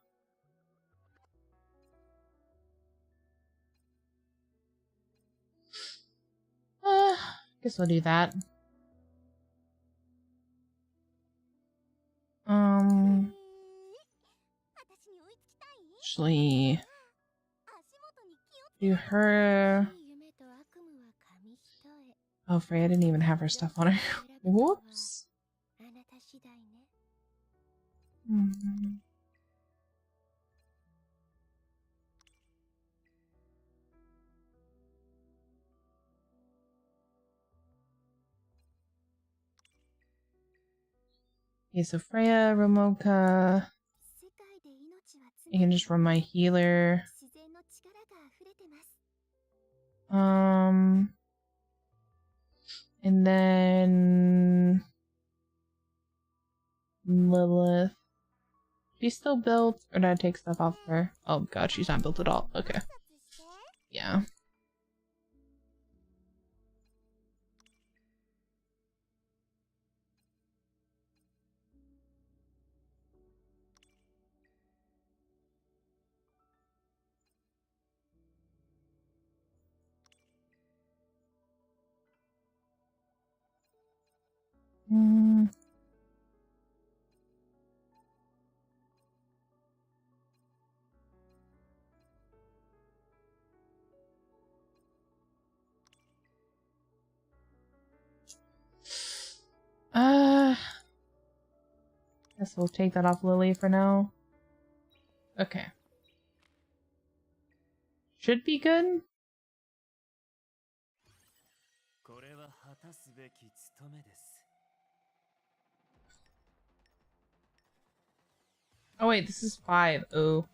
A: Guess we'll do that. Actually, do her. Oh, Freya didn't even have her stuff on her. Whoops. Okay, so Freya, Romoka. I can just run my healer. And then Lilith. She's still built, or did I take stuff off her? Oh god, she's not built at all. Okay. Yeah. Guess we'll take that off Lily for now. Okay. Should be good. Oh wait, this is 5. Oh.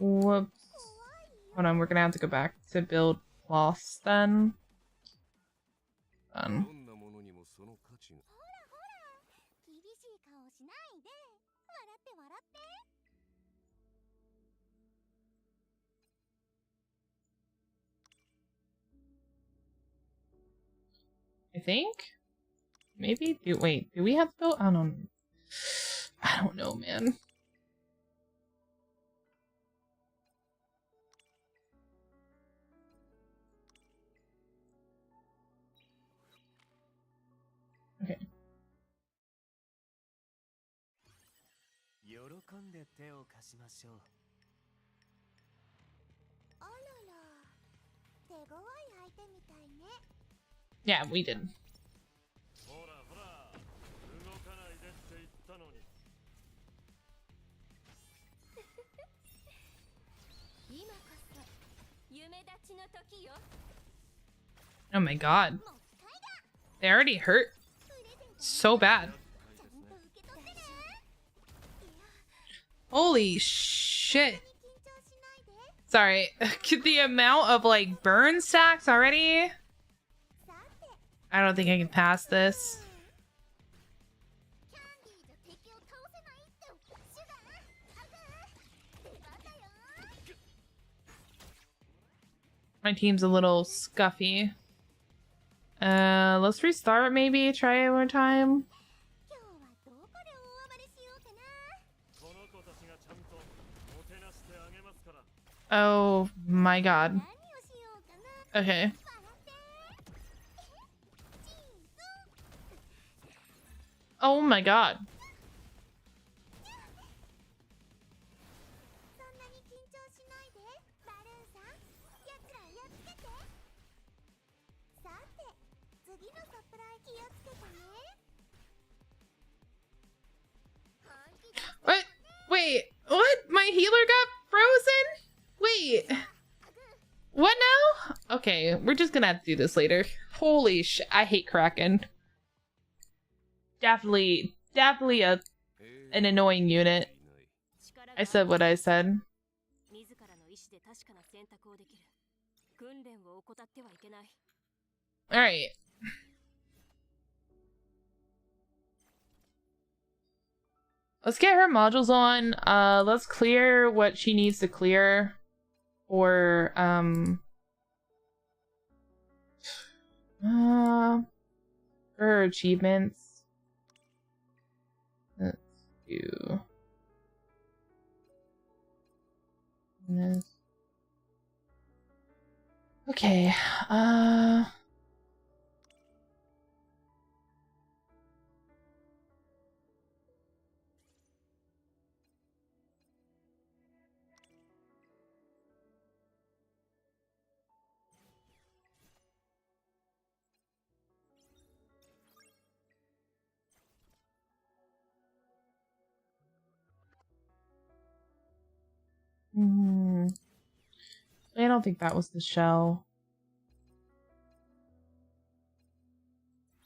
A: Whoops. Hold on, we're gonna have to go back to build Floss then. Done. I think? Maybe? Wait, do we have to build? I don't know, man. Okay. Yeah, we did. Oh my god. They already hurt so bad. Holy shit. Sorry. The amount of like burn stacks already. I don't think I can pass this. My team's a little scuffy. Let's restart maybe. Try it one more time. Oh my god. Okay. Oh my god. What? Wait, what? My healer got frozen? Wait. What now? Okay, we're just gonna have to do this later. Holy sh! I hate Kraken. Definitely an annoying unit. I said what I said. Alright. Let's get her modules on. Let's clear what she needs to clear. Or, her achievements. Let's do this. Okay, I don't think that was the shell.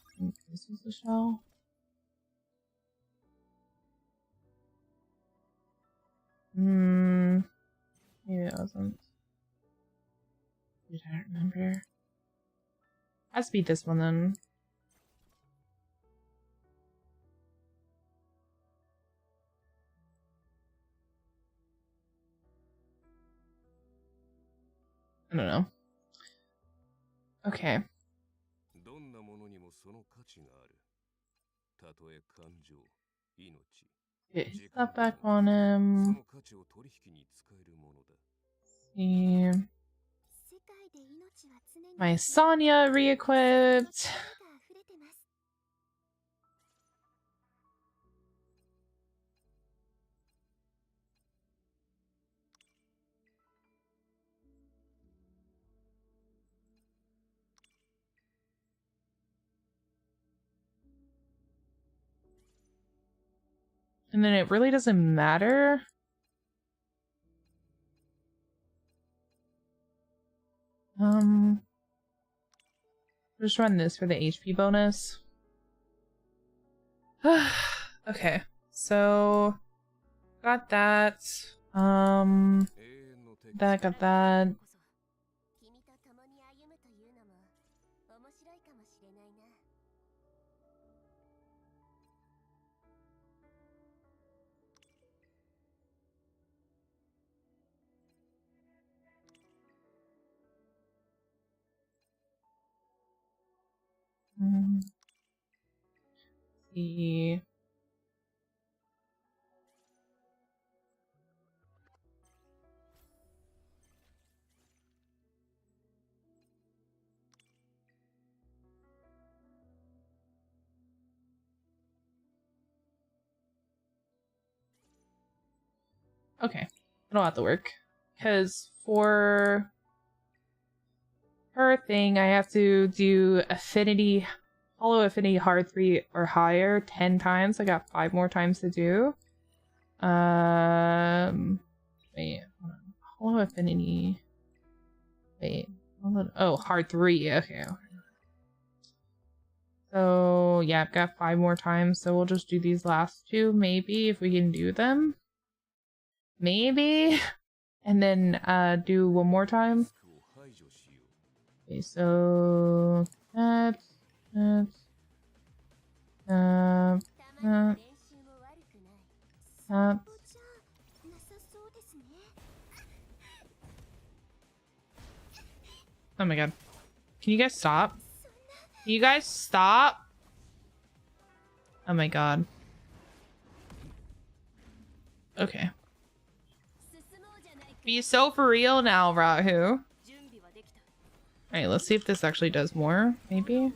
A: I think this was the shell. Maybe it wasn't. I don't remember. Let's beat this one then. I don't know. Okay. Get his stuff back on him. See. My Sonya re-equipped. And then it really doesn't matter. Just run this for the HP bonus. Okay, so got that. Got that. See. Okay, it'll have to work. Because for her thing, I have to do affinity, hollow affinity hard 3 or higher 10 times. I got 5 more times to do. Wait, hold on. Hollow affinity. Wait, oh, hard 3. Okay. So yeah, I've got 5 more times. So we'll just do these last 2, maybe, if we can do them. Maybe. And then do 1 more time. Okay, so that's oh my god. Can you guys stop? Can you guys stop? Oh my god. Okay. Be so for real now, Rahu. Alright, let's see if this actually does more, maybe?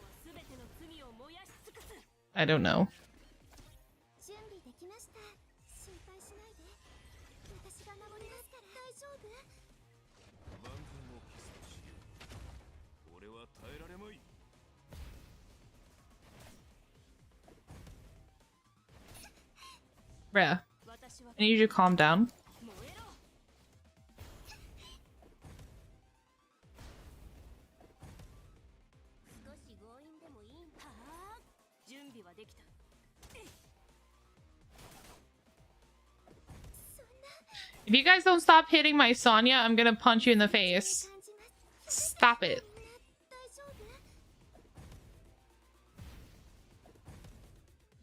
A: I don't know. Bruh. I need you to calm down. If you guys don't stop hitting my Sonya, I'm gonna punch you in the face. Stop it.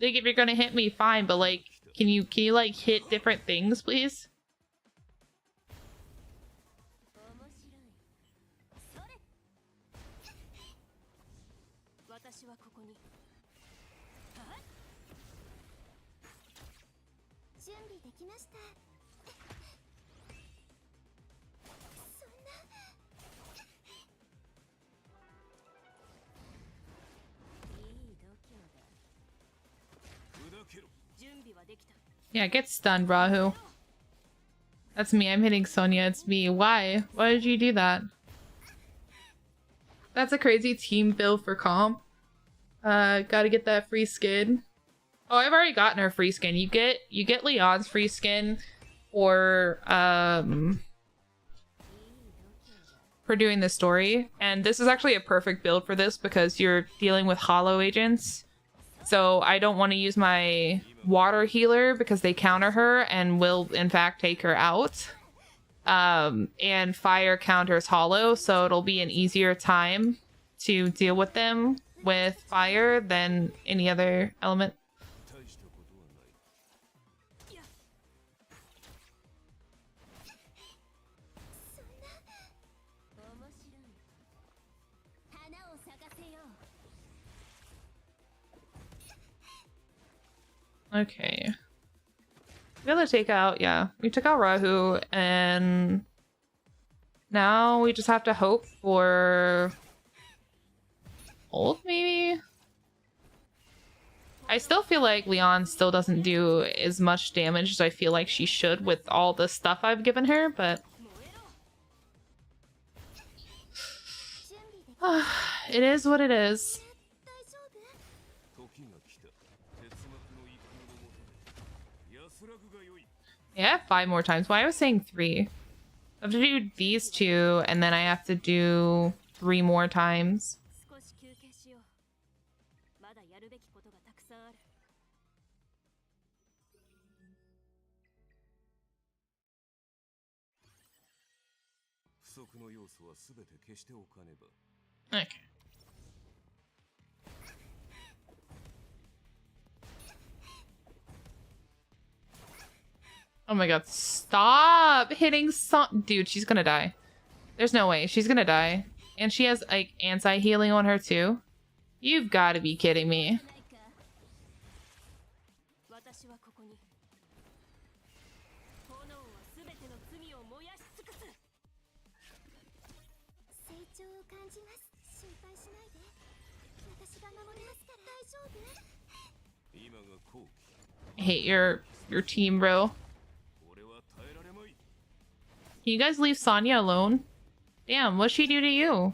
A: Like, if you're gonna hit me, fine, but like, can you like hit different things, please? Yeah, get stunned, Rahu. That's me. I'm hitting Sonya. It's me. Why? Why did you do that? That's a crazy team build for comp. Gotta get that free skin. Oh, I've already gotten her free skin. You get Leon's free skin for doing the story. And this is actually a perfect build for this because you're dealing with hollow agents. So I don't want to use my water healer because they counter her and will in fact take her out. And fire counters hollow, so it'll be an easier time to deal with them with fire than any other element. Okay. We gotta take out, yeah. We took out Rahu, and now we just have to hope for ult, maybe? I still feel like Leon still doesn't do as much damage as I feel like she should with all the stuff I've given her, but it is what it is. Yeah, 5 more times. Why I was saying 3. I have to do these 2, and then I have to do 3 more times. Okay. Oh my god, stop hitting dude, she's gonna die. There's no way. She's gonna die. And she has, like, anti-healing on her, too. You've got to be kidding me. I hate your team, bro. Can you guys leave Sonya alone? Damn, what'd she do to you?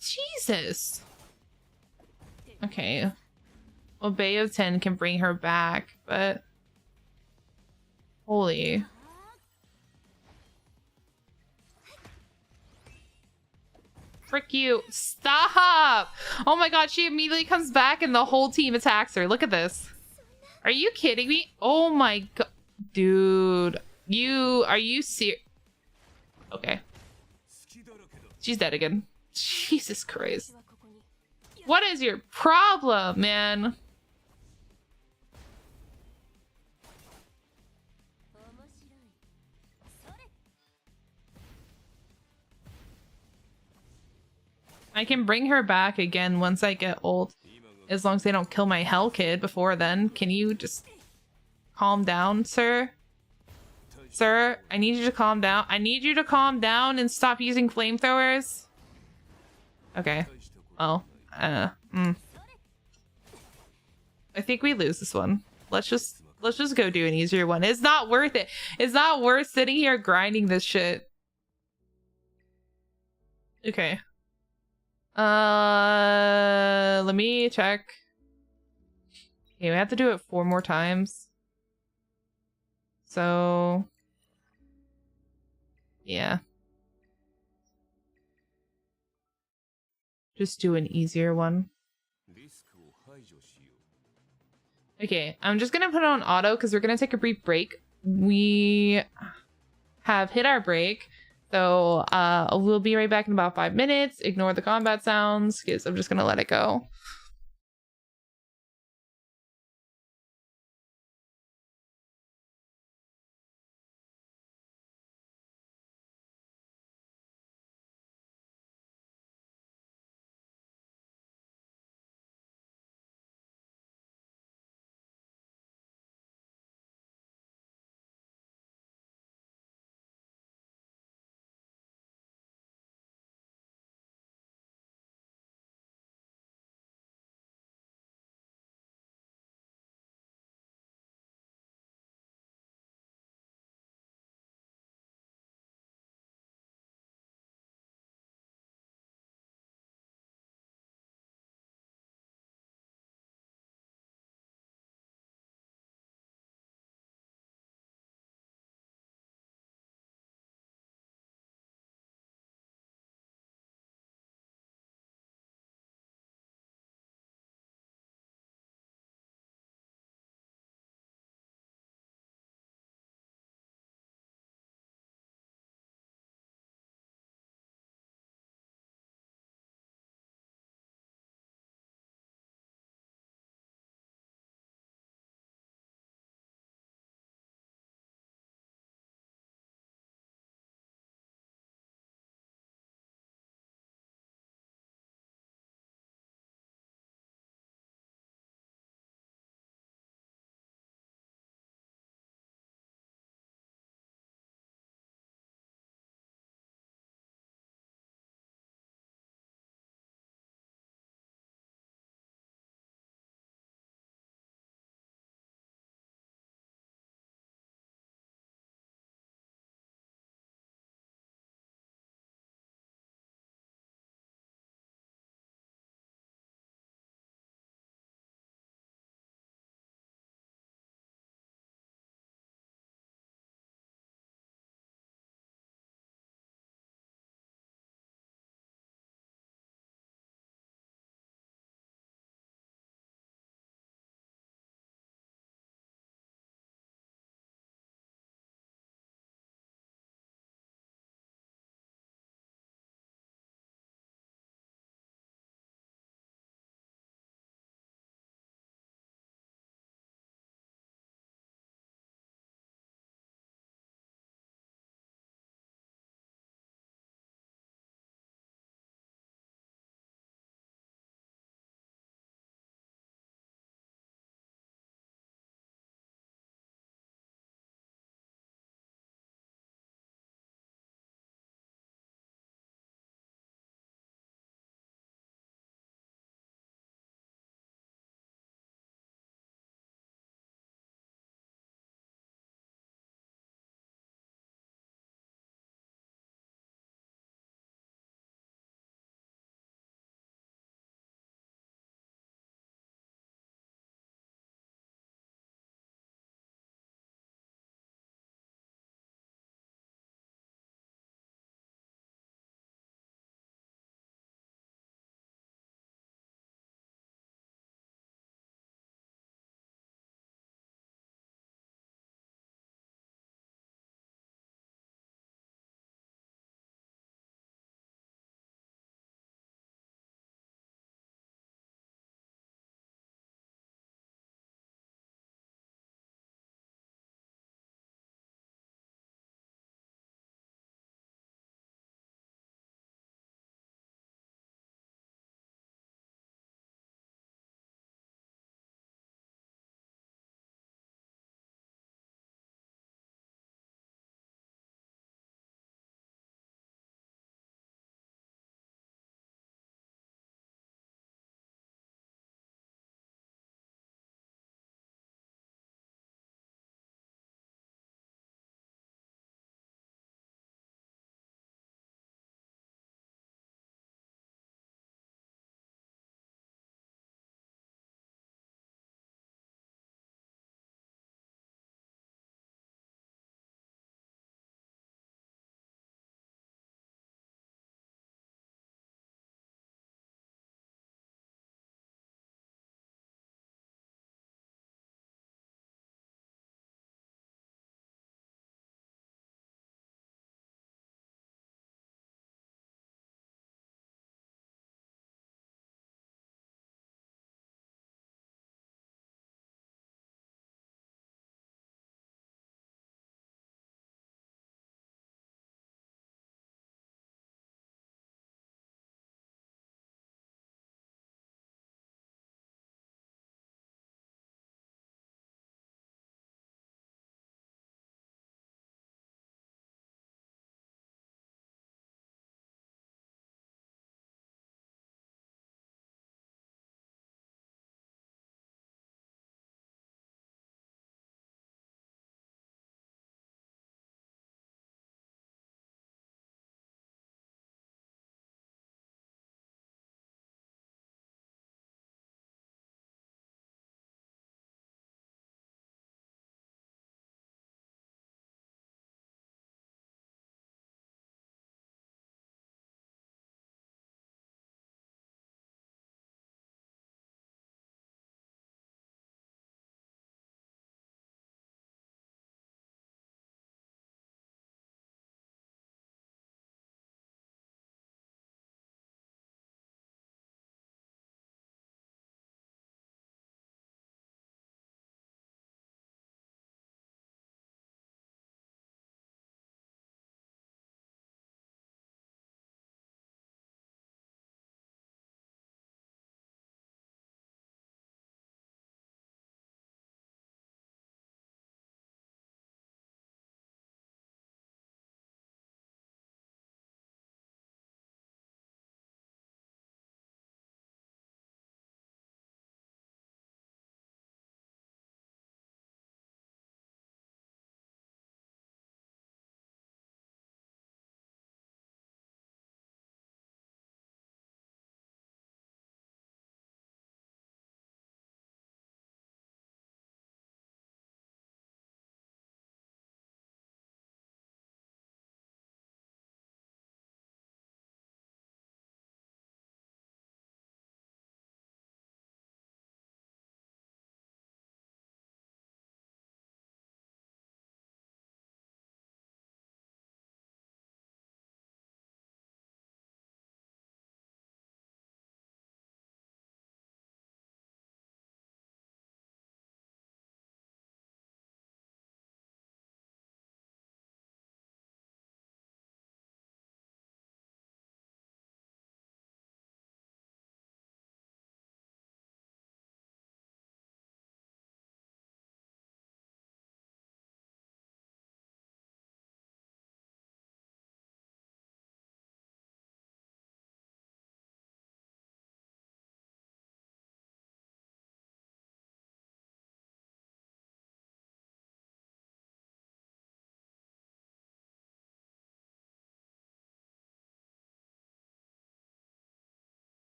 A: Jesus. Okay. Well, Bay of 10 can bring her back, but... Holy. Frick you. Stop! Oh my god, she immediately comes back and the whole team attacks her. Look at this. Are you kidding me? Oh my god. Dude. Are you serious? Okay. She's dead again. Jesus Christ. What is your problem, man? I can bring her back again once I get old. As long as they don't kill my Hell Kid before then. Can you just calm down, sir? Sir, I need you to calm down. I need you to calm down and stop using flamethrowers. Okay. Oh. I think we lose this one. Let's just go do an easier one. It's not worth it. It's not worth sitting here grinding this shit. Okay. Let me check. Okay, we have to do it 4 more times. So yeah. Just do an easier one. Okay, I'm just gonna put it on auto because we're gonna take a brief break. We have hit our break. So we'll be right back in about 5 minutes. Ignore the combat sounds because I'm just gonna let it go.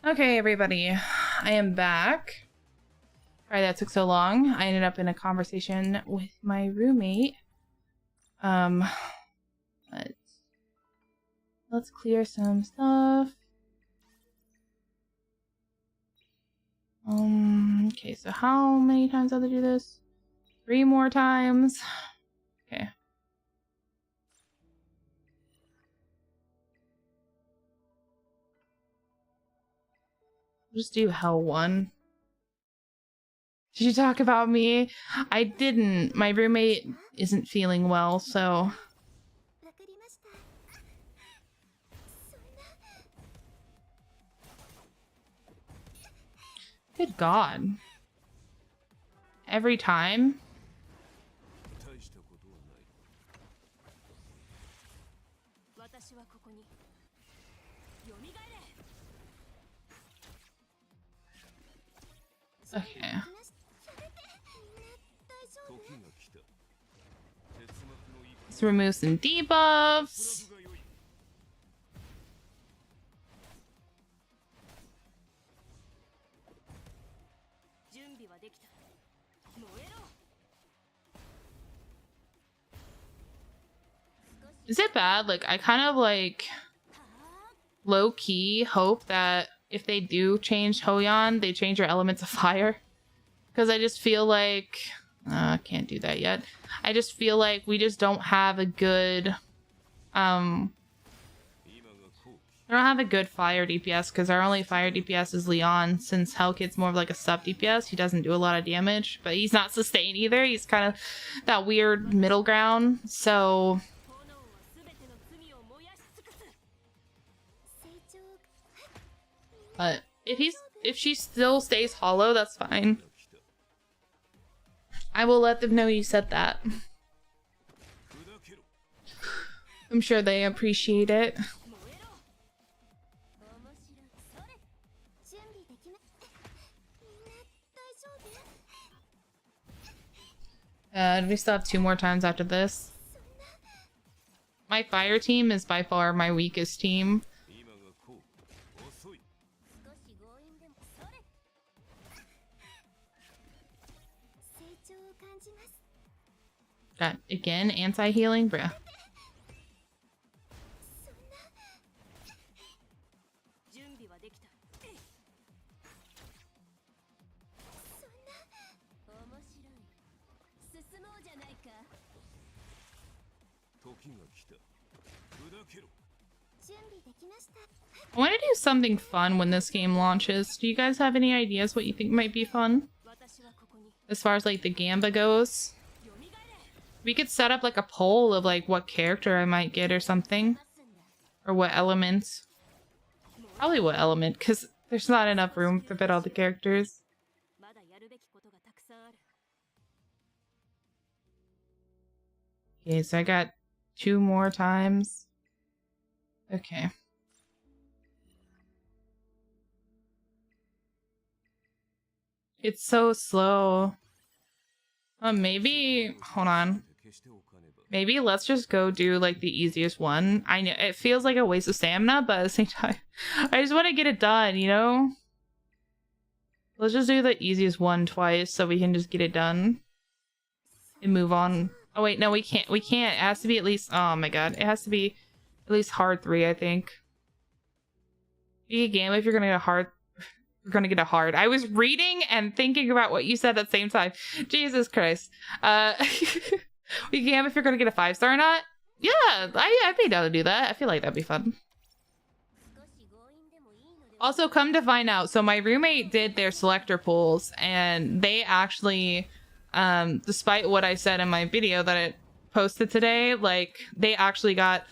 A: Okay, everybody, I am back. Sorry that took so long. I ended up in a conversation with my roommate. Let's clear some stuff. Okay, so how many times have to do this? 3 more times. Okay. Just do hell 1. Did you talk about me? I didn't. My roommate isn't feeling well, so... Good God. Every time? Okay. Let's remove some debuffs. Is it bad? Like, I kind of like low-key hope that if they do change Hoyan, they change your elements of fire. Because I just feel like... I can't do that yet. I just feel like we just don't have a good... I don't have a good fire DPS because our only fire DPS is Leon. Since Hellkit's more of like a sub DPS, he doesn't do a lot of damage. But he's not sustained either. He's kind of that weird middle ground. So... But if she still stays hollow, that's fine. I will let them know you said that. I'm sure they appreciate it. We still have 2 more times after this. My fire team is by far my weakest team. Got, again, anti-healing? Bruh. I want to do something fun when this game launches. Do you guys have any ideas what you think might be fun? As far as like the Gamba goes? We could set up like a poll of like what character I might get or something. Or what elements. Probably what element, because there's not enough room to fit all the characters. Okay, so I got 2 more times. Okay. It's so slow. Maybe... Hold on. Maybe let's just go do, like, the easiest one. I know it feels like a waste of stamina, but at the same time, I just want to get it done, you know? Let's just do the easiest one twice so we can just get it done. And move on. Oh, wait, no, we can't. We can't. It has to be at least... Oh, my God. It has to be at least hard 3, I think. You get Gamba if you're gonna get a hard... You're gonna get a hard. I was reading and thinking about what you said at the same time. Jesus Christ. We can if you're gonna get a 5-star or not. Yeah, I'd be down to do that. I feel like that'd be fun. Also, come to find out, so my roommate did their selector pools, and they actually, despite what I said in my video that it posted today, like, they actually got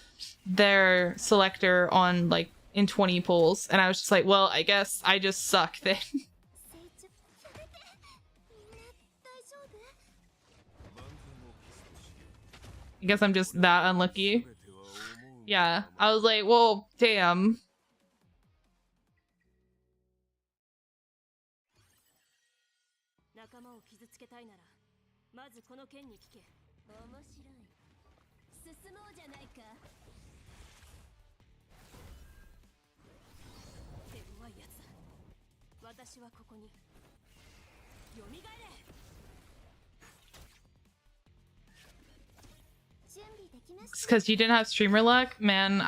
A: their selector on, like, in 20 pulls, and I was just like, well, I guess I just suck then. I guess I'm just that unlucky. Yeah, I was like, well, damn. because you didn't have streamer luck, man.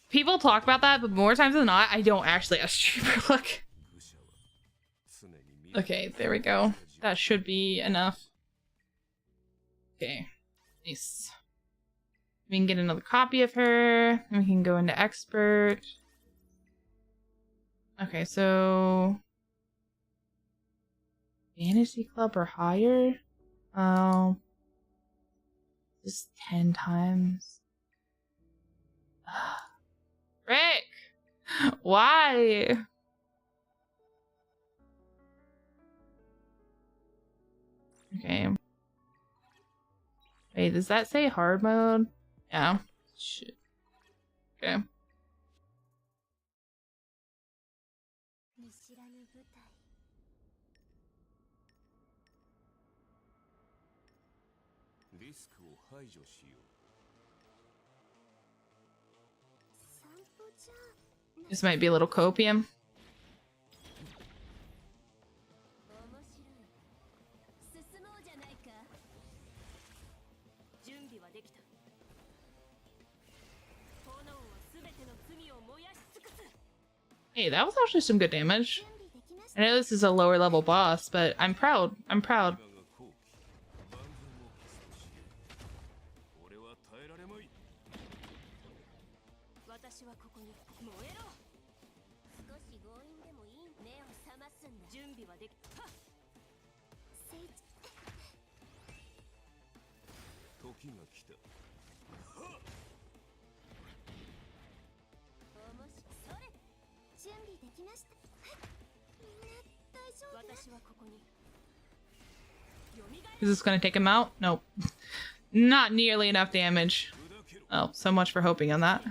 A: People talk about that, but more times than not, I don't actually have streamer luck. Okay, there we go. That should be enough. Okay, nice. We can get another copy of her, and we can go into expert. Okay, so Fantasy Club or higher? Oh, just 10 times. Rick, why? Okay. Wait, does that say hard mode? Yeah. Shit. Okay. This might be a little copium. Hey, that was actually some good damage. I know this is a lower level boss, but I'm proud. I'm proud. Is this gonna take him out? Nope. Not nearly enough damage. Oh, so much for hoping on that.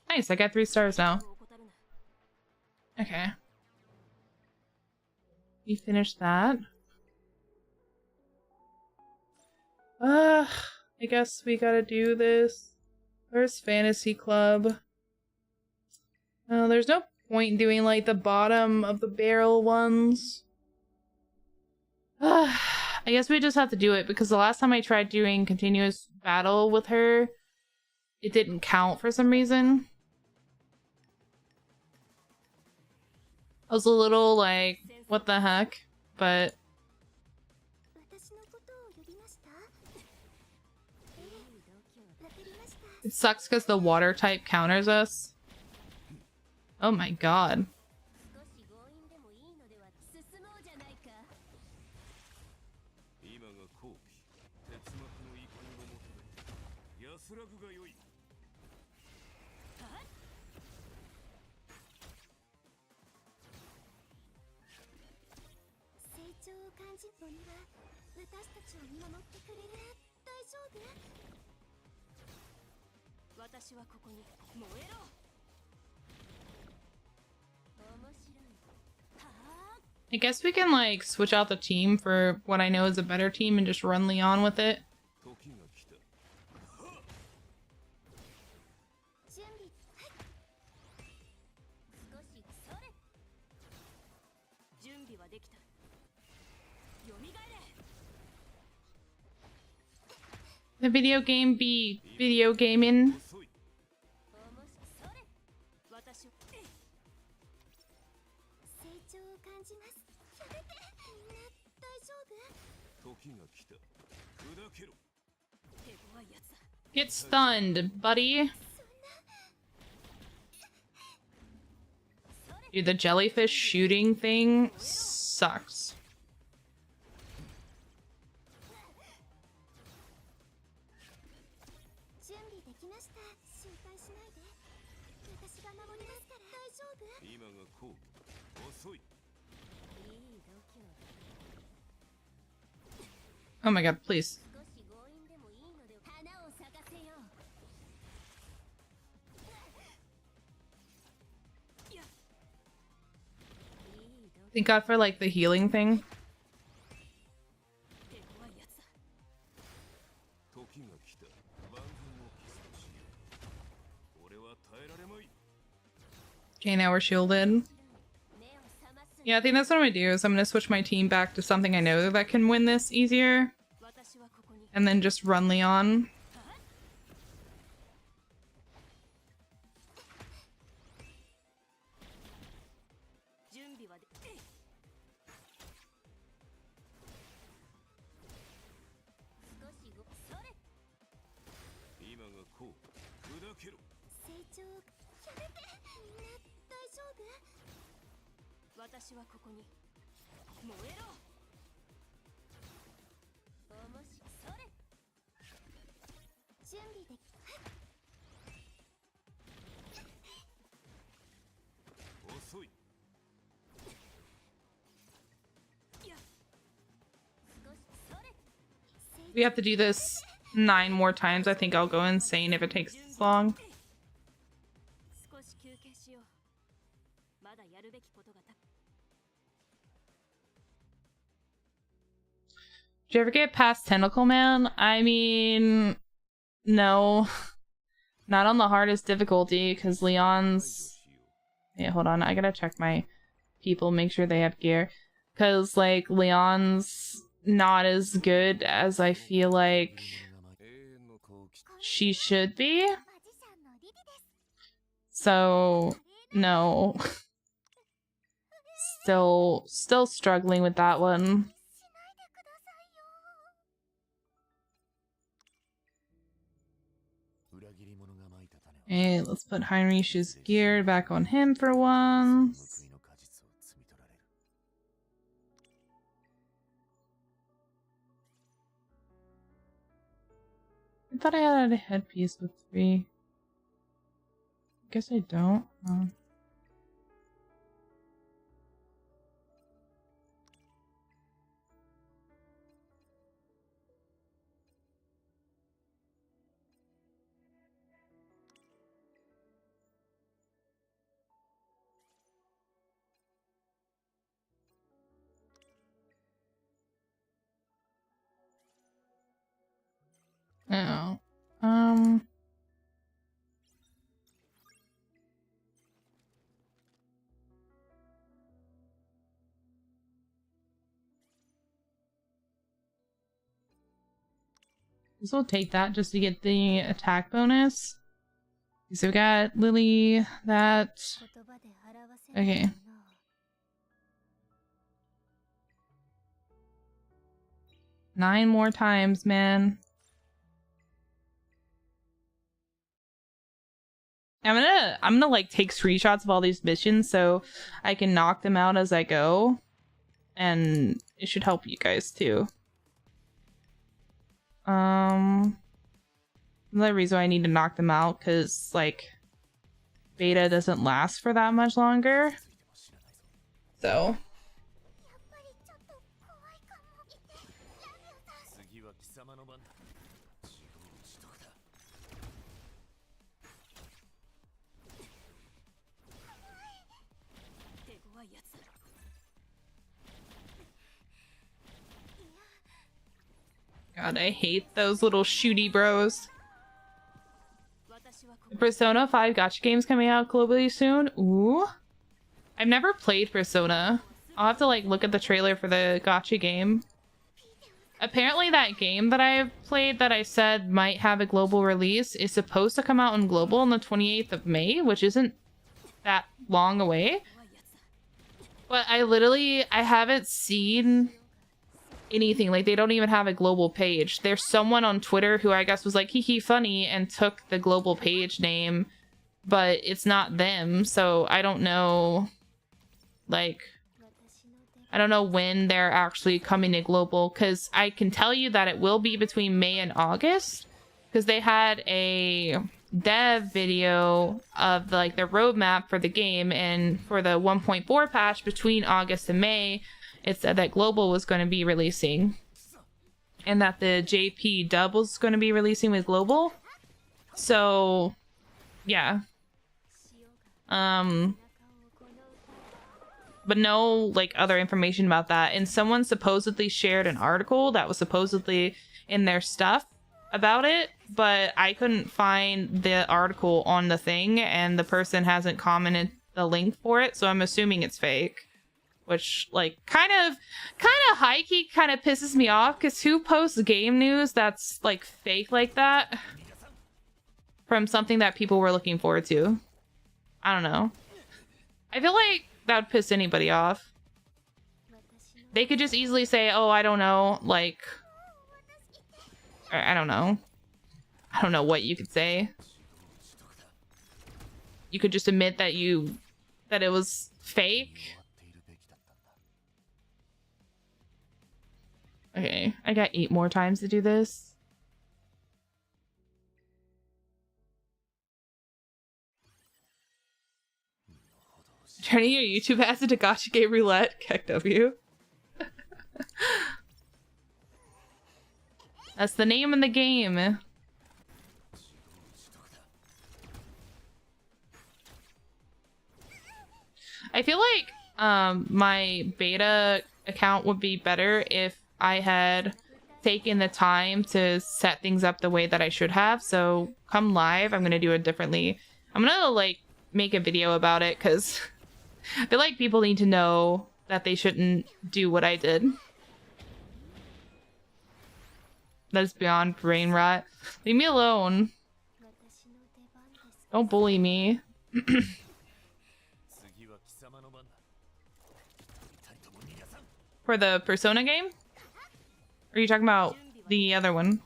A: Nice, I got 3 stars now. Okay. We finished that. I guess we gotta do this. Where's Fantasy Club? There's no point in doing like the bottom of the barrel ones. I guess we just have to do it because the last time I tried doing continuous battle with her, it didn't count for some reason. I was a little like, what the heck? But it sucks because the water type counters us. Oh my god. I guess we can like switch out the team for what I know is a better team and just run Leon with it. The video game be video gaming. Get stunned, buddy. Dude, the jellyfish shooting thing sucks. Oh my god, please. Thank god for like the healing thing. Okay, now we're shielded. Yeah, I think that's what I'm gonna do, is I'm gonna switch my team back to something I know that can win this easier. And then just run Leon. We have to do this 9 more times. I think I'll go insane if it takes this long. Did you ever get past Tentacle Man? I mean, no. Not on the hardest difficulty, because Leon's... Yeah, hold on. I gotta check my people, make sure they have gear. Because, like, Leon's not as good as I feel like she should be. So, no. Still struggling with that one. Hey, let's put Heinrich's gear back on him for once. I thought I had a headpiece with 3. Guess I don't. Oh. This will take that just to get the attack bonus. So we got Lily, that. Okay. Nine more times, man. I'm gonna like take screenshots of all these missions so I can knock them out as I go. And it should help you guys too. Another reason why I need to knock them out, because like beta doesn't last for that much longer. So God, I hate those little shooty bros. Persona 5 gacha games coming out globally soon. Ooh. I've never played Persona. I'll have to like look at the trailer for the gacha game. Apparently that game that I've played that I said might have a global release is supposed to come out on global on the 28th of May, which isn't that long away. But I haven't seen anything. Like, they don't even have a global page. There's someone on Twitter who I guess was like, hee funny, and took the global page name, but it's not them, so I don't know, like, I don't know when they're actually coming to global, because I can tell you that it will be between May and August, because they had a dev video of like their roadmap for the game, and for the 1.4 patch between August and May, it said that global was going to be releasing, and that the JP dub was going to be releasing with global. So yeah, but no like other information about that. And someone supposedly shared an article that was supposedly in their stuff about it, but I couldn't find the article on the thing, and the person hasn't commented the link for it, so I'm assuming it's fake. Which, like, kind of high-key kind of pisses me off, because who posts game news that's, like, fake like that? From something that people were looking forward to. I don't know. I feel like that would piss anybody off. They could just easily say, oh, I don't know, like... I don't know. I don't know what you could say. You could just admit that it was fake. Okay, I got 8 more times to do this. Turning your YouTube ads into Gacha Game Roulette, KEKW. That's the name of the game. I feel like my beta account would be better if I had taken the time to set things up the way that I should have. So come live, I'm gonna do it differently. I'm gonna like make a video about it because I feel like people need to know that they shouldn't do what I did. That is beyond brain rot. Leave me alone. Don't bully me. For the Persona game? Or are you talking about the other one?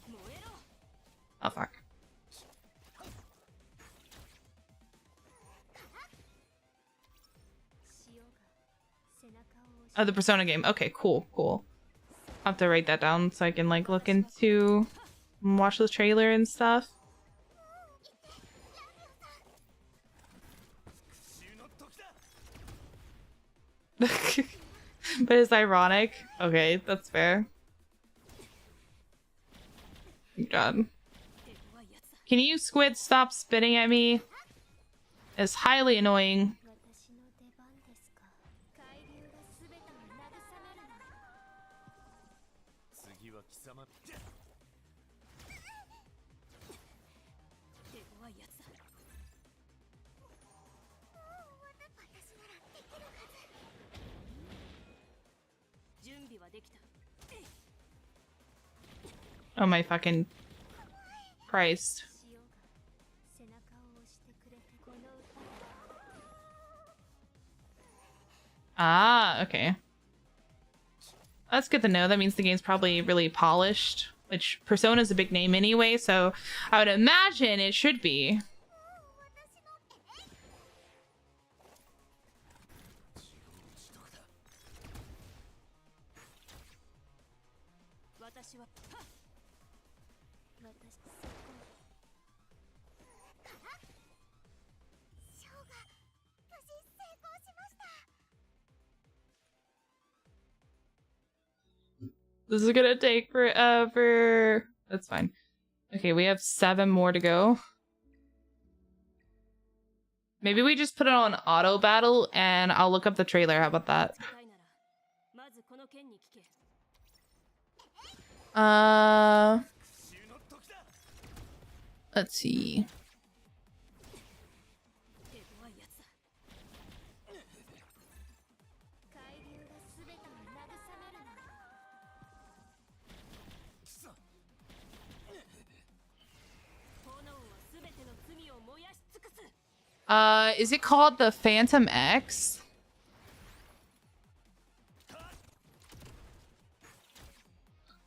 A: Oh, fuck. Oh, the Persona game. Okay, cool, cool. I'll have to write that down so I can, like, look into... watch the trailer and stuff. But it's ironic. Okay, that's fair. God. Can you, squid, stop spitting at me? It's highly annoying. Oh my fucking Christ. Ah, okay. That's good to know. That means the game's probably really polished, which Persona's a big name anyway, so I would imagine it should be. This is gonna take forever. That's fine. Okay, we have 7 more to go. Maybe we just put it on auto battle and I'll look up the trailer. How about that? Let's see. Is it called the Phantom X?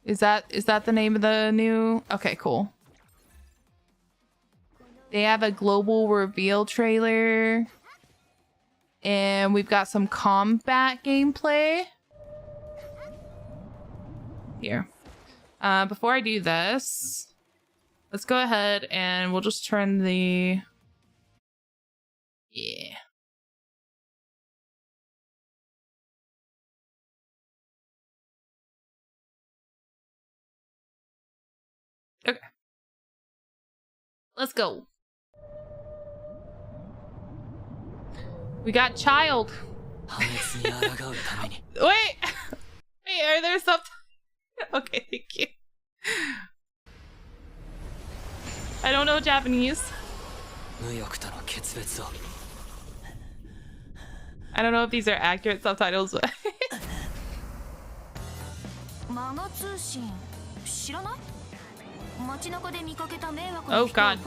A: Is that the name of the new? Okay, cool. They have a global reveal trailer. And we've got some combat gameplay. Here. Before I do this, let's go ahead and we'll just turn the... Yeah. Okay. Let's go. We got child. Wait. Wait, are there some... Okay, thank you. I don't know Japanese. I don't know if these are accurate subtitles, but oh god.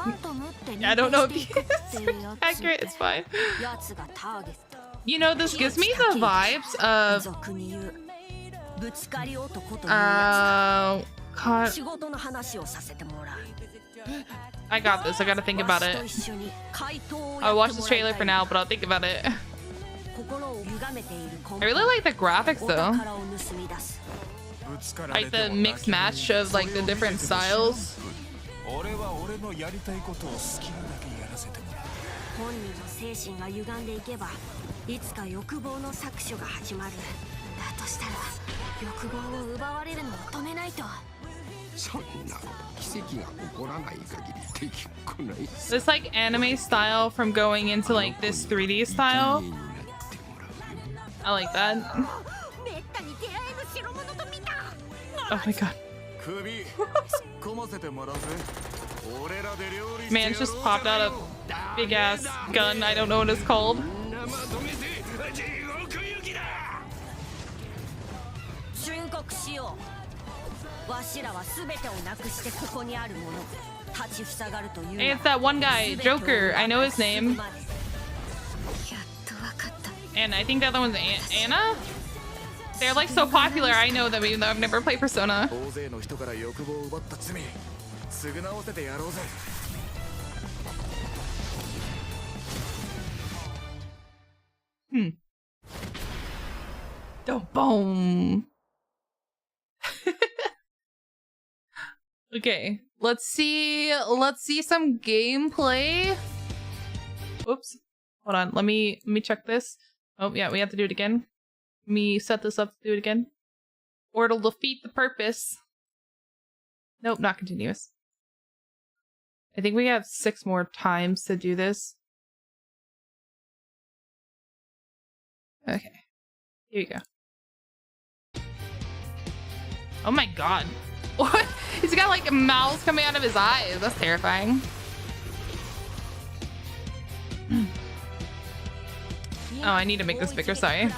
A: Yeah, I don't know if these are accurate, it's fine. You know, this gives me the vibes of I got this, I gotta think about it. I'll watch this trailer for now, but I'll think about it. I really like the graphics though. Like the mixed match of like the different styles. This like anime style from going into like this 3D style. I like that. Oh my god. Man just popped out a big ass gun. I don't know what it's called. Hey, it's that one guy, Joker. I know his name. And I think the other one's Anna? They're like so popular, I know them even though I've never played Persona. The boom. Okay, let's see some gameplay. Oops. Hold on, let me check this. Oh yeah, we have to do it again. Let me set this up to do it again. Or it'll defeat the purpose. Nope, not continuous. I think we have 6 more times to do this. Okay. Here you go. Oh my god. What? He's got like mouths coming out of his eyes. That's terrifying. Oh, I need to make this bigger, sorry.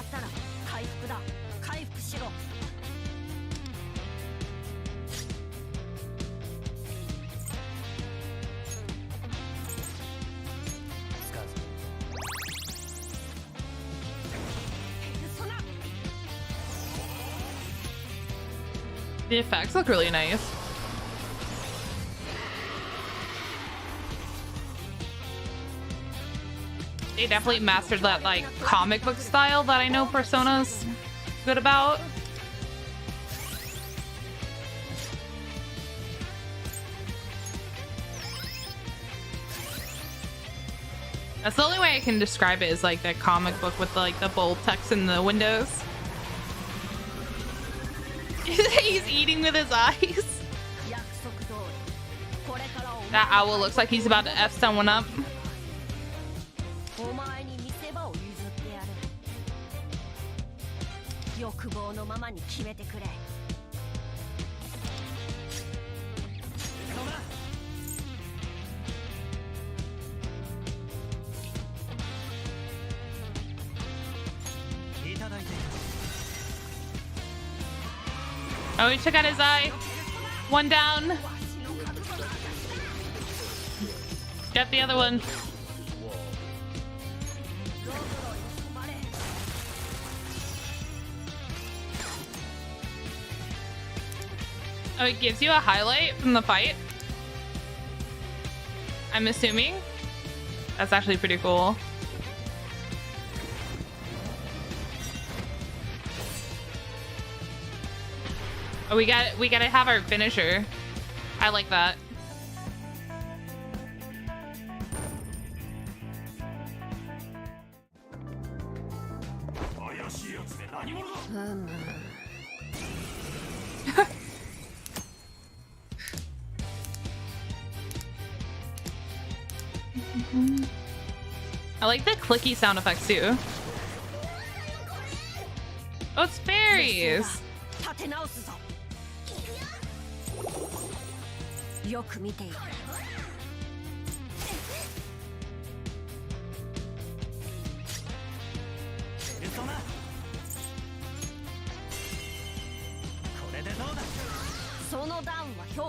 A: The effects look really nice. They definitely mastered that like comic book style that I know Persona's good about. That's the only way I can describe it, is like that comic book with like the bold text in the windows. He's eating with his eyes. That owl looks like he's about to F someone up. Oh, he took out his eye. One down. Get the other one. Oh, it gives you a highlight from the fight? I'm assuming. That's actually pretty cool. Oh, we gotta have our finisher. I like that. I like the clicky sound effects too. Oh, it's fairies.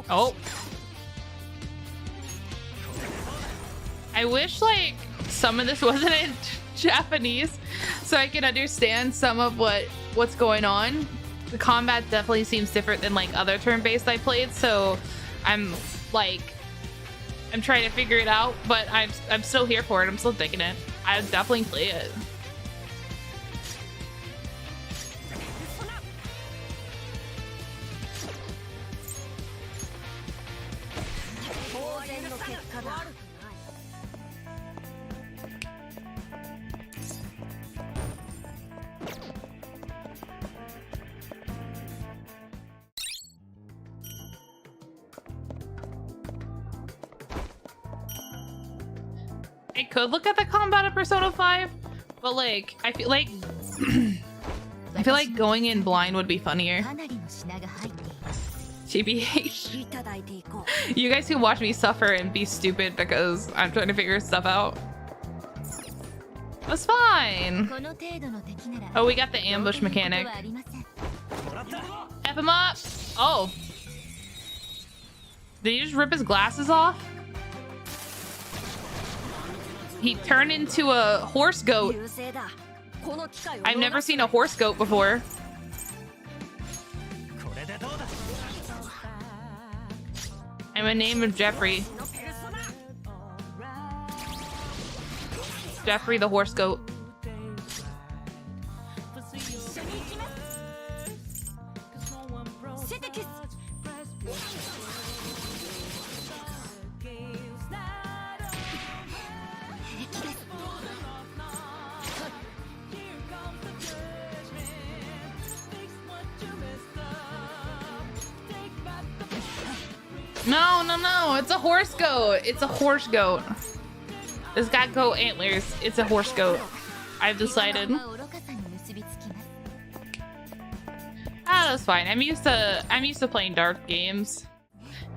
A: Oh. I wish like some of this wasn't in Japanese so I can understand some of what's going on. The combat definitely seems different than like other turn-based I played, so I'm trying to figure it out, but I'm still here for it. I'm still digging it. I would definitely play it. I could look at the combat of Persona 5, but like I feel like going in blind would be funnier. TBH. You guys can watch me suffer and be stupid because I'm trying to figure stuff out. That's fine. Oh, we got the ambush mechanic. F him up. Oh. Did he just rip his glasses off? He turned into a horse goat. I've never seen a horse goat before. I'm a name of Jeffrey. Jeffrey the horse goat. No, it's a horse goat. It's a horse goat. It's got goat antlers. It's a horse goat. I've decided. Ah, that's fine. I'm used to playing dark games.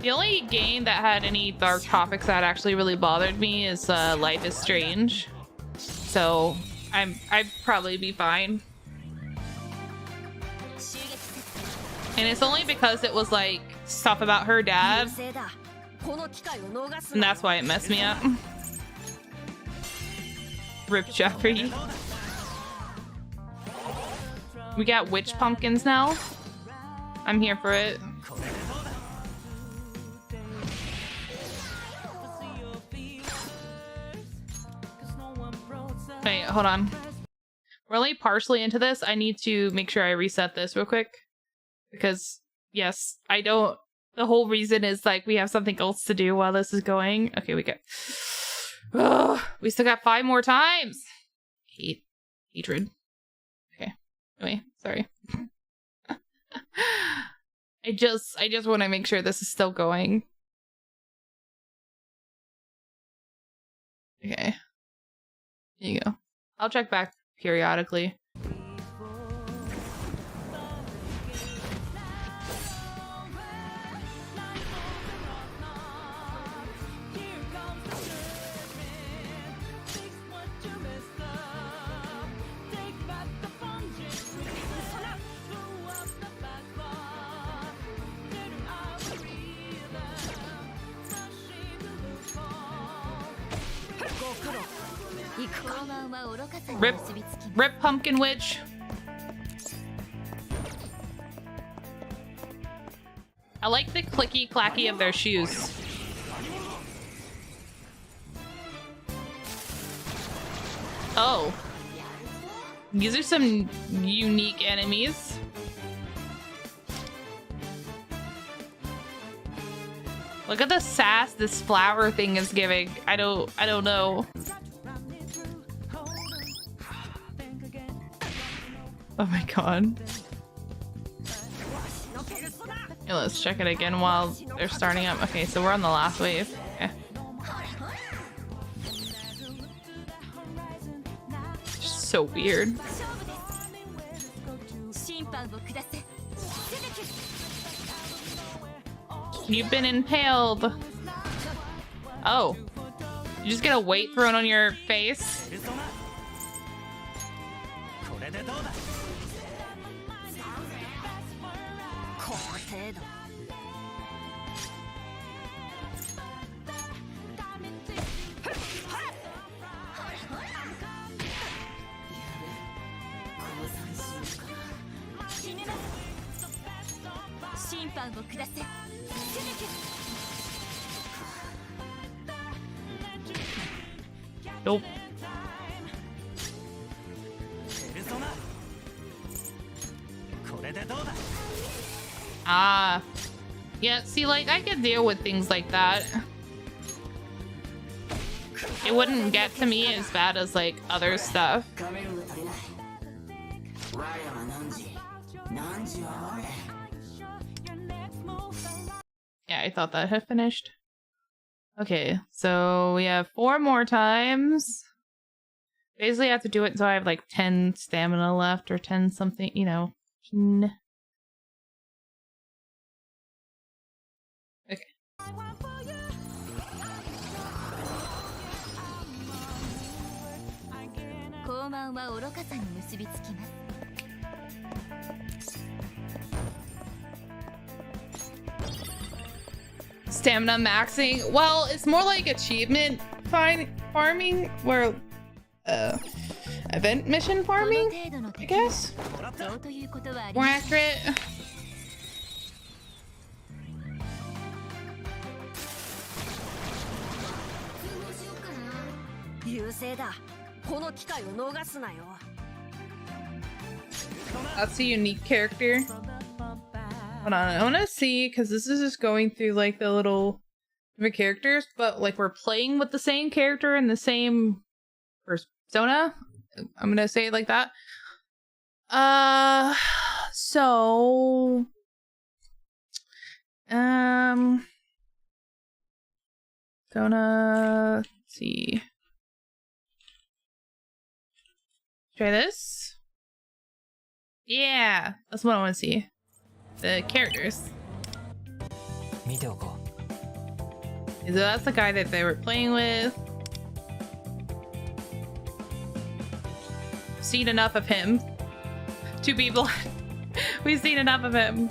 A: The only game that had any dark topics that actually really bothered me is Life is Strange. So I'd probably be fine. And it's only because it was like stuff about her dad. And that's why it messed me up. Rip Jeffrey. We got witch pumpkins now. I'm here for it. Wait, hold on. We're only partially into this. I need to make sure I reset this real quick. Because, yes, I don't... The whole reason is, like, we have something else to do while this is going. Okay, we got... Oh, we still got 5 more times! Hatred. Okay. Anyway, sorry. I just want to make sure this is still going. Okay. There you go. I'll check back periodically. Rip Pumpkin Witch. I like the clicky clacky of their shoes. Oh. These are some unique enemies. Look at the sass this flower thing is giving. I don't know. Oh my god. Yeah, let's check it again while they're starting up. Okay, so we're on the last wave. Okay. So weird. You've been impaled. Oh. You just get a weight thrown on your face? Nope. Ah. Yeah, see, like, I could deal with things like that. It wouldn't get to me as bad as, like, other stuff. Yeah, I thought that had finished. Okay, so we have 4 more times. Basically, I have to do it until I have, like, 10 stamina left, or 10 something, you know. Okay. Stamina maxing. Well, it's more like achievement farming, where event mission farming, I guess. More accurate. That's a unique character. Hold on, I want to see, because this is just going through like the little different characters, but like we're playing with the same character in the same persona. I'm gonna say it like that. So gonna see. Try this. Yeah, that's what I want to see. The characters. So that's the guy that they were playing with. Seen enough of him. 2 people. We've seen enough of him.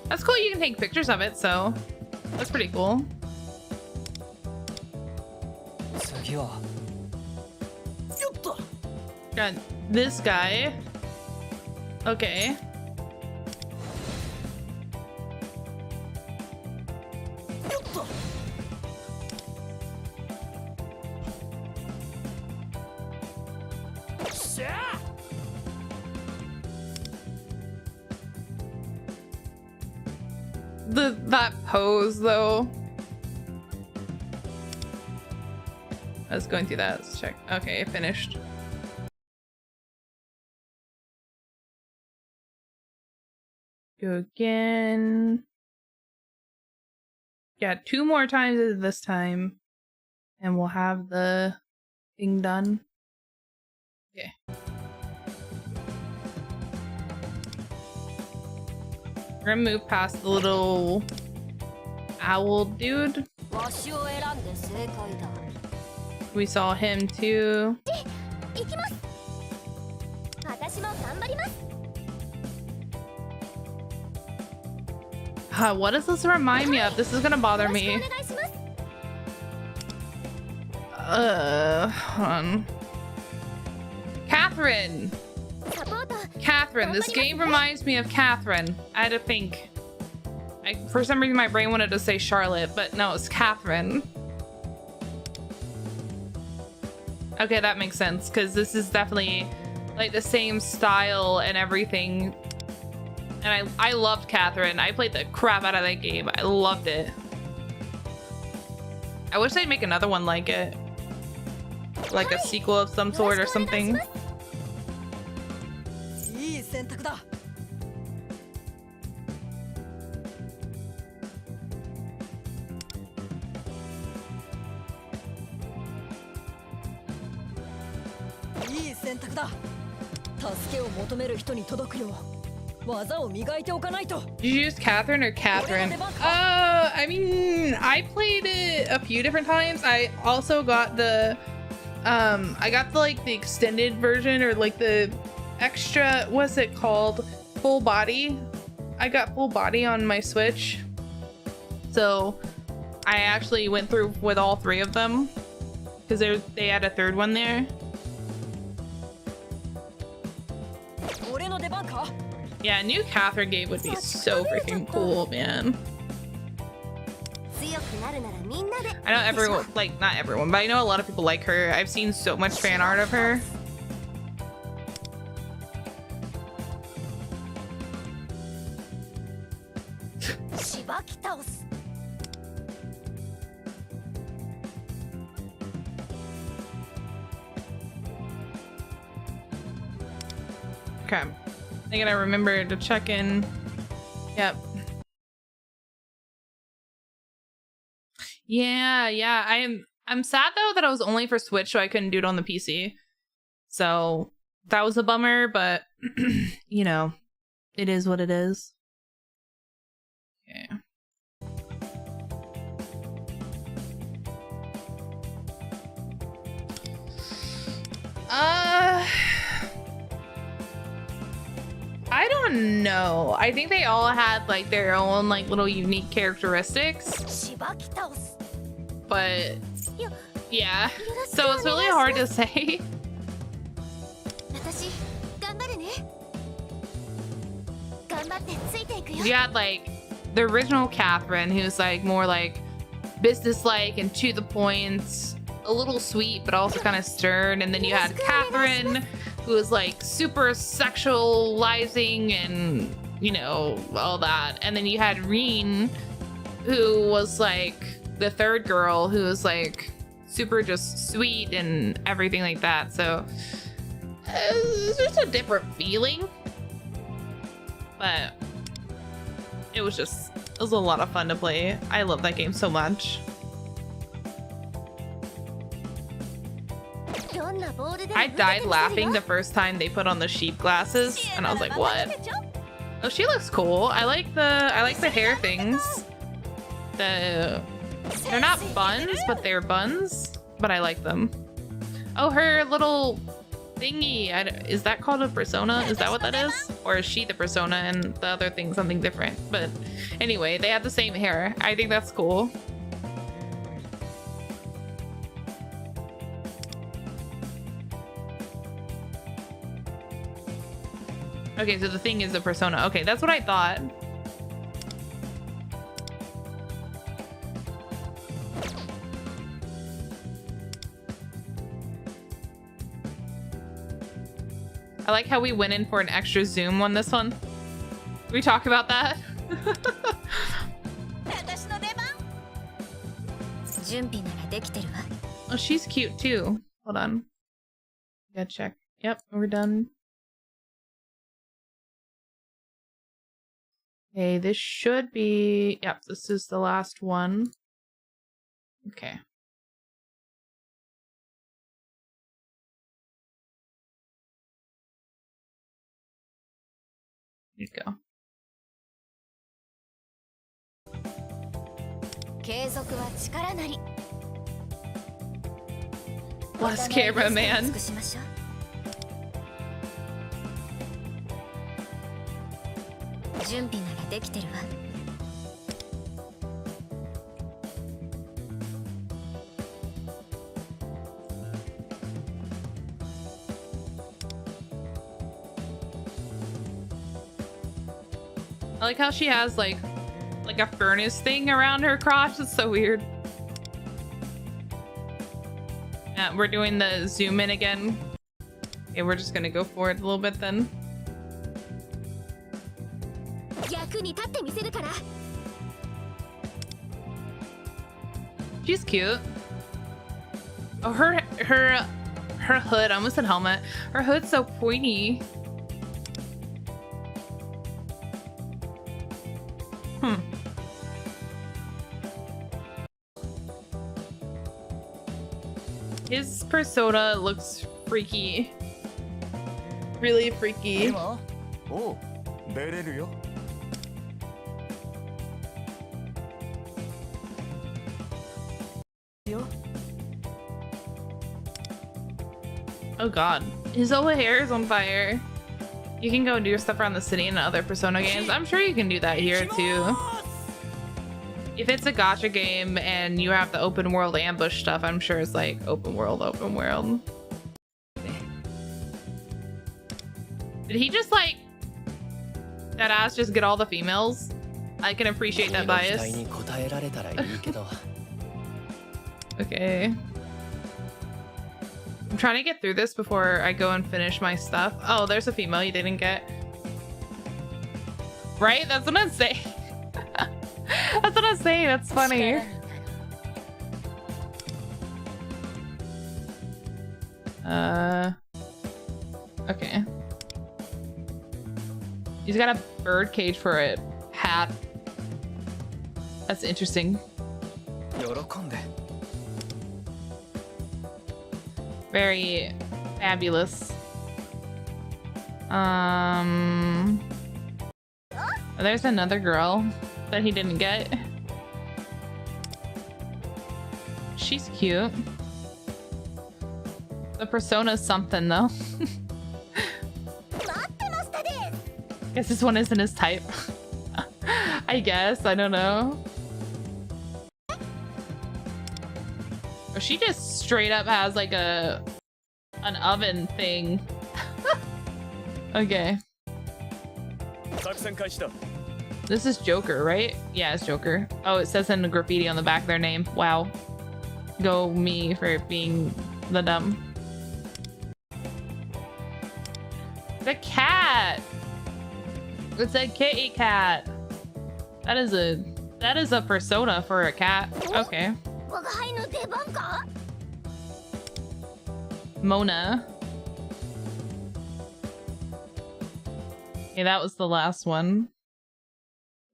A: That's cool, you can take pictures of it, so that's pretty cool. Got this guy. Okay. That pose though. I was going through that. Let's check. Okay, finished. Go again. Yeah, 2 more times this time, and we'll have the thing done. Okay. We're gonna move past the little owl dude. We saw him too. What does this remind me of? This is gonna bother me. Hold on. Catherine! Catherine. This game reminds me of Catherine. I had to think. For some reason, my brain wanted to say Charlotte, but no, it's Catherine. Okay, that makes sense, because this is definitely like the same style and everything. And I loved Catherine. I played the crap out of that game. I loved it. I wish they'd make another one like it. Like a sequel of some sort or something. Did you use Catherine or Catherine? I mean, I played it a few different times. I also got the I got the like the extended version or like the extra, what's it called? Full body. I got full body on my Switch. So I actually went through with all 3 of them because they had a 3rd one there. Yeah, a new Catherine game would be so freaking cool, man. I know everyone, like, not everyone, but I know a lot of people like her. I've seen so much fan art of her. Okay. I gotta remember to check in. Yep. Yeah. I'm sad though that I was only for Switch, so I couldn't do it on the PC. So that was a bummer, but you know, it is what it is. Okay. I don't know. I think they all had like their own like little unique characteristics. But yeah, so it's really hard to say. You had like the original Catherine, who's like more like businesslike and to the point, a little sweet but also kind of stern, and then you had Catherine, who was like super sexualizing and, you know, all that. And then you had Reen, who was like the 3rd girl, who was like super just sweet and everything like that. So it's just a different feeling, but it was a lot of fun to play. I love that game so much. I died laughing the first time they put on the sheep glasses, and I was like, "What? Oh, she looks cool. I like the hair things. They're not buns, but they're buns. But I like them. Oh, her little thingy. Is that called a persona? Is that what that is? Or is she the persona and the other thing something different? But anyway, they have the same hair. I think that's cool. Okay, so the thing is the persona. Okay, that's what I thought. I like how we went in for an extra zoom on this one. Can we talk about that? Oh, she's cute too. Hold on. Gotta check. Yep, we're done. Okay, this should be... Yep, this is the last one. Okay. Here you go. Bless cameraman. I like how she has like a furnace thing around her crotch. It's so weird. We're doing the zoom in again. Okay, we're just gonna go forward a little bit then. She's cute. Oh, her hood. I almost said helmet. Her hood's so pointy. His persona looks freaky. Really freaky.
B: Oh,
A: Oh god. His whole hair is on fire. You can go and do your stuff around the city in other Persona games. I'm sure you can do that here too. If it's a gacha game and you have the open world ambush stuff, I'm sure it's like open world. Did he just like that ass just get all the females? I can appreciate that bias. Okay. I'm trying to get through this before I go and finish my stuff. Oh, there's a female you didn't get. Right? That's what I'm saying. That's what I'm saying. That's funny. Okay. He's got a bird cage for a hat. That's interesting. Very fabulous. There's another girl that he didn't get. She's cute. The Persona's something though. Guess this one isn't his type. I guess, I don't know. Or she just straight up has like an oven thing. Okay. This is Joker, right? Yeah, it's Joker. Oh, it says in the graffiti on the back their name. Wow. Go me for being the dumb. The cat! It's a kitty cat. That is a persona for a cat. Okay. Mona. Okay, that was the last one.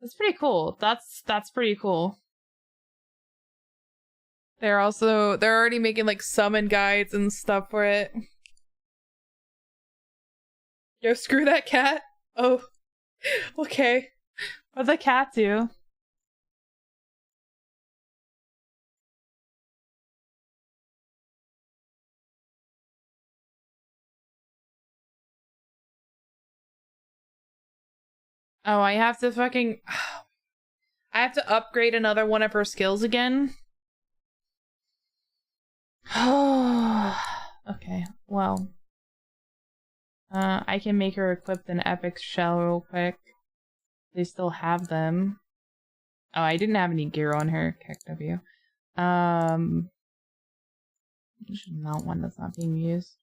A: That's pretty cool. That's pretty cool. They're already making like summon guides and stuff for it. Yo, screw that cat. Oh, okay. What'd the cat do? Oh, I have to fucking... I have to upgrade another one of her skills again. Okay, well. I can make her equip an epic shell real quick. They still have them. Oh, I didn't have any gear on her. KW. Not one that's not being used.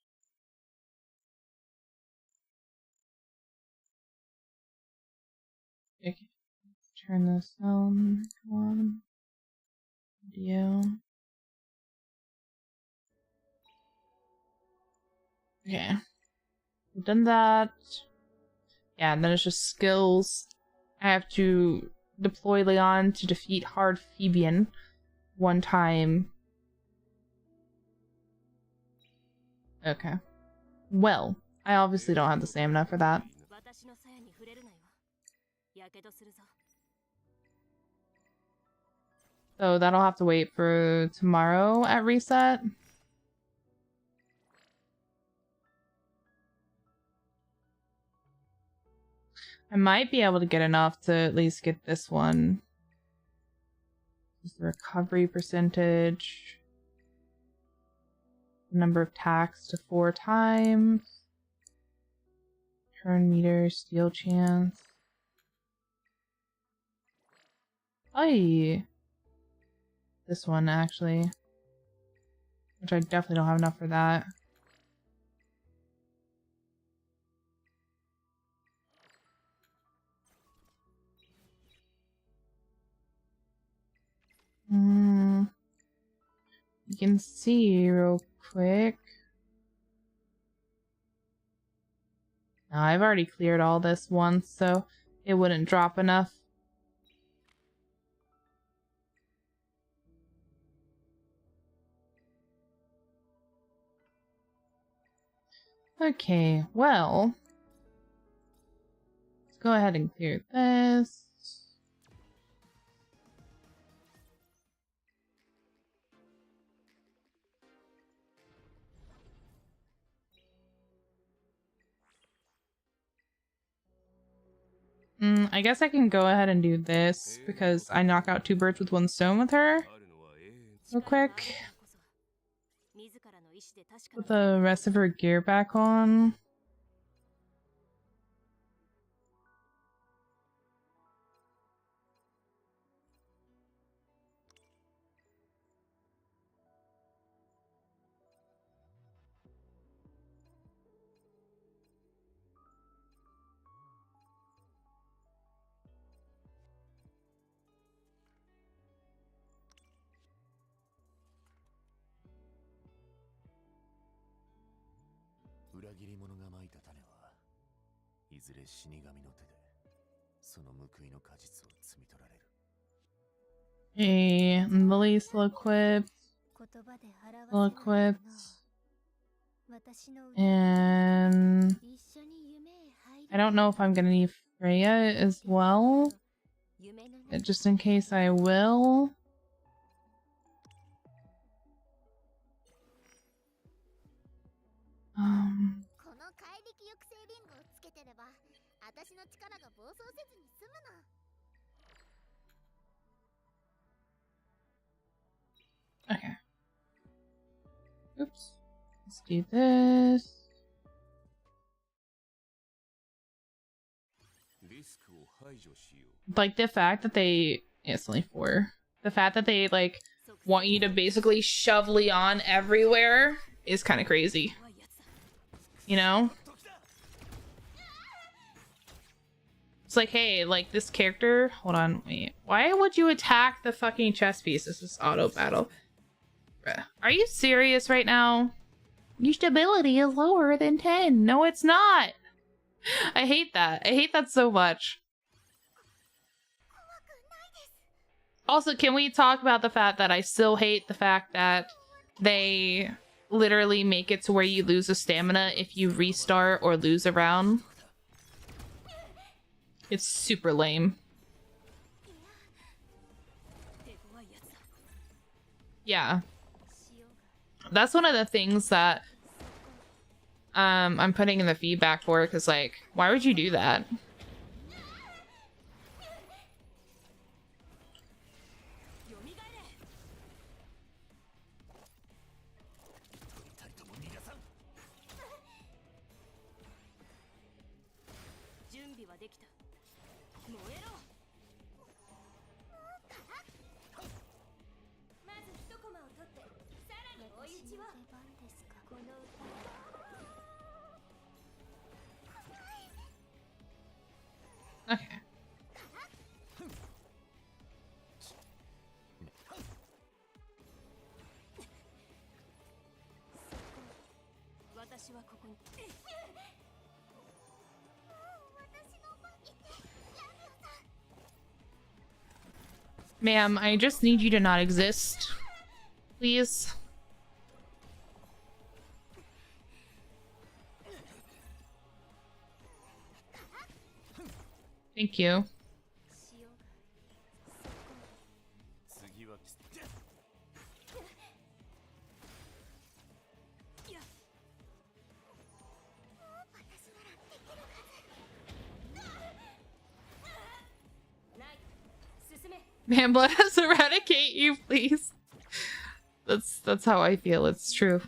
A: Okay. Turn this on. Come on. Video. Okay. We've done that. Yeah, and then it's just skills. I have to deploy Leon to defeat Hard Phoebian one time. Okay. Well, I obviously don't have the stamina for that. So that'll have to wait for tomorrow at reset. I might be able to get enough to at least get this one. Just the recovery percentage. Number of attacks to 4 times. Turn meter, steal chance. Aye. This one actually. Which I definitely don't have enough for that. You can see real quick. No, I've already cleared all this once, so it wouldn't drop enough. Okay, well, let's go ahead and clear this. I guess I can go ahead and do this because I knock out 2 birds with 1 stone with her. Real quick. Put the rest of her gear back on. Okay, Lily still equipped. Still equipped. And I don't know if I'm gonna need Freya as well. Just in case I will. Okay. Oops. Let's do this. Like the fact that they... Yeah, it's only 4. The fact that they, like, want you to basically shove Leon everywhere is kind of crazy. You know? It's like, hey, like, this character... Hold on, wait. Why would you attack the fucking chess piece? This is auto battle. Bruh. Are you serious right now? Your stability is lower than 10. No, it's not! I hate that. I hate that so much. Also, can we talk about the fact that I still hate the fact that they literally make it to where you lose a stamina if you restart or lose a round? It's super lame. Yeah. That's one of the things that I'm putting in the feedback for, because, like, why would you do that? Okay. Ma'am, I just need you to not exist. Please. Thank you. Man, let us eradicate you, please. That's how I feel. It's true.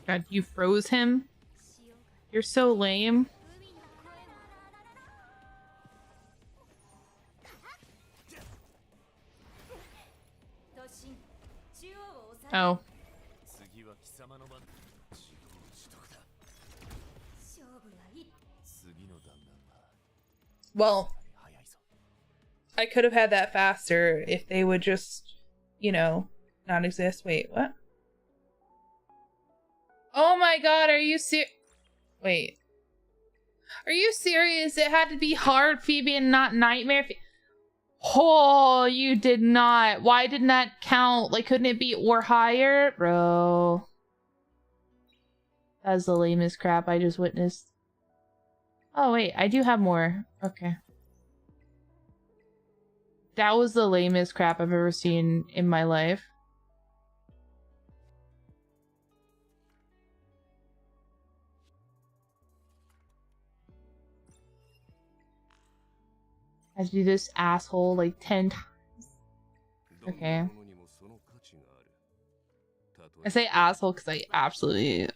A: God, you froze him? You're so lame. Oh. Well, I could have had that faster if they would just, you know, not exist. Wait, what? Oh my god, are you Wait. Are you serious? It had to be hard Phoebe and not Nightmare Oh, you did not. Why didn't that count? Like, couldn't it be or higher? Bro. That was the lamest crap I just witnessed. Oh, wait. I do have more. Okay. That was the lamest crap I've ever seen in my life. I have to do this asshole like 10 times. Okay. I say asshole because I absolutely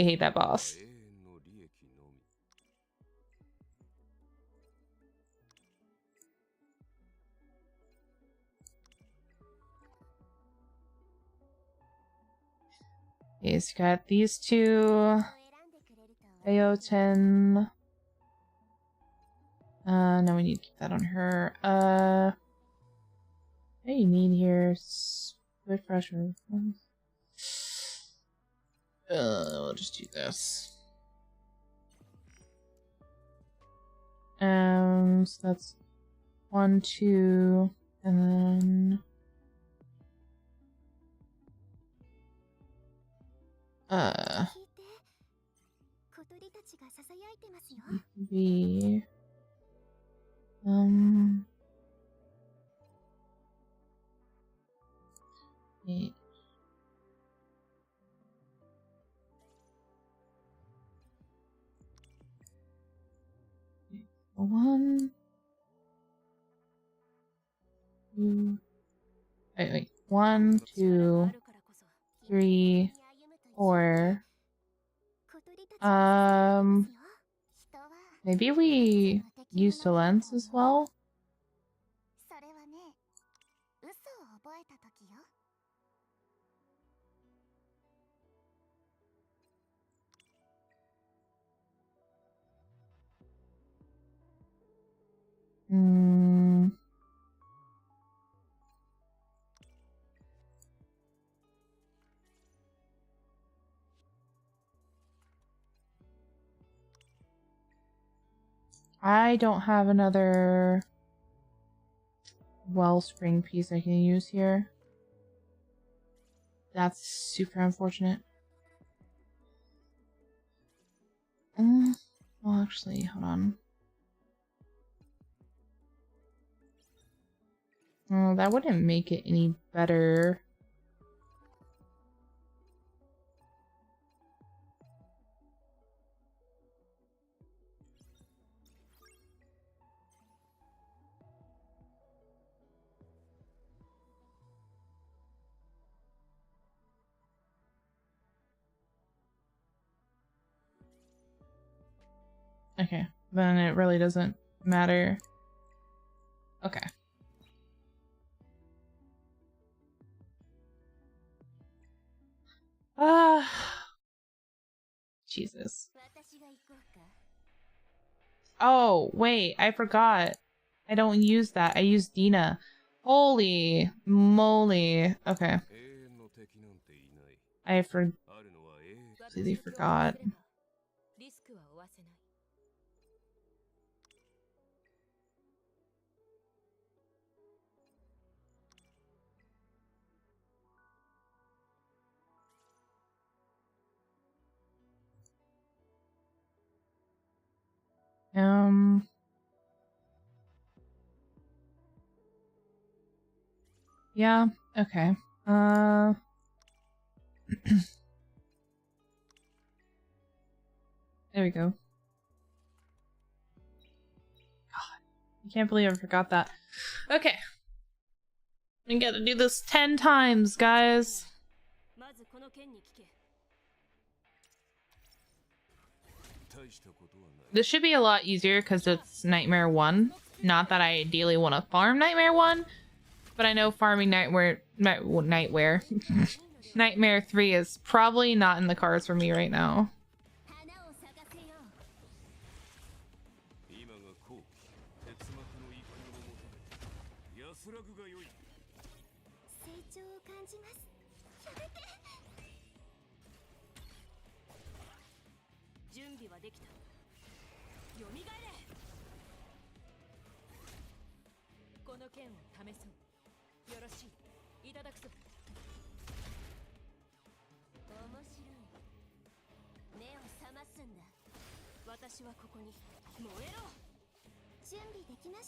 A: hate that boss. Okay, so got these two. Ayoten. No, we need to keep that on her. What do you need here? Swift fresher. We'll just do this. So that's 1, 2, and then B. Eight. One, two, wait, 1, 2, 3, 4. Maybe we use Talents as well? I don't have another wellspring piece I can use here. That's super unfortunate. Well, actually, hold on. Oh, that wouldn't make it any better. Okay, then it really doesn't matter. Okay. Jesus. Oh, wait, I forgot. I don't use that. I use Dina. Holy moly. Okay. I completely forgot. Yeah, okay. There we go. God, I can't believe I forgot that. Okay. I gotta do this 10 times, guys. This should be a lot easier because it's Nightmare 1. Not that I ideally want to farm Nightmare 1, but I know farming Nightmare 3 is probably not in the cards for me right now.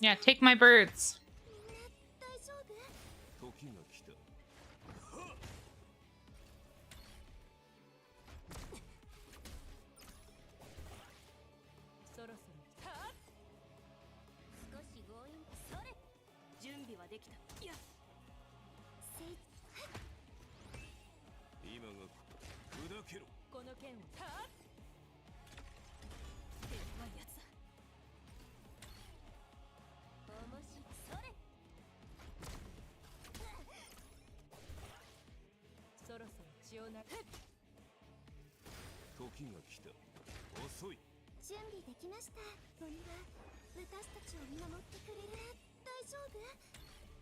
A: Yeah, take my birds.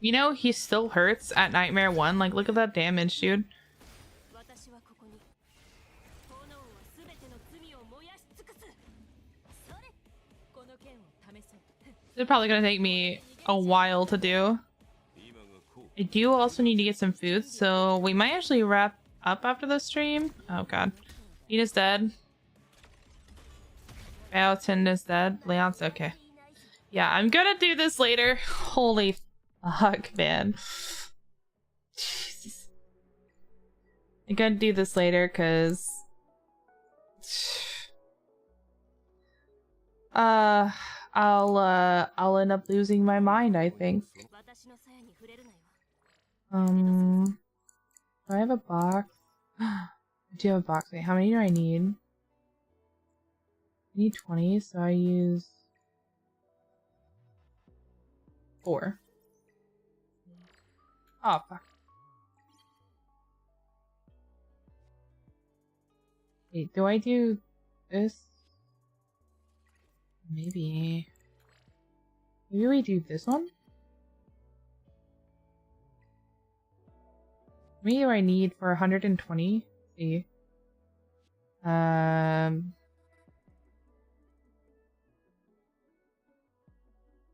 A: You know, he still hurts at Nightmare 1. Like, look at that damage, dude. It's probably gonna take me a while to do. I do also need to get some food, so we might actually wrap up after the stream. Oh god. Nina's dead. Baotin is dead. Leon's okay. Yeah, I'm gonna do this later. Holy fuck, man. Jesus. I'm gonna do this later because I'll end up losing my mind, I think. Do I have a box? I do have a box. Wait, how many do I need? I need 20, so I use 4. Oh, fuck. Wait, do I do this? Maybe we do this one? How many do I need for 120? See.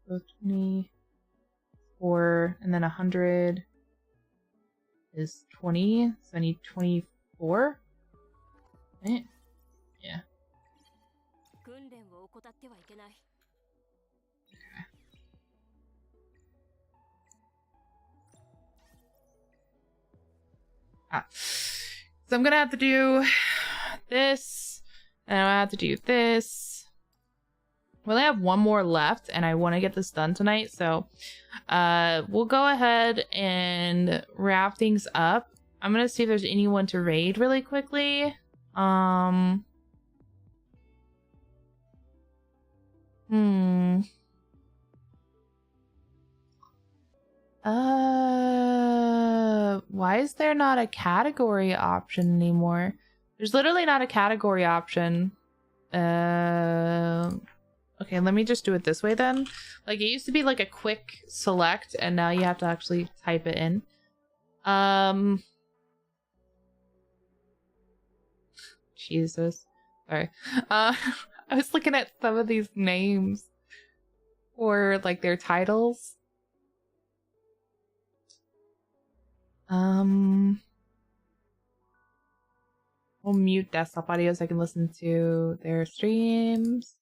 A: 24, and then 100 is 20, so I need 24. Right? Yeah. Okay. So I'm gonna have to do this, and I have to do this. We only have one more left, and I want to get this done tonight, so we'll go ahead and wrap things up. I'm gonna see if there's anyone to raid really quickly. Why is there not a category option anymore? There's literally not a category option. Okay, let me just do it this way then. Like, it used to be like a quick select, and now you have to actually type it in. Jesus. Sorry. I was looking at some of these names or like their titles. We'll mute desktop audio so I can listen to their streams.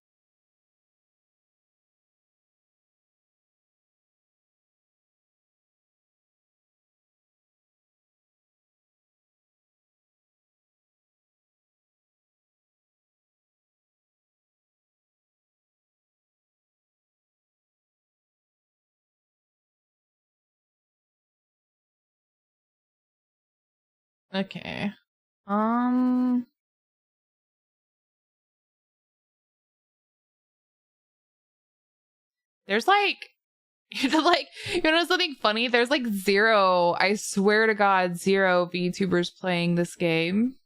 A: Okay. There's like, you know something funny? There's like 0, I swear to God, 0 VTubers playing this game.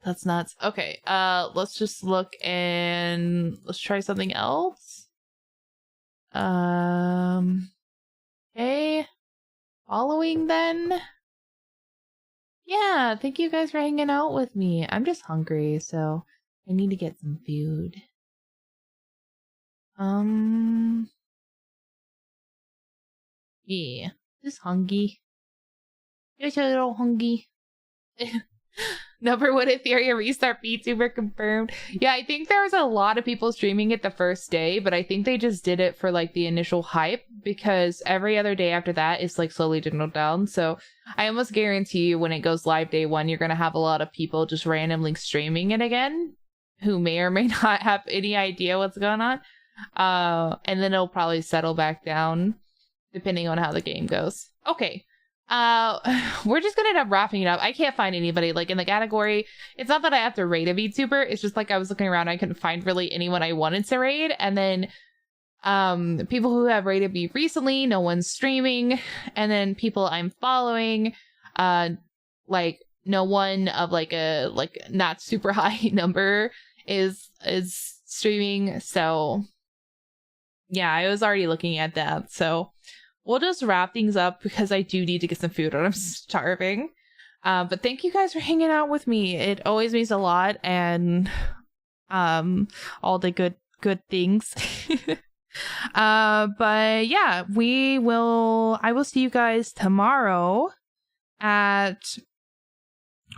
A: That's nuts. Okay, let's just look and let's try something else. Okay. Following then. Yeah, thank you guys for hanging out with me. I'm just hungry, so I need to get some food. Yeah. Just hungry. Just a little hungry. Number one Ethereum restart VTuber confirmed. Yeah, I think there was a lot of people streaming it the first day, but I think they just did it for like the initial hype because every other day after that is like slowly dwindled down. So I almost guarantee you when it goes live day one, you're going to have a lot of people just randomly streaming it again who may or may not have any idea what's going on. And then it'll probably settle back down depending on how the game goes. Okay. We're just gonna end up wrapping it up. I can't find anybody like in the category. It's not that I have to raid a VTuber. It's just like I was looking around. I couldn't find really anyone I wanted to raid. And then people who have raided me recently, no one's streaming. And then people I'm following, like no one of like a not super high number is streaming. So yeah, I was already looking at that. So we'll just wrap things up because I do need to get some food and I'm starving. But thank you guys for hanging out with me. It always means a lot, and all the good things. But yeah, I will see you guys tomorrow at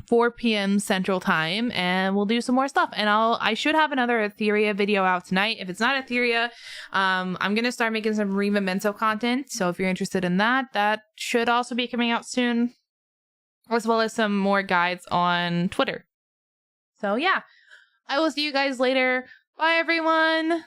A: 4 p.m. Central Time, and we'll do some more stuff. And I should have another Etheria video out tonight. If it's not Etheria, I'm gonna start making some Rememento content. So if you're interested in that, that should also be coming out soon, as well as some more guides on Twitter. So yeah, I will see you guys later. Bye, everyone.